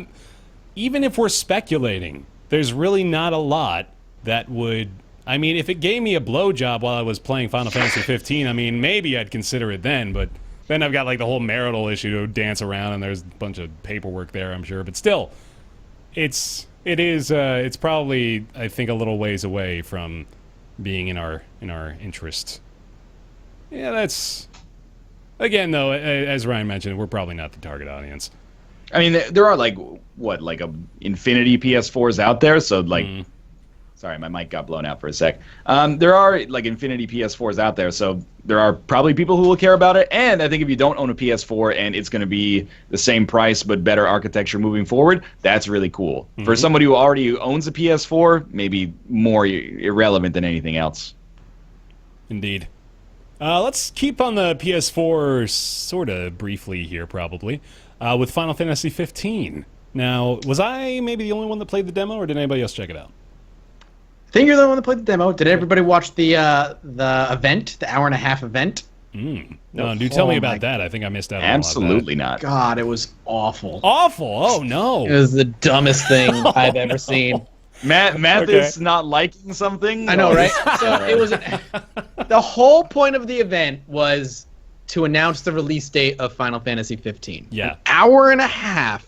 A: even if we're speculating, there's really not a lot that would. I mean, if it gave me a blowjob while I was playing Final Fantasy 15, I mean, maybe I'd consider it then, but then I've got like the whole marital issue to dance around, and there's a bunch of paperwork there, I'm sure. But still, it's probably, I think, a little ways away from being in our interest. Yeah, that's, again, though, as Ryan mentioned, we're probably not the target audience.
C: I mean, there are like infinity PS4s out there, so like. Sorry, my mic got blown out for a sec. There are like infinity PS4s out there, so there are probably people who will care about it. And I think if you don't own a PS4 and it's going to be the same price but better architecture moving forward, that's really cool. For somebody who already owns a PS4, maybe more irrelevant than anything else.
A: Indeed. Let's keep on the PS4 sort of briefly here, probably, with Final Fantasy 15. Now, was I maybe the only one that played the demo, or did anybody else check it out?
D: I think you're the one that played the demo. Did everybody watch the event, the hour-and-a-half event?
A: No, do tell me about that. I think I missed out on
C: Absolutely
A: a lot
C: not.
D: God, it was awful.
A: Awful? Oh, no.
D: It was the dumbest thing I've ever seen.
C: Matt is not liking something.
D: I know, right? So it was the whole point of the event was to announce the release date of Final Fantasy 15.
A: Yeah.
D: An hour and a half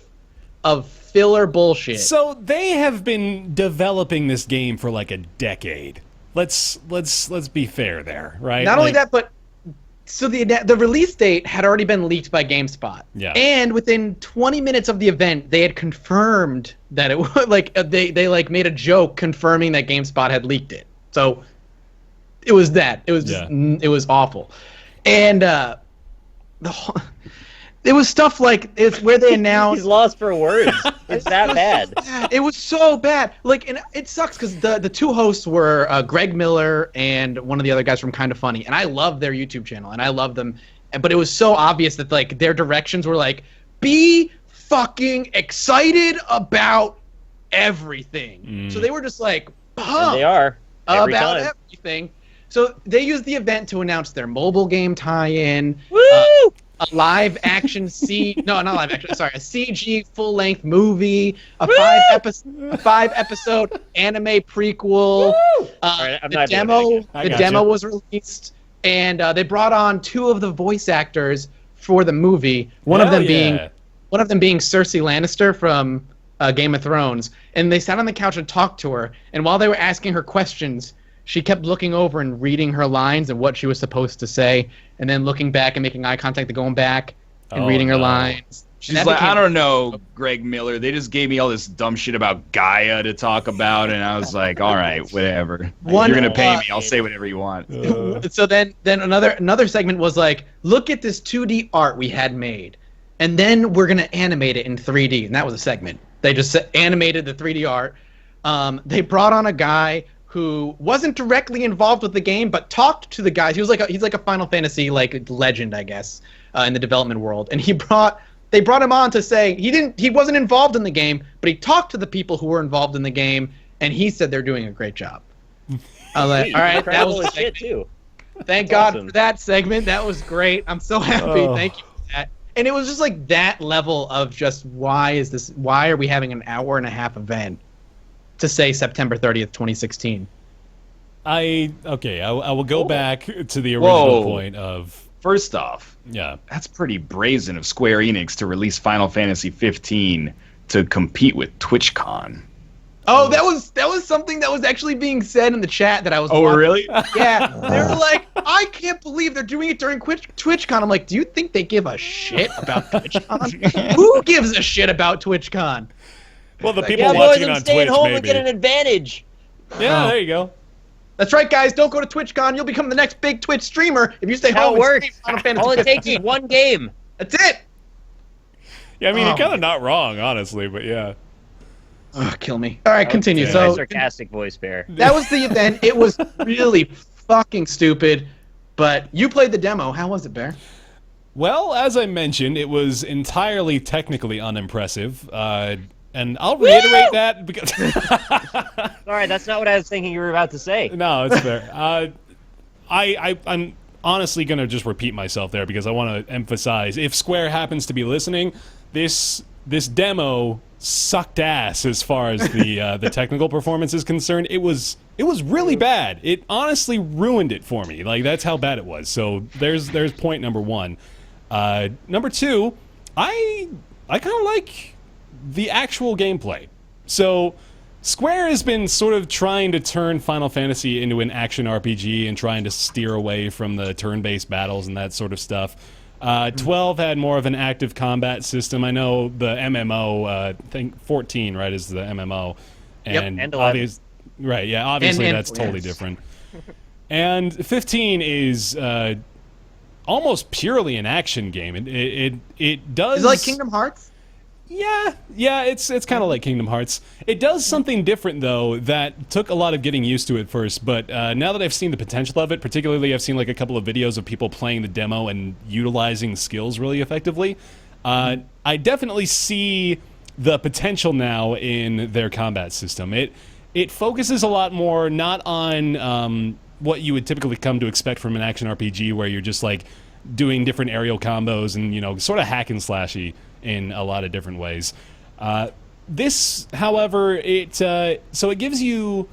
D: of filler bullshit.
A: So they have been developing this game for like a decade. Let's be fair there, right?
D: Not only that, but so the release date had already been leaked by GameSpot.
A: Yeah.
D: And within 20 minutes of the event, they had confirmed that it was like they like made a joke confirming that GameSpot had leaked it. So it was that. It was just, it was awful. And it was stuff like it's where they announced.
B: He's lost for words. It's that bad.
D: It was so bad. Like, and it sucks because the two hosts were Greg Miller and one of the other guys from Kinda Funny, and I love their YouTube channel and I love them, but it was so obvious that like their directions were like, be fucking excited about everything. So they were just like, pumped
B: they are every
D: about
B: time.
D: everything. So they used the event to announce their mobile game tie-in.
B: Woo!
D: A live action a CG full length movie, a five episode anime prequel. The demo was released, and they brought on two of the voice actors for the movie. One of them being Cersei Lannister from Game of Thrones, and they sat on the couch and talked to her. And while they were asking her questions, she kept looking over and reading her lines and what she was supposed to say, and then looking back and making eye contact and going back and reading her lines.
C: She's like, I don't know, Greg Miller. They just gave me all this dumb shit about Gaia to talk about, and I was like, all right, whatever. You're going to pay me. I'll say whatever you want.
D: So then another segment was like, look at this 2D art we had made, and then we're going to animate it in 3D. And that was a segment. They just animated the 3D art. They brought on a guy who wasn't directly involved with the game, but talked to the guys. He's like a Final Fantasy like legend, I guess, in the development world. And they brought him on to say he wasn't involved in the game, but he talked to the people who were involved in the game, and he said they're doing a great job. I was like, all right, that was
B: shit too.
D: Thank God for that segment. That was great. I'm so happy. Thank you for that. And it was just like that level of just why are we having an hour and a half event to say September 30th, 2016.
A: I will go back to the original point of...
C: First off,
A: yeah,
C: that's pretty brazen of Square Enix to release Final Fantasy 15 to compete with TwitchCon.
D: Oh, that was something that was actually being said in the chat that I was.
C: Oh,
D: watching.
C: really?
D: Yeah, they were like, I can't believe they're doing it during TwitchCon. I'm like, do you think they give a shit about TwitchCon? Who gives a shit about TwitchCon?
A: Well, the people
B: Yeah,
A: watching
B: boys,
A: it
B: I'm
A: on
B: staying
A: Twitch,
B: home
A: maybe.
B: and get an advantage.
A: Yeah, there you go.
D: That's right, guys. Don't go to TwitchCon. You'll become the next big Twitch streamer if you stay
B: How
D: home.
B: it
D: and
B: works.
D: stream Final Fantasy
B: All it
D: 15.
B: takes is one game.
D: That's it.
A: Yeah, I mean,
D: Oh.
A: you're kind of not wrong, honestly, but yeah.
D: Ugh, kill me. All right, continue.
A: Okay.
B: My
D: So
B: sarcastic voice, Bear.
D: that was the event. It was really fucking stupid. But you played the demo. How was it, Bear?
A: Well, as I mentioned, it was entirely technically unimpressive. And I'll reiterate that because...
B: Sorry, that's not what I was thinking you were about to say.
A: No, it's fair. I'm honestly going to just repeat myself there because I want to emphasize, if Square happens to be listening, this demo sucked ass as far as the technical performance is concerned. It was really bad. It honestly ruined it for me. Like, that's how bad it was. So there's point number one. Number two, I kind of like the actual gameplay. So Square has been sort of trying to turn Final Fantasy into an action RPG and trying to steer away from the turn-based battles and that sort of stuff. 12 had more of an active combat system. I know the MMO, I think 14, right, is the MMO. And,
B: and 11.
A: Right, yeah, obviously
D: And
A: that's totally
D: yes.
A: different. And 15 is almost purely an action game. It does...
D: Is it like Kingdom Hearts?
A: Yeah, it's kind of like Kingdom Hearts. It does something different, though, that took a lot of getting used to at first, but now that I've seen the potential of it, particularly I've seen like a couple of videos of people playing the demo and utilizing skills really effectively, I definitely see the potential now in their combat system. It focuses a lot more not on what you would typically come to expect from an action RPG, where you're just like doing different aerial combos and, you know, sort of hack and slashy in a lot of different ways. This, however, it gives you,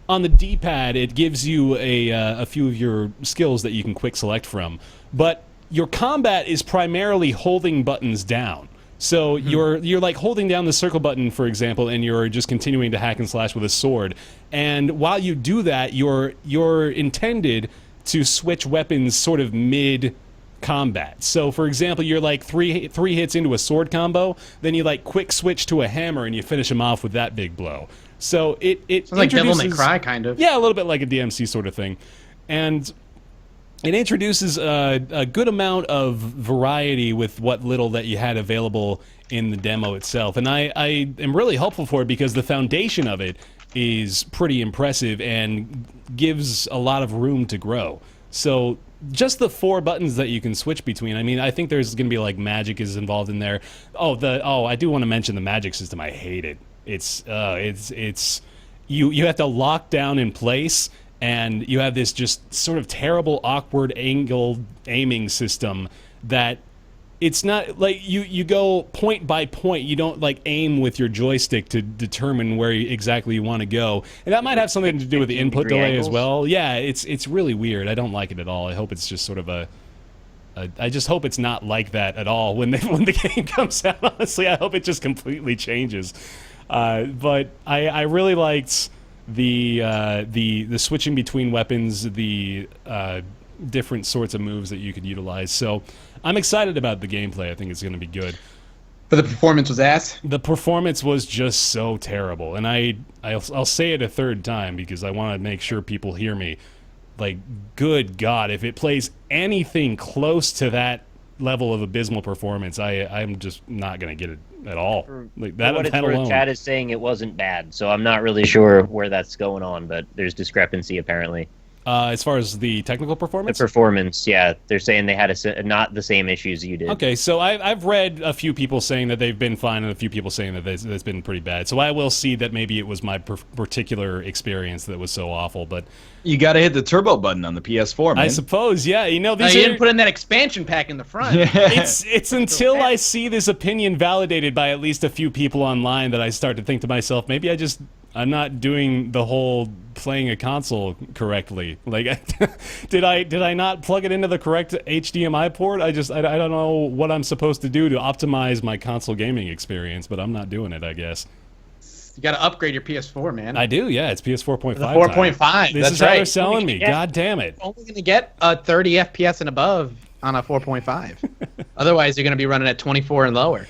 A: on the D-pad, it gives you a few of your skills that you can quick select from, but your combat is primarily holding buttons down. So you're like holding down the circle button, for example, and you're just continuing to hack and slash with a sword. And while you do that, you're intended to switch weapons sort of mid-combat. So, for example, you're like three hits into a sword combo, then you like quick switch to a hammer and you finish him off with that big blow. So it
D: Sounds like Devil May
A: introduces-
D: Cry, kind of.
A: Yeah, a little bit like a DMC sort of thing. And it introduces a good amount of variety with what little that you had available in the demo itself. And I am really hopeful for it because the foundation of it is pretty impressive and gives a lot of room to grow. So just the 4 buttons that you can switch between, I mean, I think there's going to be like magic is involved in there. I do want to mention the magic system. I hate it. It's you have to lock down in place, and you have this just sort of terrible, awkward angle aiming system that it's not like you go point by point. You don't like aim with your joystick to determine where exactly you want to go, and that might have something to do with the input
B: 15-degree
A: delay
B: angles?
A: as well. Yeah, it's really weird. I don't like it at all. I hope it's just sort of I just hope it's not like that at all when the game comes out. Honestly, I hope it just completely changes. But I really liked the switching between weapons, the different sorts of moves that you could utilize. So I'm excited about the gameplay. I think it's going to be good.
D: But the performance was ass.
A: The performance was just so terrible, and I'll say it a third time because I want to make sure people hear me. Like, good God, if it plays anything close to that level of abysmal performance, I'm just not going to get it at all. Like that,
B: For what it's
A: that
B: worth,
A: alone.
B: Chad is saying it wasn't bad, so I'm not really sure where that's going on, but there's discrepancy apparently.
A: As far as the technical
B: The
A: performance?
B: performance, yeah, they're saying they had not the same issues you did.
A: Okay, so I've read a few people saying that they've been fine and a few people saying that it's been pretty bad. So I will see that maybe it was my particular experience that was so awful. But
C: You got to hit the turbo button on the PS4, man.
A: I suppose, yeah. You know,
D: You
A: these
D: didn't
A: are,
D: put in that expansion pack in the front.
A: it's until I see this opinion validated by at least a few people online that I start to think to myself, maybe I I'm not doing the whole playing a console correctly. Like, did I not plug it into the correct HDMI port? I don't know what I'm supposed to do to optimize my console gaming experience, but I'm not doing it, I guess.
D: You got to upgrade your PS4, man.
A: I do, yeah. It's PS4.5.
D: 4.5.
A: This is how they're selling me. God damn it.
D: Only going to get 30 FPS and above on a 4.5. Otherwise, you're going to be running at 24 and lower.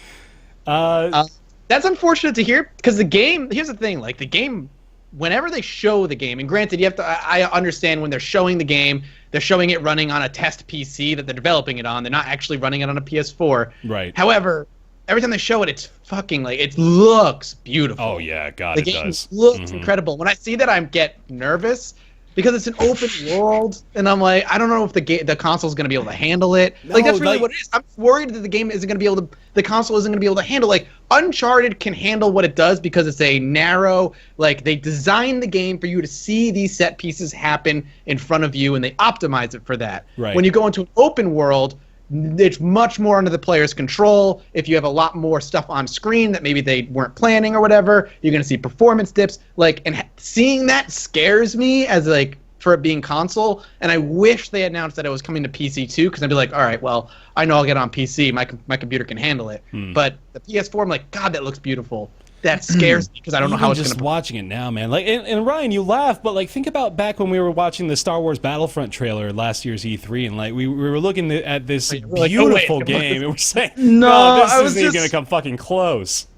D: That's unfortunate to hear because the game. Here's the thing: like the game, whenever they show the game, and granted, you have to. I understand when they're showing the game, they're showing it running on a test PC that they're developing it on. They're not actually running it on a PS4.
A: Right.
D: However, every time they show it, it's fucking like it looks beautiful.
A: Oh yeah, God,
D: the
A: it
D: game
A: does.
D: Looks incredible. When I see that, I get nervous because it's an open world, and I'm like, I don't know if the console is going to be able to handle it.
A: No,
D: like that's really what it is. I'm worried that the game isn't going to be able to. The console isn't going to be able to handle. Like Uncharted can handle what it does because it's a narrow. Like they designed the game for you to see these set pieces happen in front of you, and they optimize it for that.
A: Right.
D: When you go into an open world, it's much more under the player's control. If you have a lot more stuff on screen that maybe they weren't planning or whatever, you're going to see performance dips. Like, and seeing that scares me as like for it being console. And I wish they announced that it was coming to PC too, because I'd be like, all right, well, I know I'll get on PC. My computer can handle it. But the PS4, I'm like, God, that looks beautiful. That scares me because I don't know how it's going to.
A: Just watching it now, man. Like, and Ryan, you laugh, but like, think about back when we were watching the Star Wars Battlefront trailer last year's E3, and like, we were looking at this beautiful game, and we're saying,
C: No,
A: this
C: I was
A: isn't even
C: just-
A: going to come fucking close.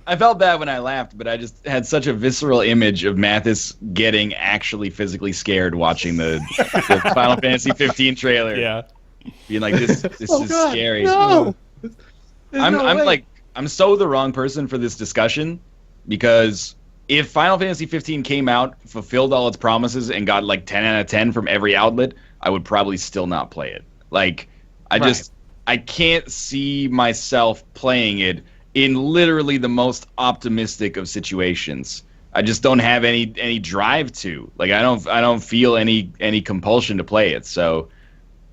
C: I felt bad when I laughed, but I just had such a visceral image of Mathis getting actually physically scared watching the Final Fantasy 15 trailer.
A: Yeah.
C: Being like, this is
D: God,
C: scary.
D: No.
C: I'm so the wrong person for this discussion, because if Final Fantasy 15 came out, fulfilled all its promises, and got like 10 out of 10 from every outlet, I would probably still not play it. Like, I can't see myself playing it in literally the most optimistic of situations. I just don't have any drive to. Like, I don't feel any compulsion to play it. So,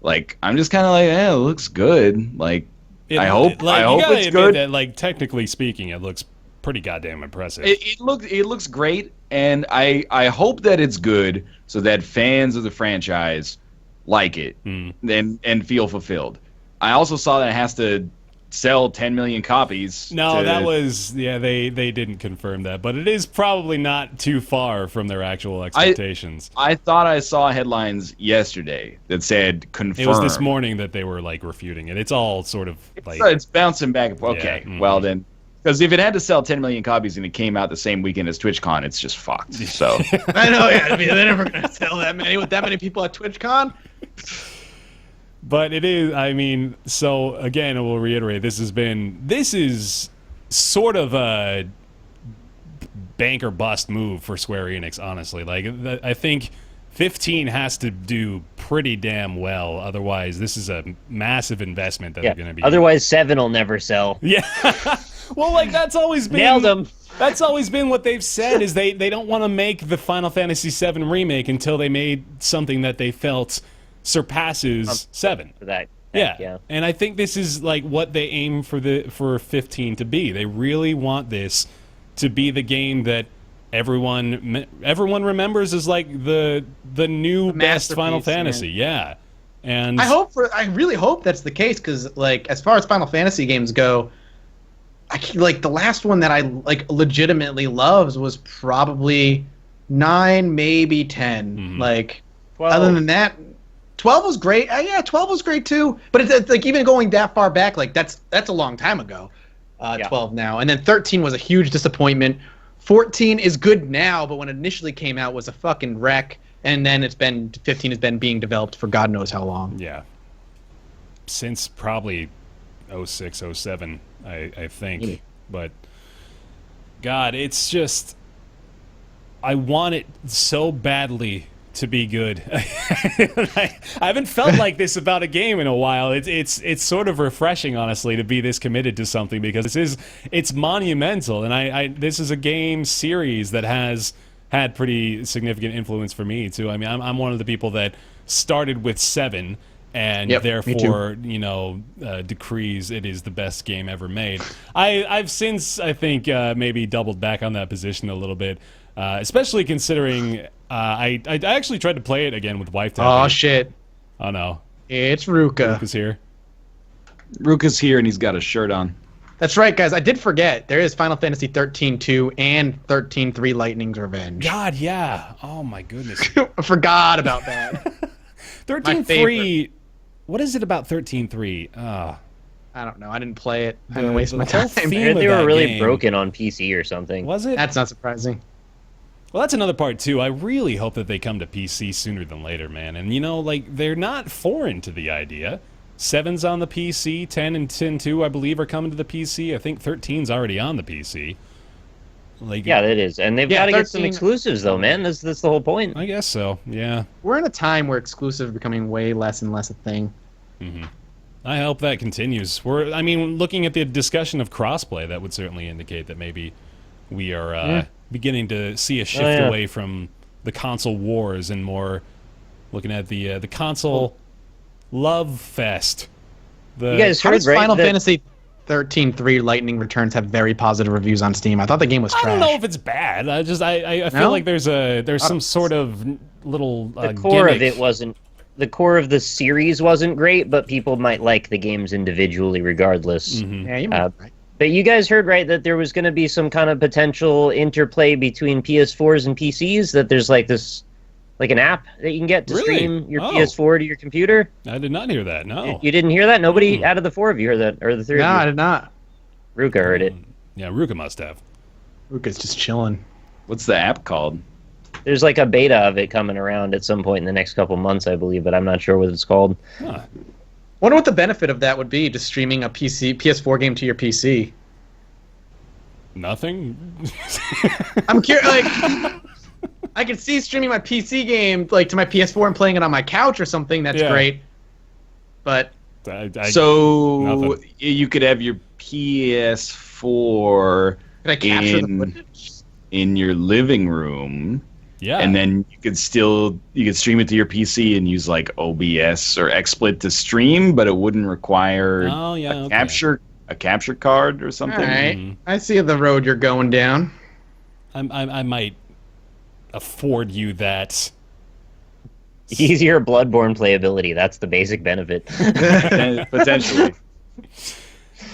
C: like, I'm just kind of like, it looks good. Like, I hope
A: you gotta
C: it's
A: admit
C: good.
A: that, like, technically speaking, it looks pretty goddamn impressive.
C: It looks great, and I hope that it's good so that fans of the franchise like it and feel fulfilled. I also saw that it has to sell 10 million copies.
A: No, that was they didn't confirm that, but it is probably not too far from their actual expectations.
C: I thought I saw headlines yesterday that said confirmed.
A: It was this morning that they were like refuting it. It's all sort of like
C: it's bouncing back. Okay,
A: Yeah,
C: well then, because if it had to sell 10 million copies and it came out the same weekend as TwitchCon, it's just fucked. So
D: I know, yeah. I mean, they're never going to sell that many with that many people at TwitchCon.
A: But it is, I mean, so again, I will reiterate, this is sort of a bank or bust move for Square Enix, honestly. Like, I think 15 has to do pretty damn well, otherwise this is a massive investment that they're going to be...
B: Otherwise 7 will never sell.
A: Yeah. Well, like, that's always been...
B: Nailed them.
A: That's always been what they've said, is they don't want to make the Final Fantasy VII remake until they made something that they felt surpasses 7.
B: For that.
A: Yeah. And I think this is like what they aim for 15 to be. They really want this to be the game that everyone remembers as like the new best Final Fantasy. Yeah. And
D: I really hope that's the case, because like as far as Final Fantasy games go, like the last one that I like legitimately loves was probably 9, maybe 10. Like
B: 12.
D: Other than that, 12 was great. Yeah, 12 was great too. But it's like even going that far back, like that's a long time ago. 12 now, and then 13 was a huge disappointment. 14 is good now, but when it initially came out was a fucking wreck. And then 15 has been being developed for God knows how long.
A: Yeah. Since probably 06, 07, I think. But God, it's just, I want it so badly to be good. I haven't felt like this about a game in a while. It's sort of refreshing, honestly, to be this committed to something, because it's monumental, and this is a game series that has had pretty significant influence for me too. I mean, I'm one of the people that started with 7 and
D: Yep, me
A: therefore, decrees it is the best game ever made. I've since, I think, maybe doubled back on that position a little bit, especially considering I actually tried to play it again with wife.
D: Oh shit!
A: Oh no,
D: It's Ruka.
A: Ruka's here.
C: Ruka's here and he's got a shirt on.
D: That's right, guys. I did forget. There is Final Fantasy 13-2 and 13-3 Lightning's Revenge.
A: God, yeah. Oh my goodness.
D: I forgot about that.
A: 13-3. What is it about 13-3?
D: I don't know. I didn't play it. I didn't waste my
A: whole
D: time.
A: theme
B: I heard
A: of
B: they were
A: that
B: really
A: game-
B: broken on PC or something.
A: Was it?
D: That's not surprising.
A: Well, that's another part too. I really hope that they come to PC sooner than later, man. And they're not foreign to the idea. 7's on the PC, 10 and 10-2, I believe, are coming to the PC. I think 13's already on the PC.
B: Yeah, it is. And they've got to get some
D: 13
B: exclusives, though, man. That's the whole point.
A: I guess so, yeah.
D: We're in a time where exclusives are becoming way less and less a thing.
A: I hope that continues. Looking at the discussion of crossplay, that would certainly indicate that maybe we are beginning to see a shift away from the console wars and more looking at the console love fest.
B: You guys
D: How
B: heard,
D: does
B: right?
D: Final
B: that-
D: Fantasy 13-3 Lightning Returns have very positive reviews on Steam? I thought the game was trash.
A: I don't know if it's bad. I feel
D: No?
A: like there's some sort of little
B: the core
A: gimmick.
B: of it wasn't. The core of the series wasn't great, but people might like the games individually regardless.
D: Yeah, you might be right.
B: But you guys heard, right, that there was going to be some kind of potential interplay between PS4s and PCs, that there's like an app that you can get to
A: Really?
B: stream your
A: Oh.
B: PS4 to your computer.
A: I did not hear that. No.
B: You didn't hear that? Nobody out of the four of you heard that, or the three
D: No, I
B: of you?
D: did not.
B: Ruka heard it.
A: Yeah, Ruka must have.
D: Luca's just chilling.
C: What's the app called?
B: There's like a beta of it coming around at some point in the next couple months, I believe, but I'm not sure what it's called.
A: Huh.
D: Wonder what the benefit of that would be, just streaming a PS4 game to your PC.
A: Nothing.
D: I'm curious, I could see streaming my PC game to my PS4 and playing it on my couch or something. That's
A: Yeah.
D: great. But
C: So
A: nothing.
C: you could have your PS4
D: could I capture the
C: in-
D: footage?
C: in your living room,
A: yeah.
C: and then you could stream it to your PC and use like OBS or XSplit to stream, but it wouldn't require
A: Oh, yeah,
C: a
A: okay.
C: capture card or
D: All
C: something.
D: right,
A: Mhm.
D: I see the road you're going down.
A: I might afford you that.
B: Easier Bloodborne playability. That's the basic benefit.
C: Potentially.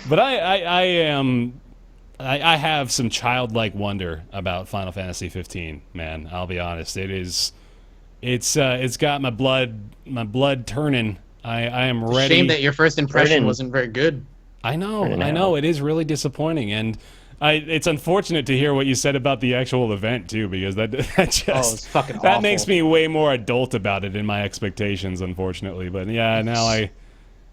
A: But I have some childlike wonder about Final Fantasy 15, man. I'll be honest. It's got my blood turning. I am ready.
D: Shame that your first impression
B: Burnin'.
D: wasn't very good.
A: I know.
B: Turning
A: I
B: out.
A: know. It is really disappointing, and it's unfortunate to hear what you said about the actual event too, because that just
D: it's fucking
A: that
D: awful.
A: makes me way more adult about it in my expectations, unfortunately. But yeah, now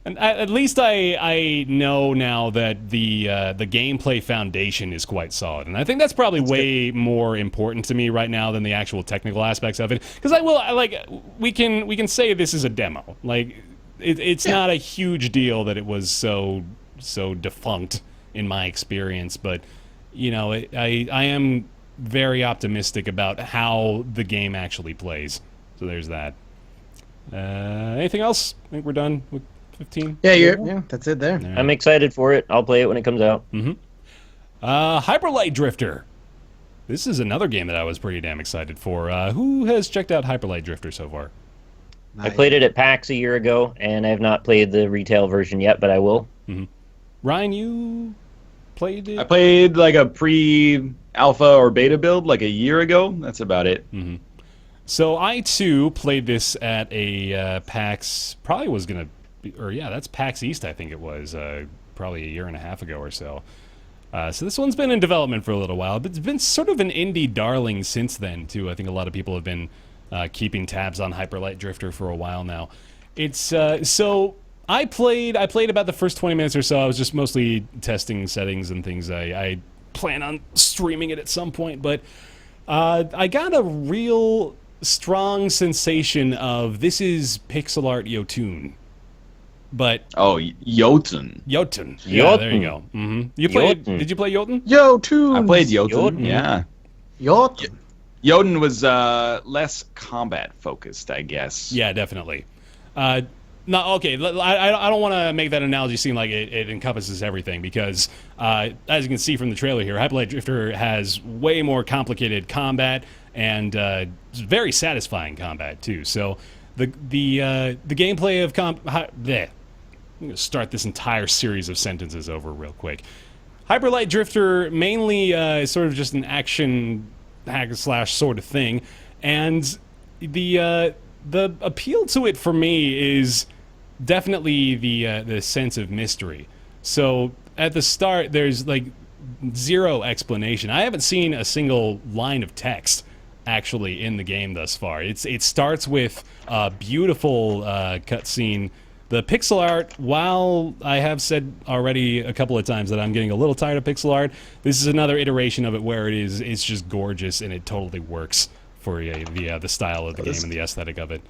A: at least I know now that the gameplay foundation is quite solid, and I think that's probably way more important to me right now than the actual technical aspects of it. Because we can say this is a demo, it's not a huge deal that it was so defunct in my experience, but I am very optimistic about how the game actually plays. So there's that. Anything else? I think we're done with 15.
D: Yeah, that's it there.
B: I'm excited for it. I'll play it when it comes out.
A: Hyperlight Drifter. This is another game that I was pretty damn excited for. Who has checked out Hyperlight Drifter so far?
B: I played it at PAX a year ago, and I have not played the retail version yet, but I will.
A: Ryan, you played it?
C: I played like a pre-alpha or beta build like a year ago. That's about it.
A: So I too played this at a PAX. Probably was gonna be, that's PAX East. I think it was probably a year and a half ago or so. So this one's been in development for a little while, but it's been sort of an indie darling since then too. I think a lot of people have been keeping tabs on Hyperlight Drifter for a while now. It's so I played about the first 20 minutes or so. I was just mostly testing settings and things. I plan on streaming it at some point, but I got a real strong sensation of this is pixel art Yotun. But
C: Jotun.
A: Jotun. Yeah, there you go. You played?
B: Jotun.
A: Did you play Jotun?
C: I played Jotun.
B: Jotun.
C: Yeah.
D: Jotun.
C: Jotun was less combat focused, I guess.
A: Yeah, definitely. No, okay. I don't want to make that analogy seem like it encompasses everything because, as you can see from the trailer here, Hyper Light Drifter has way more complicated combat and very satisfying combat too. So the gameplay of I'm going to start this entire series of sentences over real quick. Hyper Light Drifter mainly is sort of just an action hack and slash sort of thing, and the appeal to it for me is definitely the sense of mystery. So at the start, there's like zero explanation. I haven't seen a single line of text actually in the game thus far. It starts with a beautiful cutscene. The pixel art, while I have said already a couple of times that I'm getting a little tired of pixel art, this is another iteration of it where it's just gorgeous and it totally works for the style of the game and the aesthetic of it.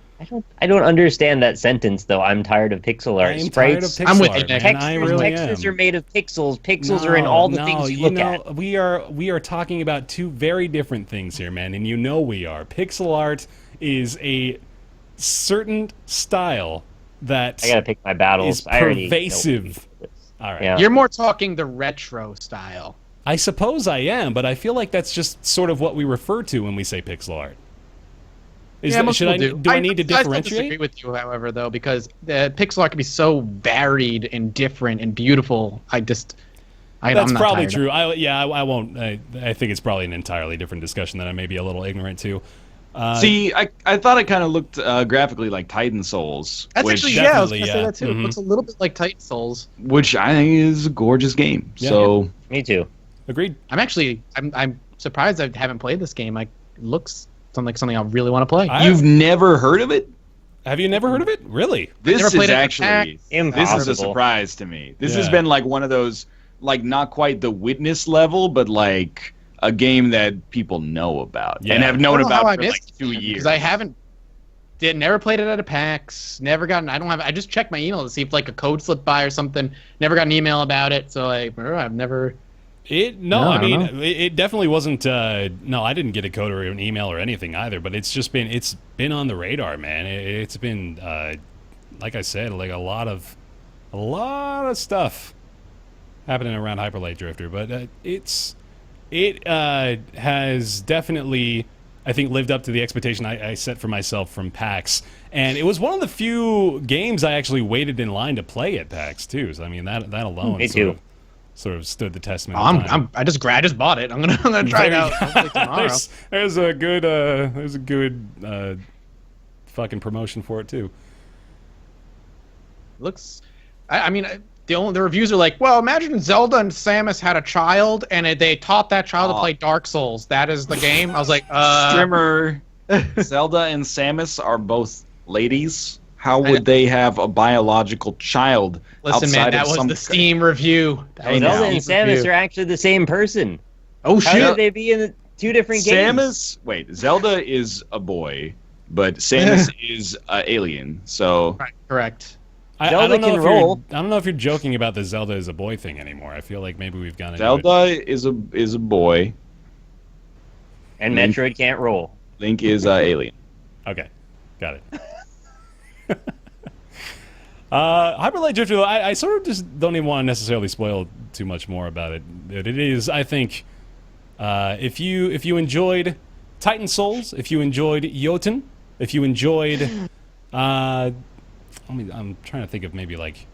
B: I don't understand that sentence though. I'm tired of pixel art.
A: I'm tired of pixel
D: I'm with
A: art,
D: you,
A: man.
D: Nick.
A: I really
B: Textures
A: am.
B: are made of pixels. Pixels are in all the things you look at.
A: We are talking about two very different things here, man, and you know we are. Pixel art is a certain style that
B: I gotta pick my battles.
A: is
B: I already know
A: pervasive. All right.
B: Yeah.
D: You're more talking the retro style.
A: I suppose I am, but I feel like that's just sort of what we refer to when we say pixel art.
D: Most
A: Should
D: people
A: do I need to
D: I still disagree
A: differentiate?
D: with you, however, though, because the pixel art can be so varied and different and beautiful.
A: That's
D: I'm not
A: probably
D: tired.
A: true. I won't. I think it's probably an entirely different discussion that I may be a little ignorant to.
C: See, I thought it kind of looked graphically like Titan Souls,
D: That's
C: which,
D: actually, I was going to
A: definitely,
D: say that too.
A: yeah.
D: It looks a little bit like Titan Souls.
C: which I think is a gorgeous game.
A: Yeah.
C: So
B: Me too.
A: Agreed.
D: I'm surprised I haven't played this game. It looks like something I really want to play.
C: you've never heard of it?
A: Have you never heard of it? Really?
C: This
D: never
C: is
D: played it.
C: actually this is a
B: Impossible.
C: surprise to me. This has
A: Yeah.
C: been like one of those, like not quite the Witness level, but like a game that people know about
A: Yeah.
C: and have
D: I
C: known
D: don't know how
C: about
D: I
C: for like
D: missed
C: 2
D: it,
C: years.
D: because I never played it at a PAX. Never gotten. I just checked my email to see if like a code slipped by or something. Never got an email about it. So I've never.
A: No,
D: I
A: I
D: don't
A: mean, it definitely wasn't. No, I didn't get a code or an email or anything either. But it's been on the radar, man. It's been, like I said, like a lot of stuff happening around Hyper Light Drifter. But it has definitely, I think, lived up to the expectation I set for myself from PAX. And it was one of the few games I actually waited in line to play at PAX too. So I mean, that alone
B: Me too.
A: sort of stood the test of time.
D: I just bought it. I'm gonna try it out hopefully tomorrow.
A: There's a good fucking promotion for it too.
D: Looks. I mean, the reviews are like, well, imagine Zelda and Samus had a child and they taught that child to play Dark Souls. That is the game. I was like,
C: Strimmer, Zelda and Samus are both ladies. How would they have a biological child?
D: Listen, man,
C: outside
D: that
C: of
D: was
C: some
D: the Steam review. That was the
B: Zelda and
D: Steam
B: Samus
D: review.
B: are actually the same person.
D: Oh
B: How
D: shit!
B: could they be in the two different games?
C: Samus. Wait, Zelda is a boy, but Samus is an alien. So
D: Right, correct.
A: I
B: Zelda
A: don't know
B: can
A: if
B: roll.
A: I don't know if you're joking about the Zelda is a boy thing anymore. I feel like maybe we've gone into it.
C: Zelda is a boy.
B: And Metroid can't roll.
C: Link is alien.
A: Okay, got it. Hyper Light Drifter, I sort of just don't even want to necessarily spoil too much more about it. It is, I think, if you enjoyed Titan Souls, if you enjoyed Jotun, if you enjoyed, I'm trying to think of maybe like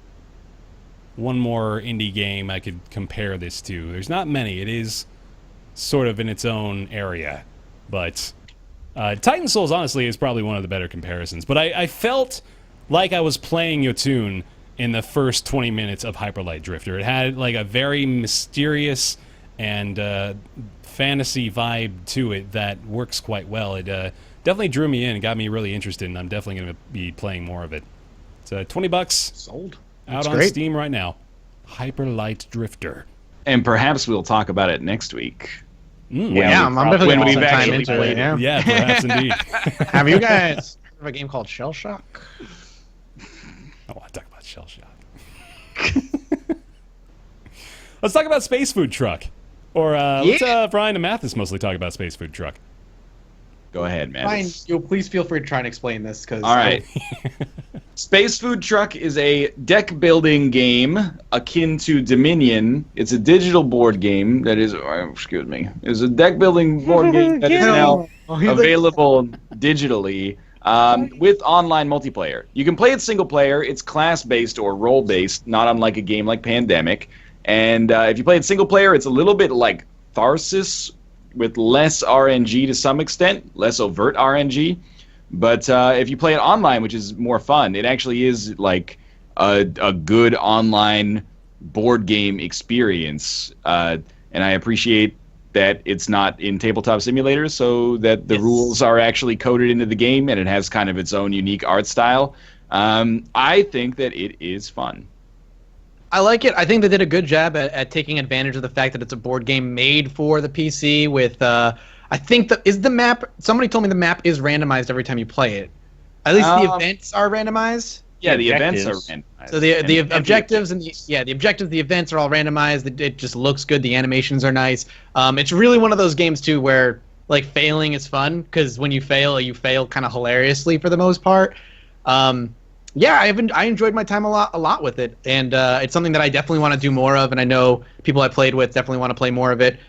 A: one more indie game I could compare this to. There's not many. It is sort of in its own area, but Titan Souls honestly is probably one of the better comparisons. But I felt like I was playing Jotun in the first 20 minutes of Hyper Light Drifter. It had like a very mysterious and fantasy vibe to it that works quite well. It definitely drew me in and got me really interested, and I'm definitely going to be playing more of it. It's $20
D: Sold.
A: out
D: That's
A: on
D: great.
A: Steam right now. Hyper Light Drifter.
C: And perhaps we'll talk about it next week.
D: Yeah, I'm definitely
C: when
D: going
C: we've
D: to time
C: actually
D: into
C: played
D: it. Yeah.
A: Yeah, perhaps indeed.
D: Have you guys heard of a game called Shell Shock?
A: I want to talk about Shell Shock. Let's talk about Space Food Truck. Or let's Brian and Mathis mostly talk about Space Food Truck.
C: Go ahead, man.
D: Fine, you'll please feel free to try and explain this, because
C: All right. Space Food Truck is a deck building game akin to Dominion. It's a digital board game that is, is a deck building board game that is now available digitally with online multiplayer. You can play it single player. It's class based or role based, not unlike a game like Pandemic. And if you play it single player, it's a little bit like Tharsis with less RNG to some extent, less overt RNG. But if you play it online, which is more fun, it actually is like a good online board game experience. And I appreciate that it's not in Tabletop Simulator, so that the rules are actually coded into the game and it has kind of its own unique art style. I think that it is fun.
D: I like it. I think they did a good job at taking advantage of the fact that it's a board game made for the PC with... I think the map. Somebody told me the map is randomized every time you play it. At least the events are randomized.
C: Yeah, the events are randomized.
D: So the objectives and the events are all randomized. It just looks good. The animations are nice. It's really one of those games too where like failing is fun because when you fail kind of hilariously for the most part. Yeah, I enjoyed my time a lot with it, and it's something that I definitely want to do more of. And I know people I played with definitely want to play more of it.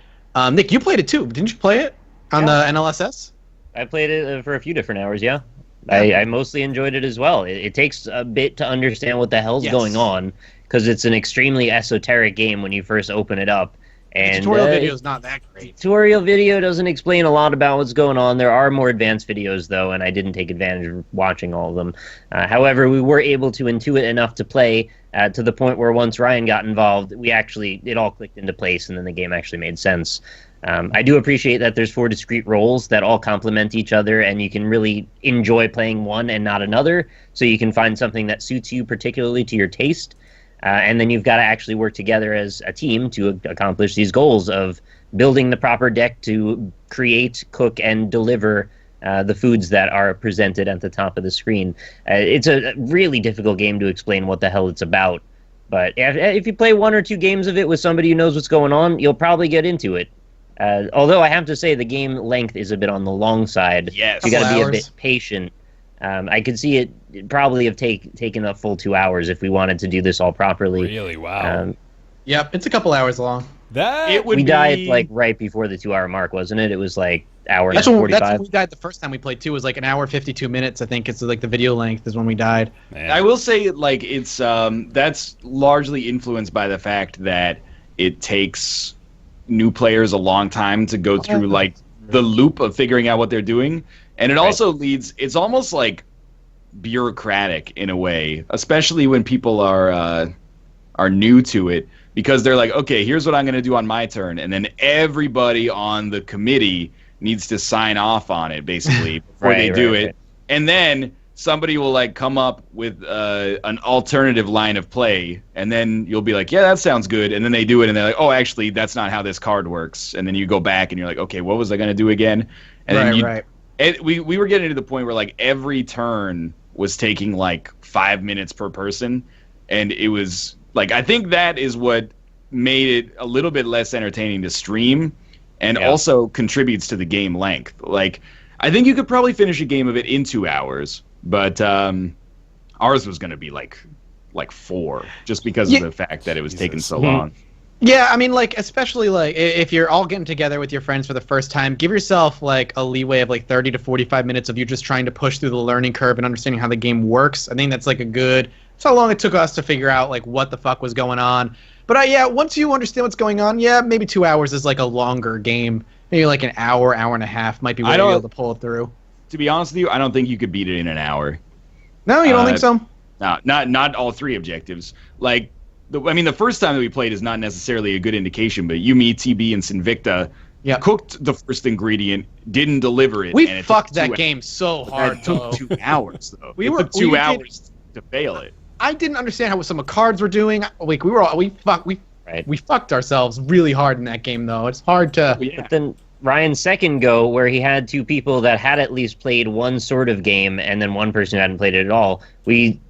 D: Nick, you played it too, didn't you play it? On the NLSS?
B: I played it for a few different hours, yeah. I mostly enjoyed it as well. It takes a bit to understand what the hell's going on, because it's an extremely esoteric game when you first open it up. And
D: the tutorial video is not that great.
B: Tutorial video doesn't explain a lot about what's going on. There are more advanced videos, though, and I didn't take advantage of watching all of them. However, we were able to intuit enough to play to the point where once Ryan got involved, it all clicked into place, and then the game actually made sense. I do appreciate that there's 4 discrete roles that all complement each other, and you can really enjoy playing one and not another, so you can find something that suits you particularly to your taste, and then you've got to actually work together as a team to accomplish these goals of building the proper deck to create, cook, and deliver the foods that are presented at the top of the screen. It's a really difficult game to explain what the hell it's about, but if you play 1 or 2 games of it with somebody who knows what's going on, you'll probably get into it. Although I have to say the game length is a bit on the long side.
C: Yes.
B: You got to be a bit patient. I could see it probably have taken a full 2 hours if we wanted to do this all properly.
A: Really? Wow.
D: Yep, it's a couple hours long.
B: We died like right before the 2 hour mark, wasn't it? It was like hour and 45.
D: That's when we died the first time we played too. It was like an hour 52 minutes. I think it's like the video length is when we died.
A: Man.
C: I will say like it's that's largely influenced by the fact that it takes new players a long time to go through like the loop of figuring out what they're doing, and it also it's almost like bureaucratic in a way, especially when people are new to it, because they're like, okay, here's what I'm going to do on my turn, and then everybody on the committee needs to sign off on it basically before they do it. And then somebody will like come up with an alternative line of play, and then you'll be like, yeah, that sounds good, and then they do it, and they're like, oh, actually, that's not how this card works, and then you go back, and you're like, okay, what was I going to do again? And we were getting to the point where like every turn was taking like 5 minutes per person, and it was like, I think that is what made it a little bit less entertaining to stream, and also contributes to the game length. Like, I think you could probably finish a game of it in 2 hours, but ours was going to be like 4, just because of the fact that it was taking so long.
D: Yeah, I mean, like, especially like if you're all getting together with your friends for the first time, give yourself like a leeway of like 30 to 45 minutes of you just trying to push through the learning curve and understanding how the game works. I think that's like that's how long it took us to figure out like what the fuck was going on. But once you understand what's going on, maybe 2 hours is like a longer game. Maybe like an hour and a half might be where you're able to pull it through.
C: To be honest with you, I don't think you could beat it in an hour.
D: No, you don't think so?
C: No, not all 3 objectives. Like, the first time that we played is not necessarily a good indication, but Yumi, TB, and Sinvicta cooked the first ingredient, didn't deliver it.
D: We fucked that game so hard,
C: It took 2 hours, though.
D: It
C: took 2 hours to fail it.
D: I didn't understand how some of the cards were doing. Like, we fucked ourselves really hard in that game, though. It's hard to...
B: But then Ryan's second go, where he had 2 people that had at least played one sort of game, and then one person who hadn't played it at all, we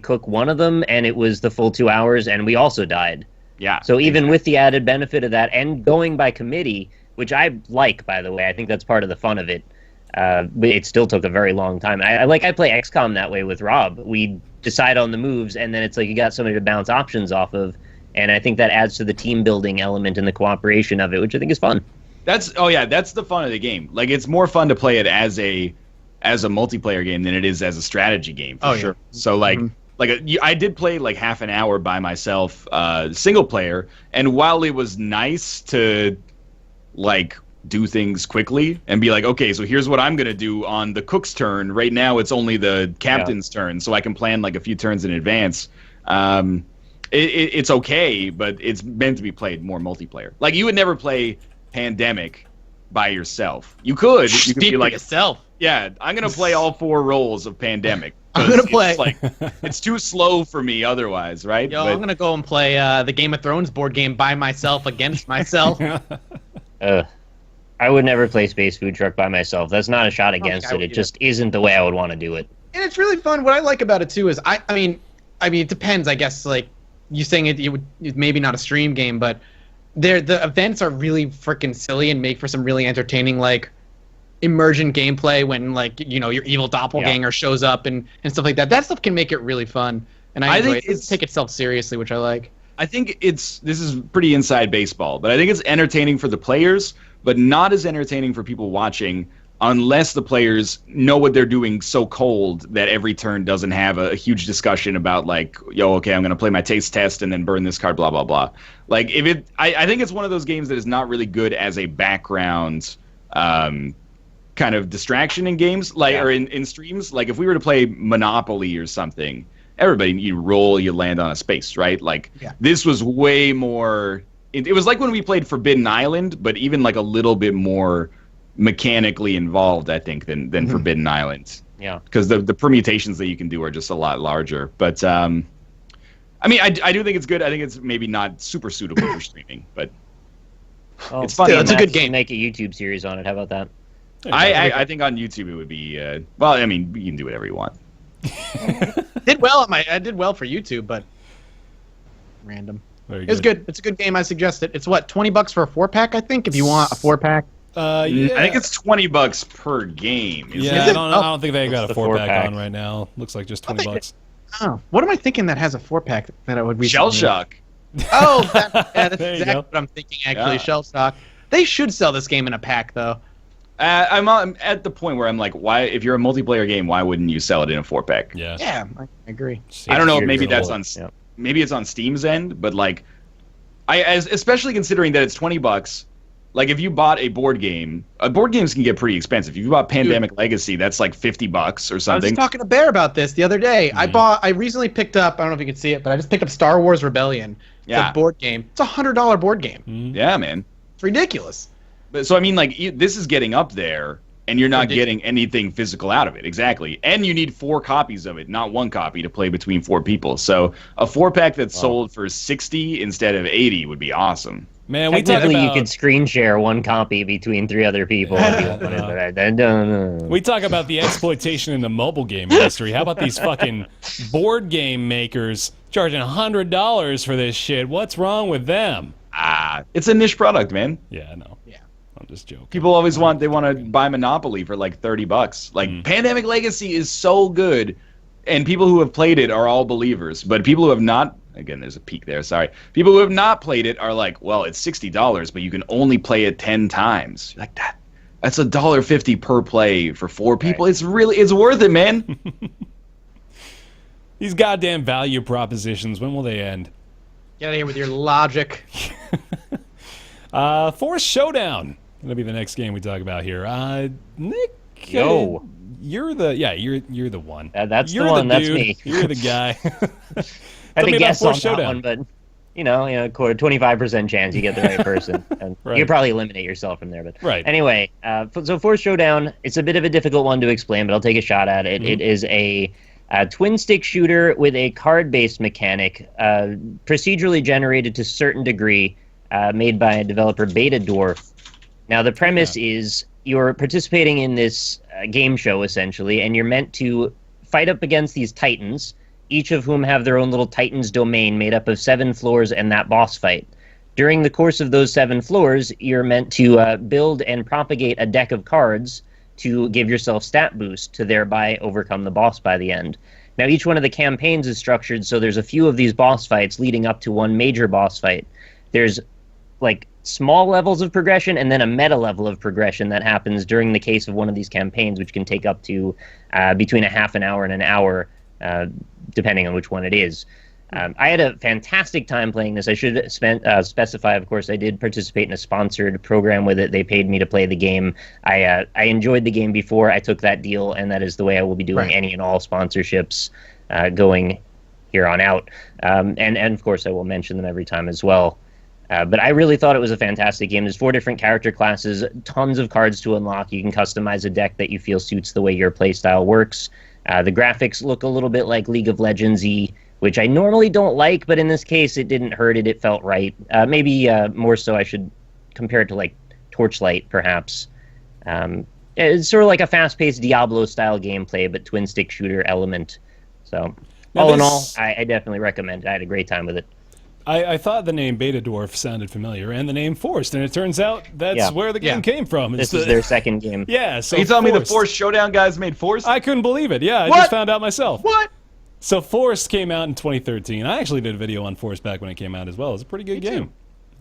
B: cook one of them, and it was the full 2 hours, and we also died.
C: Yeah.
B: So even with the added benefit of that, and going by committee, which I like, by the way, I think that's part of the fun of it, But it still took a very long time. I play XCOM that way with Rob. We decide on the moves, and then it's like you got somebody to bounce options off of, and I think that adds to the team building element and the cooperation of it, which I think is fun.
C: That's the fun of the game. Like, it's more fun to play it as a multiplayer game than it is as a strategy game, for sure. So like. Mm-hmm. I did play like half an hour by myself, single player, and while it was nice to like do things quickly and be like, okay, so here's what I'm gonna do on the cook's turn. Right now, it's only the captain's turn, so I can plan like a few turns in advance. It's okay, but it's meant to be played more multiplayer. Like, you would never play Pandemic by yourself. You could be like
D: yourself.
C: Yeah, I'm gonna play all 4 roles of Pandemic.
D: I'm gonna play.
C: It's too slow for me otherwise, right?
D: I'm gonna go and play the Game of Thrones board game by myself against myself.
B: I would never play Space Food Truck by myself. That's not a shot against it. It just isn't the way I would want to do it.
D: And it's really fun. What I like about it too is I mean, it depends. I guess like you saying it would maybe not a stream game, but the events are really freaking silly and make for some really entertaining like immersion gameplay when like your evil doppelganger shows up and stuff like that. That stuff can make it really fun, and I think it take itself seriously, which I like.
C: I think this is pretty inside baseball, but I think it's entertaining for the players, but not as entertaining for people watching unless the players know what they're doing so cold that every turn doesn't have a huge discussion about like, okay, I'm going to play my taste test and then burn this card, blah, blah, blah. Like, I think it's one of those games that is not really good as a background kind of distraction in games, like or in streams. Like, if we were to play Monopoly or something, everybody, you roll, you land on a space, right? Like, this was way more. It was like when we played Forbidden Island, but even like a little bit more mechanically involved, I think, than Forbidden Island.
B: Yeah,
C: because the permutations that you can do are just a lot larger. But I mean, I do think it's good. I think it's maybe not super suitable for streaming, but it's fun.
B: It's a good game. Make a YouTube series on it. How about that?
C: I think on YouTube it would be well. I mean, you can do whatever you want.
D: I did well for YouTube, but random. It was good. It's a good game. I suggest it. It's what, $20 for a 4-pack? I think if you want a 4-pack.
C: I think it's $20 per game.
A: Yeah, I don't think they got a 4-pack on right now. Looks like just $20.
D: Oh, what am I thinking that has a 4-pack that I would be?
C: Shell Shock.
D: Oh, that's exactly what I'm thinking. Actually, Shell Shock. They should sell this game in a pack, though.
C: I'm at the point where I'm like, why? If you're a multiplayer game, why wouldn't you sell it in a 4-pack?
D: Yeah, I agree.
C: I don't know if maybe that's on. Yeah. Maybe it's on Steam's end, but like, especially considering that it's $20. Like, if you bought a board game, board games can get pretty expensive. If you bought Pandemic Legacy, that's like $50 or something.
D: I was talking to Bear about this the other day. I recently picked up, I don't know if you can see it, but I just picked up Star Wars Rebellion. It's a board game. It's a $100 board game.
C: Yeah, man.
D: It's ridiculous.
C: But so I mean, like, this is getting up there, and you're not getting anything physical out of it. Exactly. And you need 4 copies of it, not 1 copy, to play between 4 people. So a 4-pack that's sold for $60 instead of $80 would be awesome.
B: Man, technically, you could screen share 1 copy between 3 other people.
A: We talk about the exploitation in the mobile game industry. How about these fucking board game makers charging $100 for this shit? What's wrong with them?
C: It's a niche product, man.
A: Yeah, I know. Yeah, I'm just joking.
C: People always want to buy Monopoly for like $30. Like, Pandemic Legacy is so good, and people who have played it are all believers. But people who have not, again, there's a peak there. Sorry, people who have not played it are like, well, it's $60, but you can only play it 10 times. Like that. That's $1.50 per play for 4 people. Right. It's worth it, man.
A: These goddamn value propositions. When will they end?
D: Get out of here with your logic.
A: Force Showdown. That'll be the next game we talk about here. Nick, you're the one.
B: That's
A: you're
B: the one.
A: Dude.
B: That's me.
A: You're the guy.
B: I had to guess on that one, but 25% chance you get the right person, and you probably eliminate yourself from there. But anyway, so Force Showdown, it's a bit of a difficult one to explain, but I'll take a shot at it. It is a twin stick shooter with a card-based mechanic, procedurally generated to a certain degree, made by a developer Beta Dwarf. Now, the premise is you're participating in this game show, essentially, and you're meant to fight up against these titans, each of whom have their own little Titans domain made up of 7 floors and that boss fight. During the course of those 7 floors, you're meant to build and propagate a deck of cards to give yourself stat boost to thereby overcome the boss by the end. Now, each one of the campaigns is structured so there's a few of these boss fights leading up to one major boss fight. There's like small levels of progression and then a meta level of progression that happens during the case of one of these campaigns, which can take up to between a half an hour and an hour, depending on which one it is. I had a fantastic time playing this. I should specify, of course, I did participate in a sponsored program with it. They paid me to play the game. I enjoyed the game before I took that deal, and that is the way I will be doing any and all sponsorships going here on out. And of course, I will mention them every time as well. But I really thought it was a fantastic game. There's 4 different character classes, tons of cards to unlock. You can customize a deck that you feel suits the way your playstyle works. The graphics look a little bit like League of Legends-y, which I normally don't like, but in this case, it didn't hurt it. It felt right. Maybe more so I should compare it to, like, Torchlight, perhaps. It's sort of like a fast-paced Diablo-style gameplay, but twin-stick shooter element. So, all in all, I definitely recommend it. I had a great time with it.
A: I thought the name Beta Dwarf sounded familiar, and the name Forced, and it turns out that's where the game came from.
B: This is their second game.
A: Yeah, so
C: Are you telling me the Forced Showdown guys made Forced?
A: I couldn't believe it. Yeah, I just found out myself.
C: What?
A: So Forced came out in 2013. I actually did a video on Forced back when it came out as well. It was a pretty good game.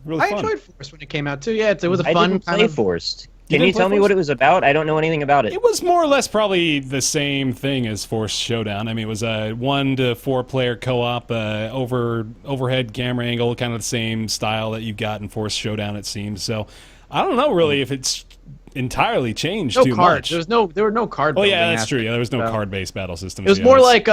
A: Really
D: I
A: fun.
D: enjoyed Forced when it came out too. Yeah, it was a
B: I
D: fun
B: didn't
D: kind
B: play
D: of.
B: Forced. Can you tell me what it was about? I don't know anything about it.
A: It was more or less probably the same thing as Forced Showdown. I mean, it was a 1 to 4 player co-op, overhead camera angle, kind of the same style that you've got in Forced Showdown, it seems. So I don't know really if it's entirely changed
D: No
A: too
D: cards.
A: much.
D: There were no card.
A: Oh yeah,
D: building
A: that's true.
D: aspects,
A: Yeah, there was no
D: so.
A: card-based battle systems.
D: It was
A: yeah,
D: more like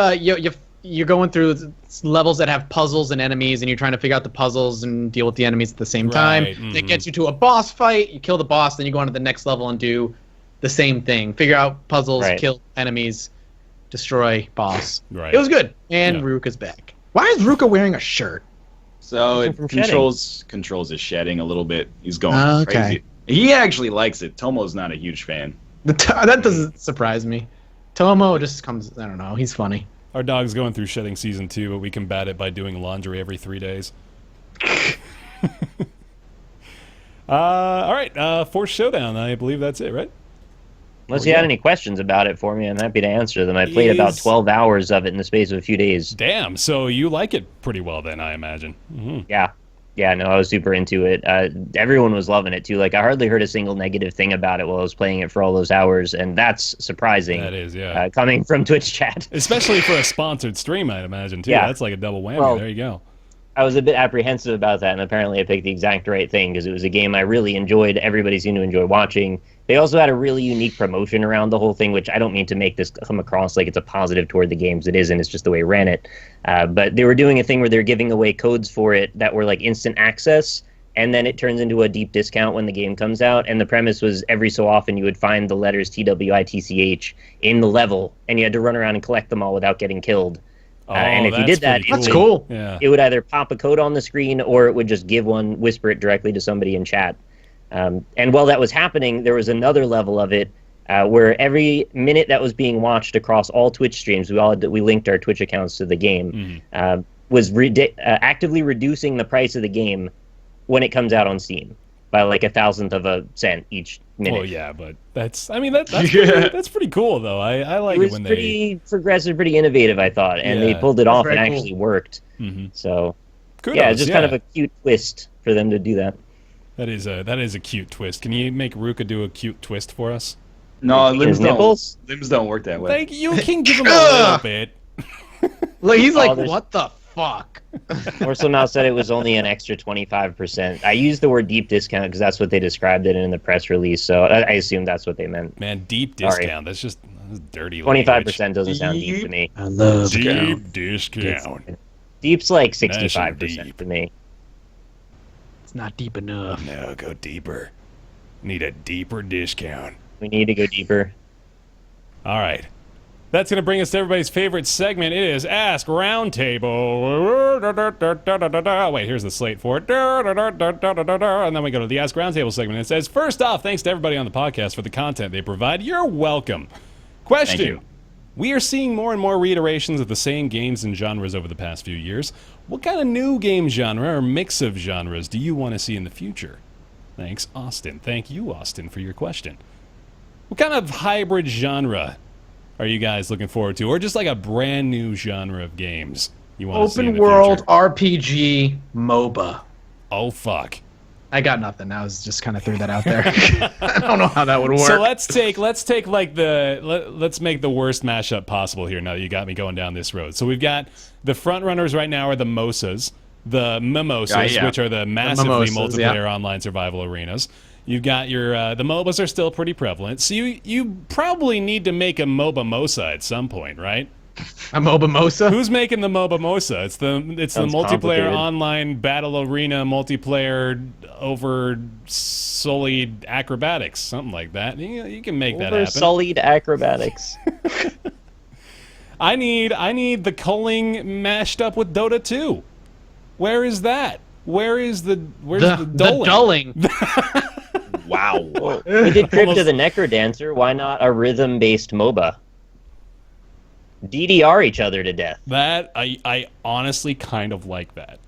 D: you're going through levels that have puzzles and enemies, and you're trying to figure out the puzzles and deal with the enemies at the same time.
A: Right,
D: It gets you to a boss fight. You kill the boss, then you go on to the next level and do the same thing. Figure out puzzles, kill enemies, destroy boss.
A: Right.
D: It was good. And Ruka's back. Why is Ruka wearing a shirt?
C: So it controls his shedding a little bit. He's going crazy. He actually likes it. Tomo's not a huge fan.
D: That doesn't surprise me. Tomo just comes. I don't know. He's funny.
A: Our dog's going through shedding season 2, but we combat it by doing laundry every 3 days. All right, Forced Showdown. I believe that's it, right?
B: Unless you had any questions about it for me, I'm happy to answer them. I played about 12 hours of it in the space of a few days.
A: Damn, so you like it pretty well then, I imagine. Mm-hmm.
B: Yeah, no, I was super into it. Everyone was loving it, too. Like, I hardly heard a single negative thing about it while I was playing it for all those hours, and that's surprising.
A: That is, yeah.
B: Coming from Twitch chat.
A: Especially for a sponsored stream, I'd imagine, too.
B: Yeah.
A: That's like a double whammy.
B: Well,
A: there you go.
B: I was a bit apprehensive about that, and apparently I picked the exact right thing, because it was a game I really enjoyed. Everybody seemed to enjoy watching. They also had a really unique promotion around the whole thing, which I don't mean to make this come across like it's a positive toward the games. It isn't. It's just the way I ran it. But they were doing a thing where they're giving away codes for it that were like instant access, and then it turns into a deep discount when the game comes out. And the premise was every so often you would find the letters TWITCH in the level, and you had to run around and collect them all without getting killed. And if you did that,
D: that's cool.
A: Yeah.
B: It would either pop a code on the screen or it would just give one, whisper it directly to somebody in chat. And while that was happening, there was another level of it where every minute that was being watched across all Twitch streams, we linked our Twitch accounts to the game, was actively reducing the price of the game when it comes out on Steam by like 1,000th of a cent each minute.
A: Well, yeah, but that's pretty cool, though. I like it when
B: they... It was pretty progressive, pretty innovative, I thought, and they pulled it off and actually worked.
A: Mm-hmm.
B: So,
A: kudos,
B: it's just kind of a cute twist for them to do that.
A: That is a cute twist. Can you make Ruka do a cute twist for us?
C: No, limbs don't work that way.
A: Like, you can give him a little bit.
D: Like, he's like, what the fuck?
B: Orso Mouse said it was only an extra 25%. I used the word deep discount because that's what they described it in the press release, so I assume that's what they meant.
A: Man, deep discount. That's just dirty
B: 25% doesn't sound deep to me.
D: I love
A: deep discount.
B: Deep's like 65% to me.
D: It's not deep enough.
A: No, go deeper. Need a deeper discount.
B: We need to go deeper.
A: All right. That's going to bring us to everybody's favorite segment. It is Ask Roundtable. Wait, here's the slate for it. And then we go to the Ask Roundtable segment. It says, first off, thanks to everybody on the podcast for the content they provide. You're welcome. Question.
C: Thank you.
A: We are seeing more and more reiterations of the same games and genres over the past few years. What kind of new game genre or mix of genres do you want to see in the future? Thanks, Austin. Thank you, Austin, for your question. What kind of hybrid genre are you guys looking forward to, or just like a brand new genre of games you want to see in
D: Open
A: the
D: world
A: future?
D: RPG MOBA.
A: Oh fuck.
E: I got nothing. I was just kind of threw that out there. I don't know how that would work.
A: So let's take like let's make the worst mashup possible here. Now that you got me going down this road. So we've got the front runners right now are the MOSAs, the Mimosas,
C: Yeah.
A: which are the massively
E: Mimosas,
A: multiplayer online survival arenas. You've got your the MOBAs are still pretty prevalent. So you probably need to make a MOBA MOSA at some point, right?
E: A MOBA Mosa?
A: Who's making the MOBA MOSA? It's the
B: Sounds
A: multiplayer
B: complicated.
A: online battle arena multiplayer over solid acrobatics, something like that. You can make that
B: Over
A: happen.
B: sullied acrobatics.
A: I need the culling mashed up with Dota 2. Where is that? Where's the
E: The
A: dulling?
E: dulling.
C: Wow.
B: We did Crypt
A: Almost-
B: of the Necrodancer. Why not a rhythm-based MOBA? DDR each other to death.
A: That I honestly kind of like that.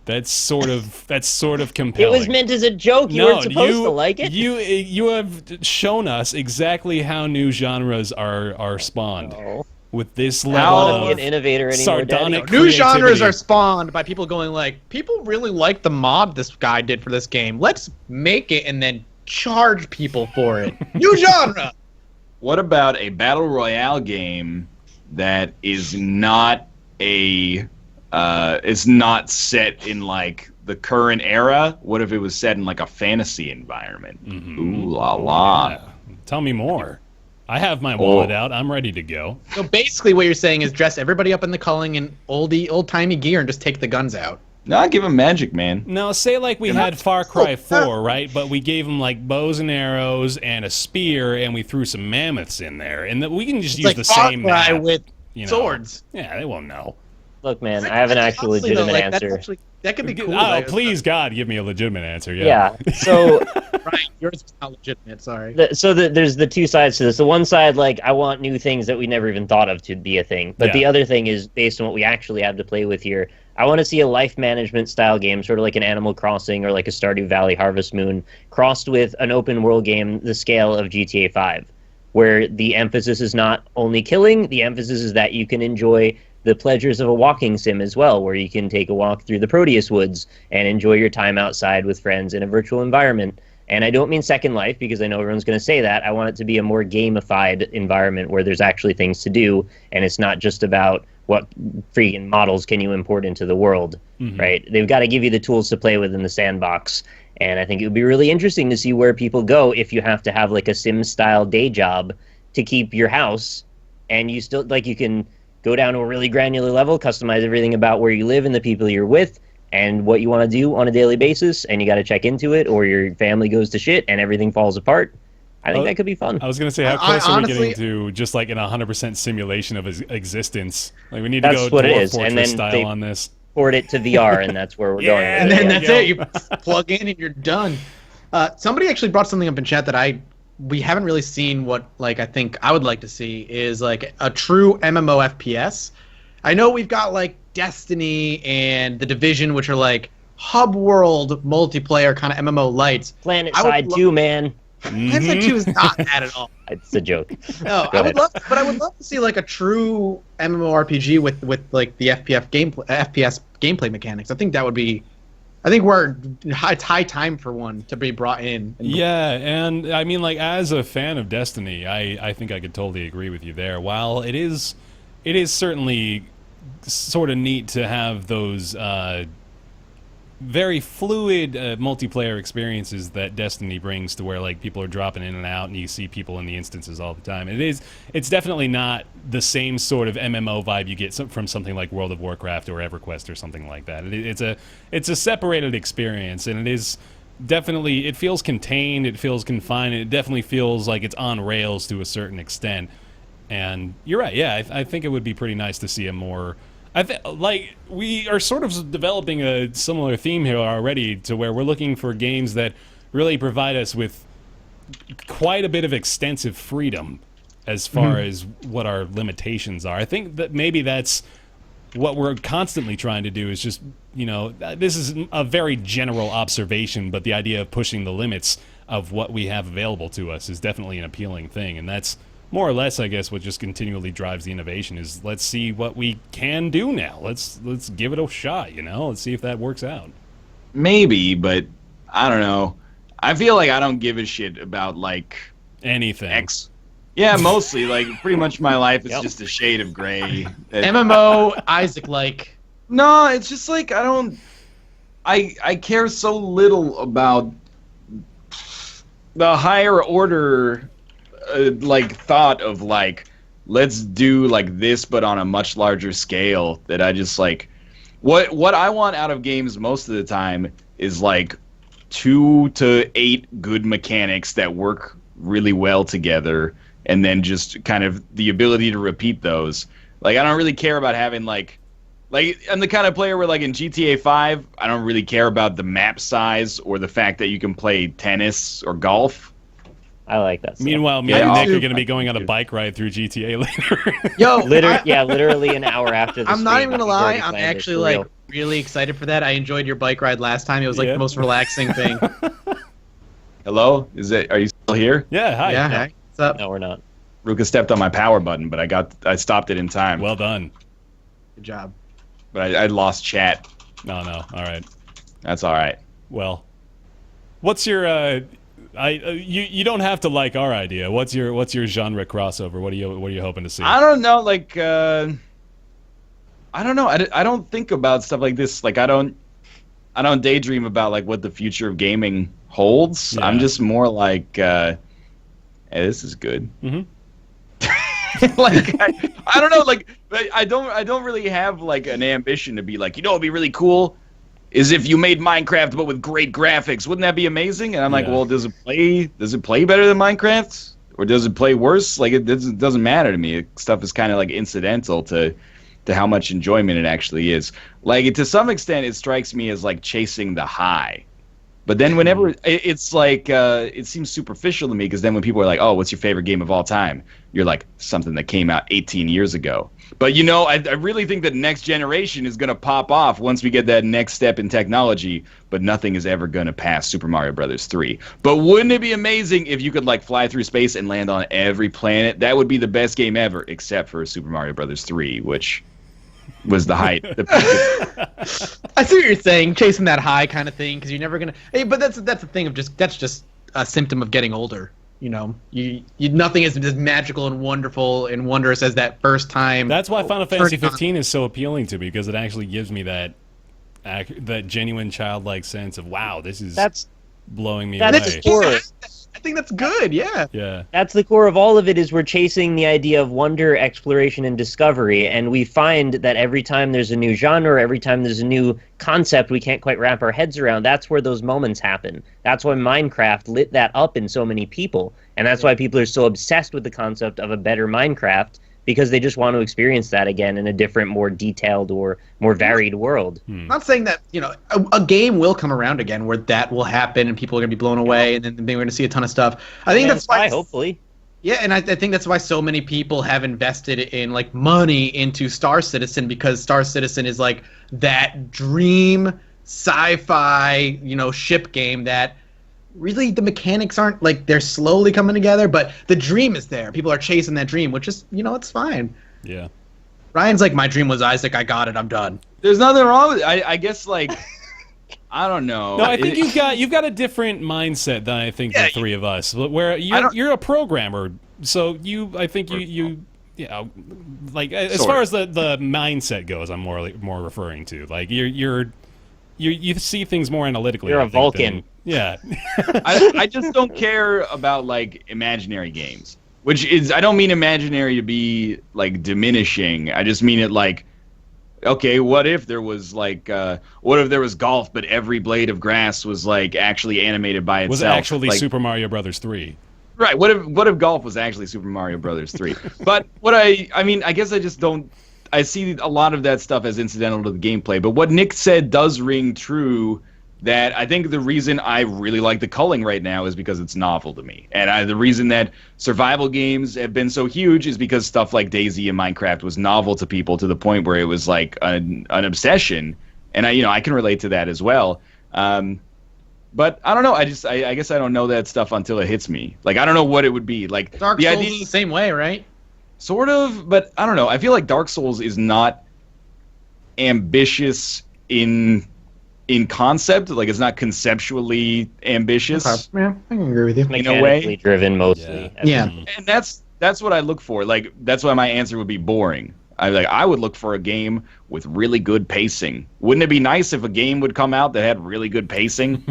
A: That's sort of compelling.
B: It was meant as a joke. You weren't supposed to like it.
A: You have shown us exactly how new genres are spawned
B: Oh.
A: with this
B: I
A: level
B: don't wanna be
A: of
B: an innovator anymore,
A: sardonic
B: Daddy.
E: New genres
A: creativity.
E: are spawned by people going like, people really like the mod this guy did for this game. Let's make it and then charge people for it. New genre!
C: What about a battle royale game that is not is not set in like the current era? What if it was set in like a fantasy environment? Ooh la la.
A: Yeah. Tell me more. I have my wallet out. I'm ready to go.
E: So basically what you're saying is dress everybody up in the culling in old-timey gear and just take the guns out.
C: No, give him magic, man.
A: No, say like we had Far Cry 4, right? But we gave them like bows and arrows and a spear, and we threw some mammoths in there, and we can just use
E: Like
A: the
E: Far
A: same
E: Cry
A: map,
E: with
A: you know.
E: swords.
A: Yeah, they won't know.
B: Look, man, I have an actual
E: Honestly, though,
B: legitimate
E: like, that's
B: answer.
E: actually- that could be cool.
A: Oh,
E: like,
A: please, God, give me a legitimate answer. Yeah.
B: Yeah. So
E: Right, yours is not legitimate, sorry.
B: there's the two sides to this. The one side, like, I want new things that we never even thought of to be a thing. But
A: Yeah.
B: the other thing is, based on what we actually have to play with here, I want to see a life management style game, sort of like an Animal Crossing or like a Stardew Valley Harvest Moon, crossed with an open world game the scale of GTA 5, where the emphasis is not only killing, the emphasis is that you can enjoy the pleasures of a walking sim as well, where you can take a walk through the Proteus woods and enjoy your time outside with friends in a virtual environment. And I don't mean Second Life, because I know everyone's going to say that. I want it to be a more gamified environment where there's actually things to do, and it's not just about what freaking models can you import into the world, right? They've got to give you the tools to play with in the sandbox. And I think it would be really interesting to see where people go if you have to have like a sim-style day job to keep your house, and you still, like, you can go down to a really granular level, customize everything about where you live and the people you're with and what you want to do on a daily basis, and you got to check into it, or your family goes to shit and everything falls apart. I think that could be fun.
A: I was going to say, how
E: I
A: close are we
E: honestly-
A: getting to just like an 100% simulation of his existence? Like, we need to
B: That's
A: go
B: what it
A: Dwarf
B: is, and
A: Fortress
B: then
A: style
B: they-
A: on this.
B: Port it to VR, and that's where we're going.
A: Yeah,
B: with
E: And
B: it.
E: then
A: there
E: that's
A: you
E: it. You plug in and you're done. Somebody actually brought something up in chat that we haven't really seen. What, like, I think I would like to see is like a true MMO FPS. I know we've got like Destiny and The Division, which are like hub world multiplayer kind of MMO lights.
B: Planet
E: I would
B: Side
E: lo-
B: 2, man.
E: Planet Side 2 is not that at all.
B: It's a joke.
E: No,
B: Go
E: I would
B: ahead.
E: love to see like a true MMORPG with like the FPS gameplay mechanics. I think that would be. I think it's high time for one to be brought in.
A: Yeah, and I mean, like, as a fan of Destiny, I think I could totally agree with you there. While it is certainly sort of neat to have those very fluid multiplayer experiences that Destiny brings, to where like people are dropping in and out and you see people in the instances all the time. It's definitely not the same sort of MMO vibe you get from something like World of Warcraft or EverQuest or something like that. It's a separated experience, and it is definitely, it feels contained, it feels confined, and it definitely feels like it's on rails to a certain extent. And you're right, yeah, I think it would be pretty nice to see a more... like, we are sort of developing a similar theme here already, to where we're looking for games that really provide us with quite a bit of extensive freedom as far as what our limitations are. I think that maybe that's what we're constantly trying to do, is just, you know, this is a very general observation, but the idea of pushing the limits of what we have available to us is definitely an appealing thing, and that's more or less, I guess, what just continually drives the innovation is let's see what we can do now. Let's give it a shot, Let's see if that works out.
C: Maybe, but I don't know. I feel like I don't give a shit about like
A: anything.
C: Yeah, mostly. Like pretty much my life is just a shade of gray.
E: MMO Isaac like.
C: No, it's just like I care so little about the higher order like thought of like let's do like this but on a much larger scale that I just like what I want out of games most of the time is like 2 to 8 good mechanics that work really well together, and then just kind of the ability to repeat those. Like I don't really care about having like I'm the kind of player where like in GTA 5 I don't really care about the map size or the fact that you can play tennis or golf.
B: I like that stuff.
A: Meanwhile, me and Nick are going to be going on a bike ride through GTA later.
E: Yo,
B: literally an hour after the
E: I'm not
B: stream,
E: even gonna
B: we've
E: lie.
B: already
E: I'm
B: planned
E: actually
B: it, for
E: like
B: real.
E: really excited for that. I enjoyed your bike ride last time. It was like the most relaxing thing.
C: Hello? Are you still here?
A: Yeah, hi.
E: Yeah. Hi. What's up?
B: No, we're not.
C: Ruka stepped on my power button, but I stopped it in time.
A: Well done.
E: Good job.
C: But I lost chat.
A: No, all right.
C: That's all right.
A: Well, what's your you don't have to like our idea. What's your genre crossover? What are you hoping to see?
C: I don't know. Like I don't know. I don't think about stuff like this. Like I don't daydream about like what the future of gaming holds.
A: Yeah.
C: I'm just more like, hey, this is good.
A: Mm-hmm.
C: Like I don't know. Like I don't really have like an ambition to be like, it'd be really cool is if you made Minecraft but with great graphics. Wouldn't that be amazing? And I'm like, well, does it play better than Minecraft? Or does it play worse? Like it doesn't matter to me. Stuff is kind of like incidental to how much enjoyment it actually is. Like to some extent it strikes me as like chasing the high. But then whenever it's like it seems superficial to me, because then when people are like, oh, what's your favorite game of all time? You're like, something that came out 18 years ago. But I really think that next generation is going to pop off once we get that next step in technology, but nothing is ever going to pass Super Mario Brothers 3. But wouldn't it be amazing if you could like fly through space and land on every planet? That would be the best game ever, except for Super Mario Brothers 3, which was the height.
E: I see what you're saying, chasing that high kind of thing, because you're never gonna. Hey, but that's the thing of that's just a symptom of getting older. You nothing is as magical and wonderful and wondrous as that first time.
A: That's why Final Fantasy 15 is so appealing to me, because it actually gives me that genuine childlike sense of wow, this is blowing me away.
E: I think that's good. Yeah.
A: Yeah.
B: That's the core of all of it. Is we're chasing the idea of wonder, exploration, and discovery, and we find that every time there's a new genre, every time there's a new concept we can't quite wrap our heads around, that's where those moments happen. That's why Minecraft lit that up in so many people, and that's why people are so obsessed with the concept of a better Minecraft, because they just want to experience that again in a different, more detailed or more varied world.
E: I'm not saying that, a game will come around again where that will happen and people are going to be blown away and then we're going to see a ton of stuff. I think that's why,
B: hopefully.
E: Yeah, and I think that's why so many people have invested in like money into Star Citizen, because Star Citizen is like that dream sci-fi, ship game that really the mechanics aren't like they're slowly coming together, but the dream is there. People are chasing that dream, which is, it's fine.
A: Yeah.
E: Ryan's like, my dream was Isaac. I got it. I'm done.
C: There's nothing wrong with it. I guess like I don't know.
A: No, I think you've got a different mindset than I think the three of us. Where you're a programmer, so I think you like as far as the mindset goes, I'm more referring to like you see things more analytically.
B: You're a Vulcan.
A: Yeah.
C: I just don't care about like imaginary games, which is, I don't mean imaginary to be like diminishing. I just mean it like, okay, what if there was like, what if there was golf, but every blade of grass was like actually animated by itself?
A: Was actually
C: like,
A: Super Mario Brothers 3.
C: Right. What if golf was actually Super Mario Brothers 3? But I guess I just don't. I see a lot of that stuff as incidental to the gameplay. But what Nick said does ring true. That I think the reason I really like the culling right now is because it's novel to me. And the reason that survival games have been so huge is because stuff like DayZ and Minecraft was novel to people to the point where it was like an obsession. And I can relate to that as well. But I don't know. I guess I don't know that stuff until it hits me. Like, I don't know what it would be. Like,
E: Dark
C: the
E: Souls
C: idea,
E: is the same way, right?
C: sort of, but I don't know. I feel like Dark Souls is not ambitious in concept. Like, it's not conceptually ambitious.
E: Okay. Yeah, I can agree with you.
C: In a way.
B: Mechanically driven mostly.
E: Yeah.
C: And that's what I look for. Like, that's why my answer would be boring. I would look for a game with really good pacing. Wouldn't it be nice if a game would come out that had really good pacing?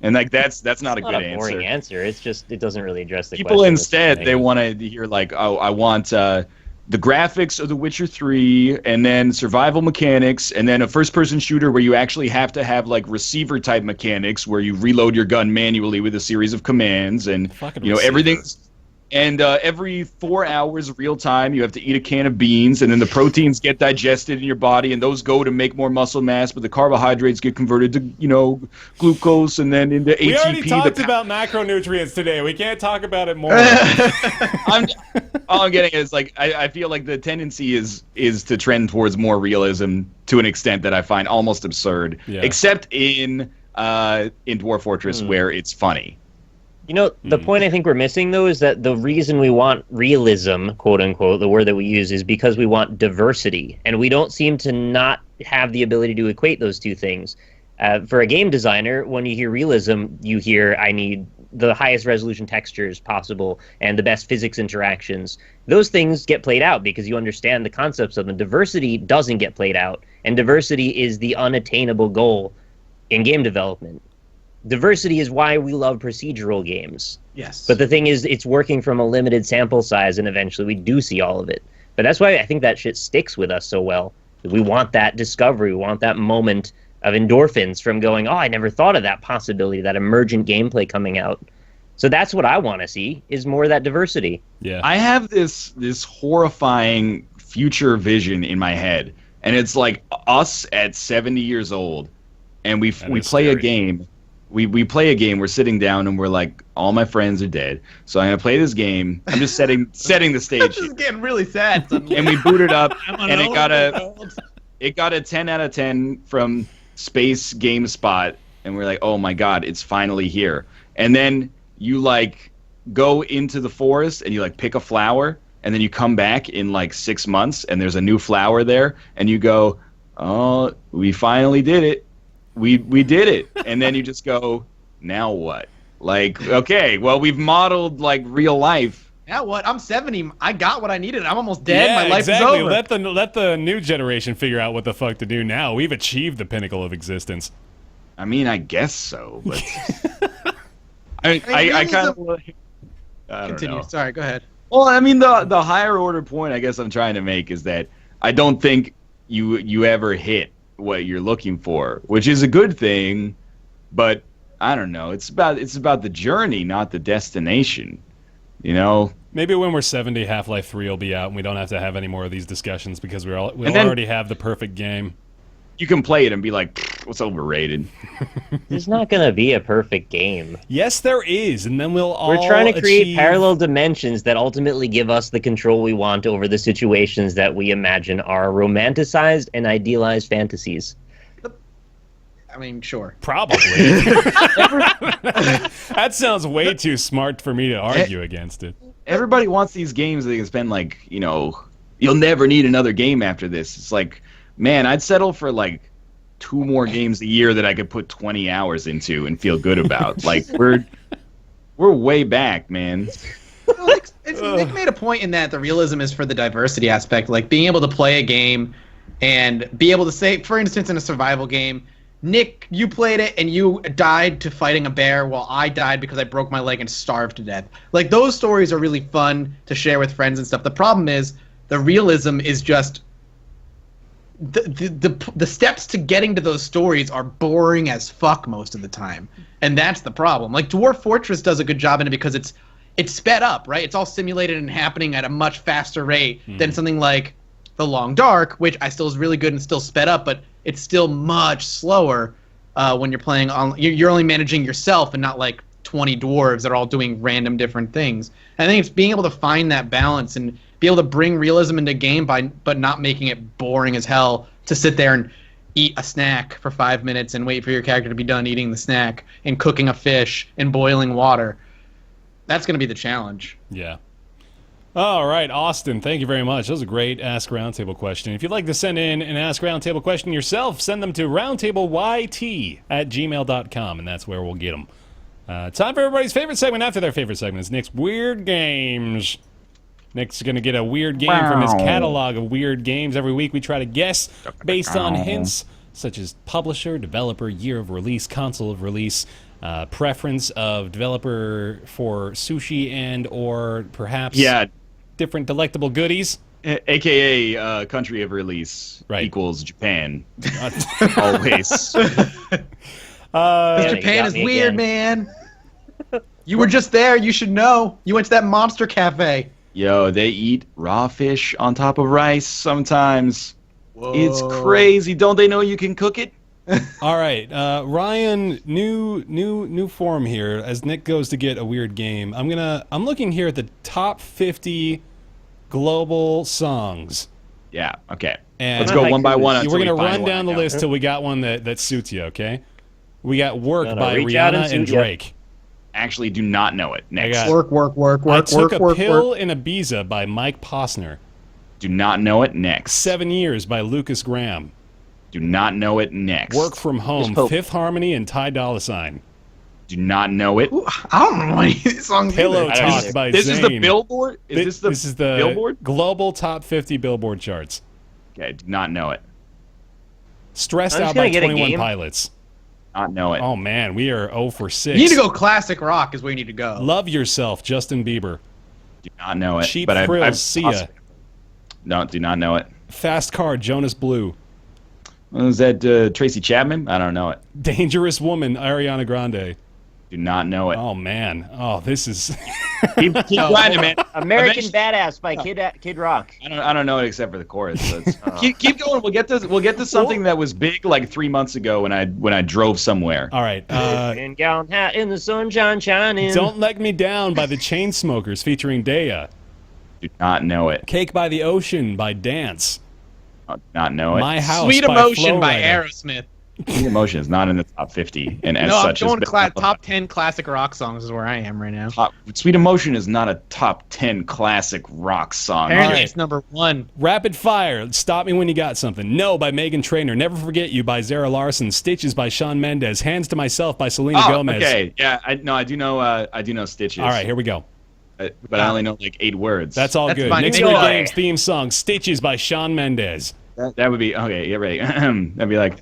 C: And like that's not a good
B: Not a boring answer. It's just it doesn't really address the
C: People
B: question.
C: instead they want to hear like, oh, I want the graphics of The Witcher 3, and then survival mechanics, and then a first-person shooter where you actually have to have like receiver-type mechanics where you reload your gun manually with a series of commands, and everything's. And every 4 hours real time, you have to eat a can of beans, and then the proteins get digested in your body, and those go to make more muscle mass, but the carbohydrates get converted to, glucose, and then into ATP.
A: We already talked about macronutrients today. We can't talk about it more.
C: All I'm getting is like I feel like the tendency is to trend towards more realism to an extent that I find almost absurd, except in Dwarf Fortress where it's funny.
B: The point I think we're missing, though, is that the reason we want realism, quote unquote, the word that we use, is because we want diversity. And we don't seem to not have the ability to equate those two things. For a game designer, when you hear realism, you hear, I need the highest resolution textures possible and the best physics interactions. Those things get played out because you understand the concepts of them. Diversity doesn't get played out. And diversity is the unattainable goal in game development. Diversity is why we love procedural games.
E: Yes.
B: But the thing is, it's working from a limited sample size, and eventually we do see all of it. But that's why I think that shit sticks with us so well. We want that discovery. We want that moment of endorphins from going, oh, I never thought of that possibility, that emergent gameplay coming out. So that's what I want to see, is more of that diversity.
C: Yeah. I have this horrifying future vision in my head, and it's like us at 70 years old, and we play a game. We play a game, we're sitting down, and we're like, all my friends are dead, so I'm going to play this game. I'm just setting the stage.
E: This is getting really sad suddenly.
C: And we boot it up, and it got a 10 out of 10 from Space GameSpot, and we're like, oh my god, it's finally here. And then you, like, go into the forest, and you, like, pick a flower, and then you come back in, like, 6 months, and there's a new flower there, and you go, oh, we finally did it. We did it. And then you just go, now what? Like, okay, well, we've modeled, like, real life.
E: Now what? I'm 70. I got what I needed. I'm almost dead.
A: Yeah,
E: My life
A: exactly.
E: is over.
A: Let the new generation figure out what the fuck to do now. We've achieved the pinnacle of existence.
C: I mean, I guess so, but... I kind of...
E: Continue.
C: Know.
E: Sorry, go ahead.
C: Well, I mean, the higher order point I guess I'm trying to make is that I don't think you ever hit what you're looking for, which is a good thing, but I don't know. It's about the journey, not the destination.
A: Maybe when we're 70, Half-Life 3 will be out, and we don't have to have any more of these discussions because we'll already have the perfect game.
C: You can play it and be like, what's overrated?
B: There's not going to be a perfect game.
A: Yes, there is, and then we're
B: trying to create parallel dimensions that ultimately give us the control we want over the situations that we imagine are romanticized and idealized fantasies.
E: I mean, sure.
A: Probably. That sounds way too smart for me to argue against it.
C: Everybody wants these games that they can spend, like, you'll never need another game after this. It's like, man, I'd settle for, like, 2 more games a year that I could put 20 hours into and feel good about. Like, we're way back, man.
E: Well, Nick made a point in that the realism is for the diversity aspect, like being able to play a game and be able to say, for instance, in a survival game, Nick, you played it and you died to fighting a bear while I died because I broke my leg and starved to death. Like, those stories are really fun to share with friends and stuff. The problem is the realism is just the steps to getting to those stories are boring as fuck most of the time, and that's the problem. Like, Dwarf Fortress does a good job in it because it's sped up, right? It's all simulated and happening at a much faster rate than something like The Long Dark, which I still is really good and still sped up, but it's still much slower when you're playing on. You're only managing yourself and not like 20 dwarves that are all doing random different things. And I think it's being able to find that balance and be able to bring realism into a game but not making it boring as hell to sit there and eat a snack for 5 minutes and wait for your character to be done eating the snack and cooking a fish and boiling water. That's going to be the challenge.
A: Yeah. All right, Austin, thank you very much. That was a great Ask Roundtable question. If you'd like to send in an Ask Roundtable question yourself, send them to roundtableyt@gmail.com, and that's where we'll get them. Time for everybody's favorite segment after their favorite segment. It's Nick's Weird Games. Nick's going to get a weird game from his catalog of weird games. Every week we try to guess based on hints such as publisher, developer, year of release, console of release, preference of developer for sushi and or perhaps different delectable goodies.
C: AKA country of release equals Japan. Always.
E: Japan is weird, man. You were just there. You should know. You went to that monster cafe.
C: Yo, they eat raw fish on top of rice sometimes.
E: Whoa.
C: It's crazy. Don't they know you can cook it?
A: All right, Ryan, new form here as Nick goes to get a weird game. I'm looking here at the top 50 global songs.
C: Yeah, okay.
A: And
C: let's go one by one.
A: We're gonna run down the list till we got one that suits you, okay? We got Work by Rihanna and Drake.
C: Actually do not know it. Next.
E: Work.
A: I Took a Pill in Ibiza by Mike Posner.
C: Do not know it. Next.
A: 7 Years by Lucas Graham.
C: Do not know it. Next.
A: Work From Home, Fifth Harmony and Ty Dolla $ign.
C: Do not know it.
E: Ooh, I don't know any of these songs
A: Pillow
E: either.
A: Talk by
C: This
A: Zayn.
C: is the Billboard? This is the Billboard?
A: global top 50 Billboard charts.
C: Okay, do not know it.
A: Stressed Out by 21 Pilots.
C: Not know it.
A: Oh, man, we are 0 for 6.
E: You need to go classic rock is where you need to go.
A: Love Yourself, Justin Bieber.
C: Do not know it.
A: Cheap
C: but
A: Thrills, Sia.
C: No, do not know it.
A: Fast Car, Jonas Blue.
C: Was that Tracy Chapman? I don't know it.
A: Dangerous Woman, Ariana Grande.
C: Do not know it.
A: Oh, man. Oh, this is...
C: Keep grinding, man.
B: American Badass by Kid Rock.
C: I don't know it except for the chorus. So keep going. We'll get to something that was big like 3 months ago when I drove somewhere.
A: All right.
B: In gown hat in the sunshine shining.
A: Don't Let Me Down by the Chainsmokers featuring Daya.
C: Do not know it.
A: Cake by the Ocean by Dance.
C: Do not know it.
A: My House
E: Sweet
A: by
E: Emotion by
A: Flowrider.
E: Aerosmith.
C: Sweet Emotion is not in the top 50, and as
E: No, I'm
C: such,
E: going
C: has been-
E: top 10 classic rock songs is where I am right now.
C: Sweet Emotion is not a top 10 classic rock song.
E: Apparently
A: right.
E: it's number 1.
A: Rapid Fire, Stop Me When You Got Something. No by Meghan Trainor. Never Forget You by Zara Larsson. Stitches by Shawn Mendes. Hands to Myself by Selena Gomez.
C: Okay, yeah, I do know Stitches.
A: All right, here we go.
C: But I only know like 8 words.
A: That's all
E: That's
A: good.
E: fine.
A: Nick's
B: Enjoy.
A: Weird Games theme song, Stitches by Shawn Mendes.
C: That would be okay. Yeah, right. That'd be like,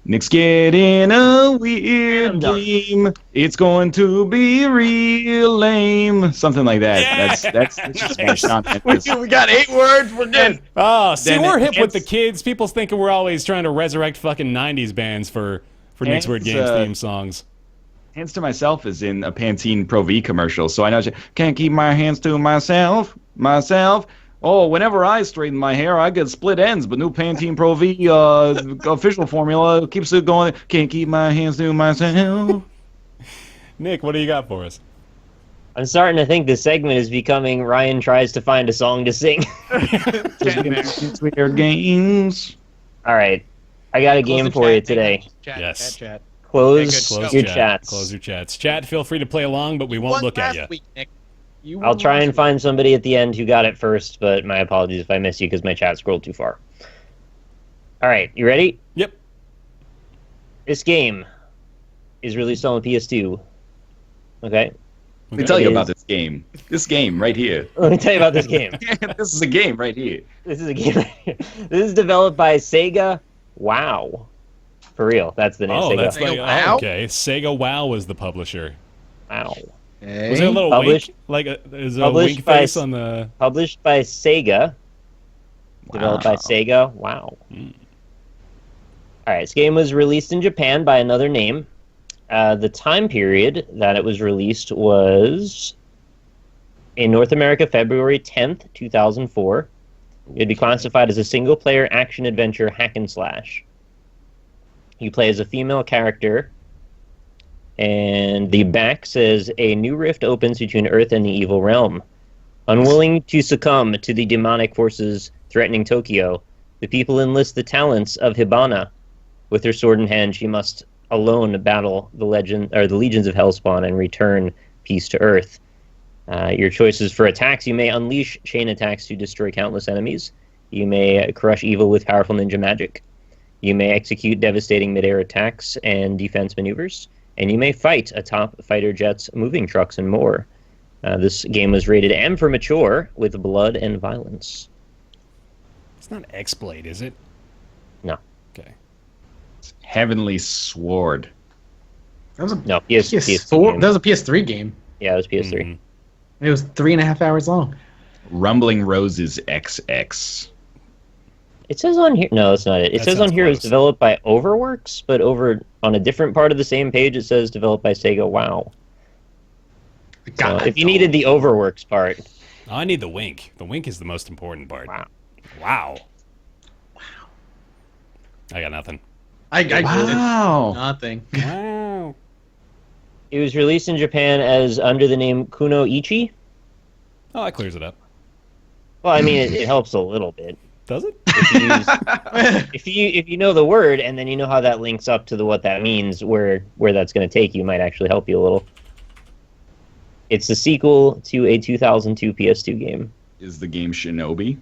C: Nick's getting a weird game. It's going to be real lame. Something like that.
A: Yeah.
C: That's just my Shawn Mendes.
E: We got 8 words. We're good.
A: Oh, see,
C: Then
A: we're hip with
C: it's-
A: the kids. People thinking we're always trying to resurrect fucking 90s bands for Nick's Weird
C: It's,
A: Games theme songs.
C: Hands to Myself is in a Pantene Pro V commercial, so I know. Can't keep my hands to myself. Oh, whenever I straighten my hair, I get split ends. But new Pantene Pro V official formula keeps it going. Can't keep my hands to myself.
A: Nick, what do you got for us?
B: I'm starting to think this segment is becoming Ryan tries to find a song to sing.
C: It's weird games.
B: All right. I got a game for you today.
A: Yes.
E: Chat.
B: Close
A: Close
B: your
A: chat.
B: chats.
A: Close your chats. Chat, feel free to play along, but we won't look at you.
E: Week, Nick. You
B: I'll
E: won
B: try
E: last
B: and
E: week.
B: find somebody at the end who got it first, but my apologies if I miss you because my chat scrolled too far. All right, you ready?
A: Yep.
B: This game is released on the PS2. Okay?
C: Let me tell you
B: It
C: about
B: is-
C: this game. This game right here.
B: Let me tell you about this game.
C: This is a game right here.
B: This is a game. This is developed by Sega. Wow. For real, that's the name.
A: Oh,
B: Sega.
A: that's like,
E: Sega WoW?
A: okay. Sega WoW was the publisher.
B: Wow.
E: Hey.
A: Was there a little
B: Published-
A: wink? Is a
B: published
A: wink
B: by
A: face on the...
B: Published by Sega. Developed by
C: Wow.
B: Sega. Wow. All right, this game was released in Japan by another name. The time period that it was released was in North America, February 10th, 2004. It'd be classified as a single-player action-adventure hack-and-slash. You play as a female character, and the back says, a new rift opens between Earth and the evil realm. Unwilling to succumb to the demonic forces threatening Tokyo, The people enlist the talents of Hibana. With her sword in hand, she must alone battle the legions of Hellspawn and return peace to Earth. Your choices for attacks: you may unleash chain attacks to destroy countless enemies. You may crush evil with powerful ninja magic. You may execute devastating midair attacks and defense maneuvers. And you may fight atop fighter jets, moving trucks, and more. This game was rated M for mature, with blood and violence.
A: It's not X-Blade, is it?
B: No.
A: Okay.
C: Heavenly Sword.
E: That was a
B: No, PS4
E: PS4. That was a PS3 game.
B: Yeah, it was PS3.
E: It was 3.5 hours long.
C: Rumbling Roses XX.
B: It says on here... No, that's not it. It
A: That
B: says on
A: sounds
B: here it was
A: close.
B: developed by Overworks, but over on a different part of the same page it says developed by Sega WoW. So if you needed the Overworks part...
A: Oh, I need the wink. The wink is the most important part.
B: Wow.
A: Wow. I got nothing.
E: I
C: Wow.
E: nothing.
A: Wow.
B: It was released in Japan as under the name Kuno Ichi.
A: Oh, that clears it up.
B: Well, I mean, it helps a little bit.
A: Does it?
B: If you know the word and then you know how that links up to what that means, where that's going to take you, might actually help you a little. It's the sequel to a 2002 PS2 game.
C: Is the game Shinobi?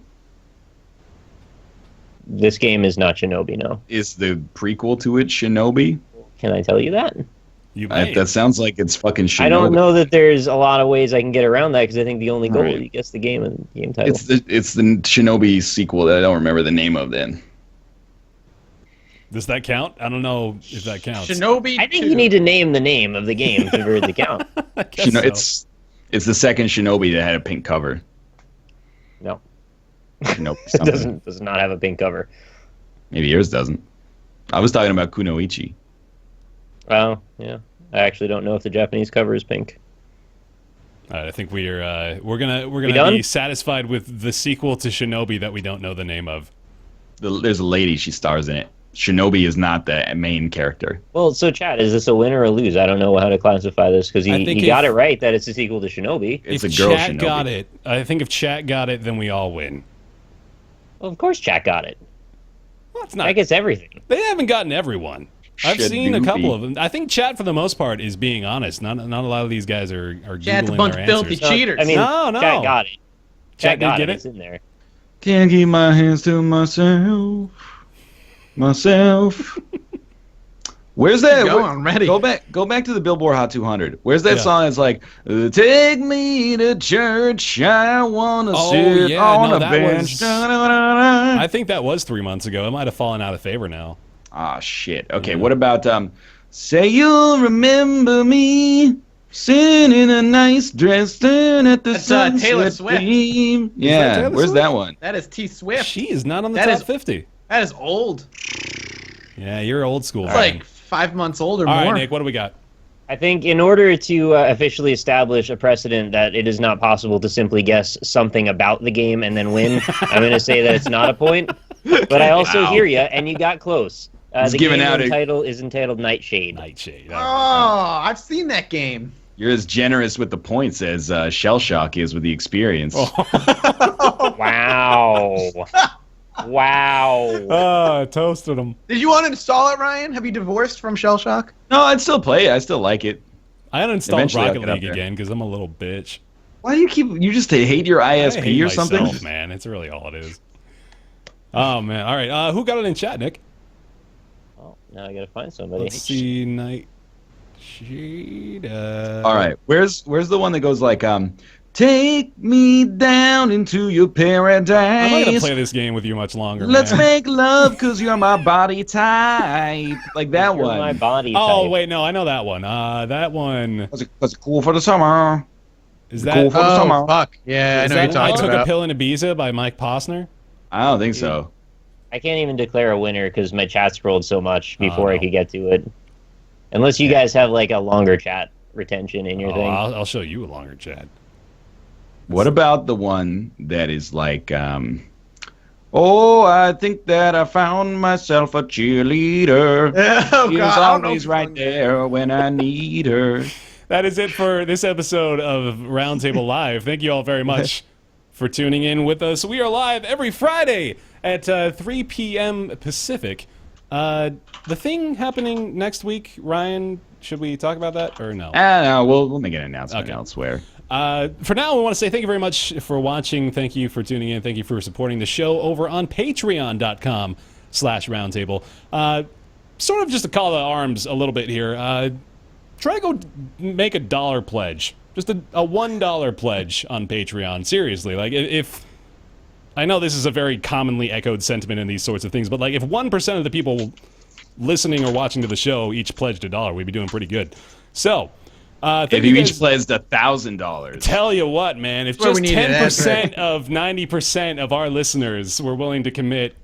B: This game is not Shinobi, no.
C: Is the prequel to it Shinobi?
B: Can I tell you that?
A: You may.
C: That sounds like it's fucking Shinobi.
B: I don't know that there's a lot of ways I can get around that, because I think the only goal
C: Right.
B: is you guess the game and game title.
C: It's the Shinobi sequel that I don't remember the name of then.
A: Does that count? I don't know if that counts.
E: Shinobi.
B: I think
E: 2.
B: you need to name the name of the game for it to count.
A: I guess so.
C: It's the second Shinobi that had a pink cover.
B: No,
C: Shinobi
B: it
C: something.
B: does not have a pink cover.
C: Maybe yours doesn't. I was talking about Kunoichi.
B: Well, yeah. I actually don't know if the Japanese cover is pink.
A: All right, I think we're gonna
B: done?
A: be satisfied with the sequel to Shinobi that we don't know the name of.
C: There's a lady, she stars in it. Shinobi is not the main character.
B: Well, so Chad, is this a win or a lose? I don't know how to classify this, because
A: I think
B: he got it right that it's a sequel to Shinobi.
C: It's
A: if
C: a girl
A: chat
C: Shinobi.
A: got it, I think if chat got it, then we all win.
B: Well, of course Chat got it.
A: Well, it's
B: Chat
A: not.
B: gets everything.
A: They haven't gotten everyone. I've seen a
C: Shinobi.
A: couple of them. I think chat, for the most part, is being honest. Not a lot of these guys are
E: Chat's a
A: googling
E: bunch
A: their
E: of filthy
A: answers.
B: No,
E: cheaters.
B: I mean,
A: No.
B: Chat got it.
A: Chat did
B: got
A: get
B: it.
A: it?
B: It's in there.
C: Can't keep my hands to myself. Where's that?
E: Go on, ready.
C: Go back to the Billboard Hot 200. Where's that
A: Yeah.
C: song? It's like, take me to church. I wanna
A: Oh,
C: sit
A: yeah,
C: on
A: no,
C: a
A: that
C: bench.
A: was-
C: Da-da-da-da-da.
A: I think that was 3 months ago. It might have fallen out of favor now.
C: Ah, shit. Okay,
A: Yeah.
C: what about say you'll remember me sitting in a nice dress, staring at the
E: That's,
C: sunset
E: Taylor Swift.
C: gleam. Yeah,
A: Taylor
C: where's
A: Swift?
C: that one?
E: That is T Swift.
A: She is not on the
E: That
A: top
E: is-
A: 50.
E: That is old.
A: Yeah, you're old school.
E: It's
A: man.
E: like 5 months old or
A: All
E: more.
A: right, Nick, what do we got?
B: I think in order to officially establish a precedent that it is not possible to simply guess something about the game and then win, I'm going to say that it's not a point. But I also
C: Wow.
B: hear you, and you got close.
C: He's
B: The
C: giving
B: game
C: out
B: is entitled Nightshade.
A: Nightshade.
E: Oh, I've seen that game.
C: You're as generous with the points as Shell Shock is with the experience.
B: Wow. Wow.
A: Toasted him.
E: Did you want to install it, Ryan? Have you divorced from Shell Shock?
C: No, I'd still play it. I still like it.
A: I uninstalled
C: Eventually I'll
A: Rocket
C: get up
A: League
C: there.
A: again because I'm a little bitch.
C: Why do you just hate your
A: I
C: ISP
A: hate
C: or something?
A: myself, man. It's really all it is. Oh, man. All right. Who got it in chat, Nick?
B: Oh, now I got to find somebody.
A: Let's see. Nightshade.
C: All right, where's the one that goes like take me down into your
A: I'm not gonna
C: paradise.
A: play this game with you much longer.
C: Let's
A: man.
C: make love cause you're my body type. Like that
B: You're
C: one.
B: my body
A: Oh
B: type.
A: wait, no, I know that one. That one
C: Cause it's cool for the summer.
A: is
C: Cool
A: that.
C: for the summer.
E: fuck. Yeah,
A: Is
E: I know
A: that
E: what you're
A: I
E: talking
A: Took
E: about.
A: a Pill in Ibiza by Mike Posner?
C: I don't think so.
B: I can't even declare a winner because my chat scrolled so much before I
A: no.
B: could get to it. Unless you guys have like a longer chat retention in your
A: Oh,
B: thing.
A: I'll show you a longer chat.
C: What about the one that is like oh, I think that I found myself a cheerleader.
E: Oh,
C: She's
E: God, I don't know
C: always
E: if
C: right
E: it's
C: there when I need her.
A: That is it for this episode of Roundtable Live. Thank you all very much for tuning in with us. We are live every Friday at 3 p.m. Pacific. The thing happening next week, Ryan, should we talk about that or no?
C: No, we'll make an announcement elsewhere.
A: For now, we want to say thank you very much for watching. Thank you for tuning in. Thank you for supporting the show over on patreon.com/roundtable. Sort of just a call to arms a little bit here. Try to go make a $1 pledge. Just a $1 pledge on Patreon. Seriously, like if I know this is a very commonly echoed sentiment in these sorts of things, but like if 1% of the people listening or watching to the show each pledged $1, we'd be doing pretty good. So,
C: if you each pledged $1,000,
A: tell you what, man, if just 10% of 90% of our listeners were willing to commit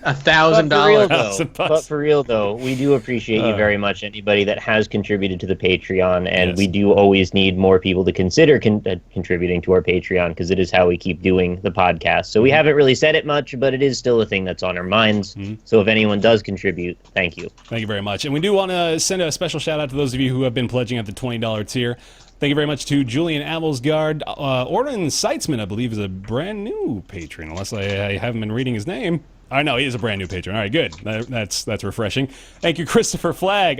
E: $1,000.
B: But for real though, we do appreciate you very much, anybody that has contributed to the Patreon, and we do always need more people to consider contributing to our Patreon, because it is how we keep doing the podcast. So we haven't really said it much, but it is still a thing that's on our minds. So if anyone does contribute, thank you.
A: Thank you very much. And we do want to send a special shout out to those of you who have been pledging at the $20 tier. Thank you very much to Julian Amelsgaard. Orrin Seitzman, I believe, is a brand new patron, unless I haven't been reading his name. I know he is a brand new patron. All right, good. That's refreshing. Thank you, Christopher Flagg,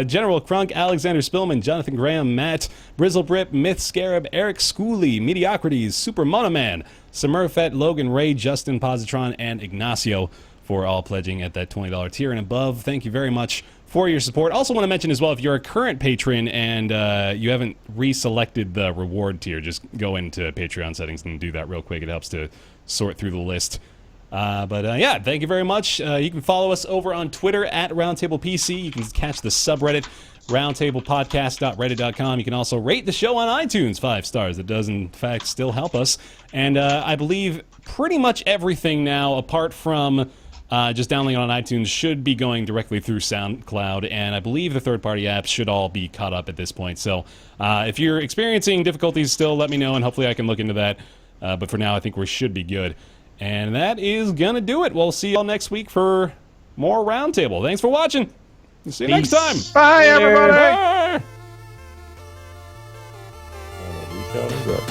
A: General Crunk, Alexander Spillman, Jonathan Graham, Matt, Brizzlebrip, Myth Scarab, Eric Schooley, Mediocrities, Super Monoman, Smurfette, Logan Ray, Justin Positron, and Ignacio for all pledging at that $20 tier and above. Thank you very much for your support. Also want to mention as well, if you're a current patron and you haven't reselected the reward tier, just go into Patreon settings and do that real quick. It helps to sort through the list. Yeah, thank you very much. You can follow us over on Twitter at RoundtablePC. You can catch the subreddit, roundtablepodcast.reddit.com. You can also rate the show on iTunes 5 stars. It does, in fact, still help us. And I believe pretty much everything now, apart from just downloading on iTunes, should be going directly through SoundCloud. And I believe the third-party apps should all be caught up at this point. So if you're experiencing difficulties still, let me know, and hopefully I can look into that. But for now, I think we should be good. And that is gonna do it. We'll see y'all next week for more Roundtable. Thanks for watching. See you next time.
E: Bye, everybody.
A: Bye.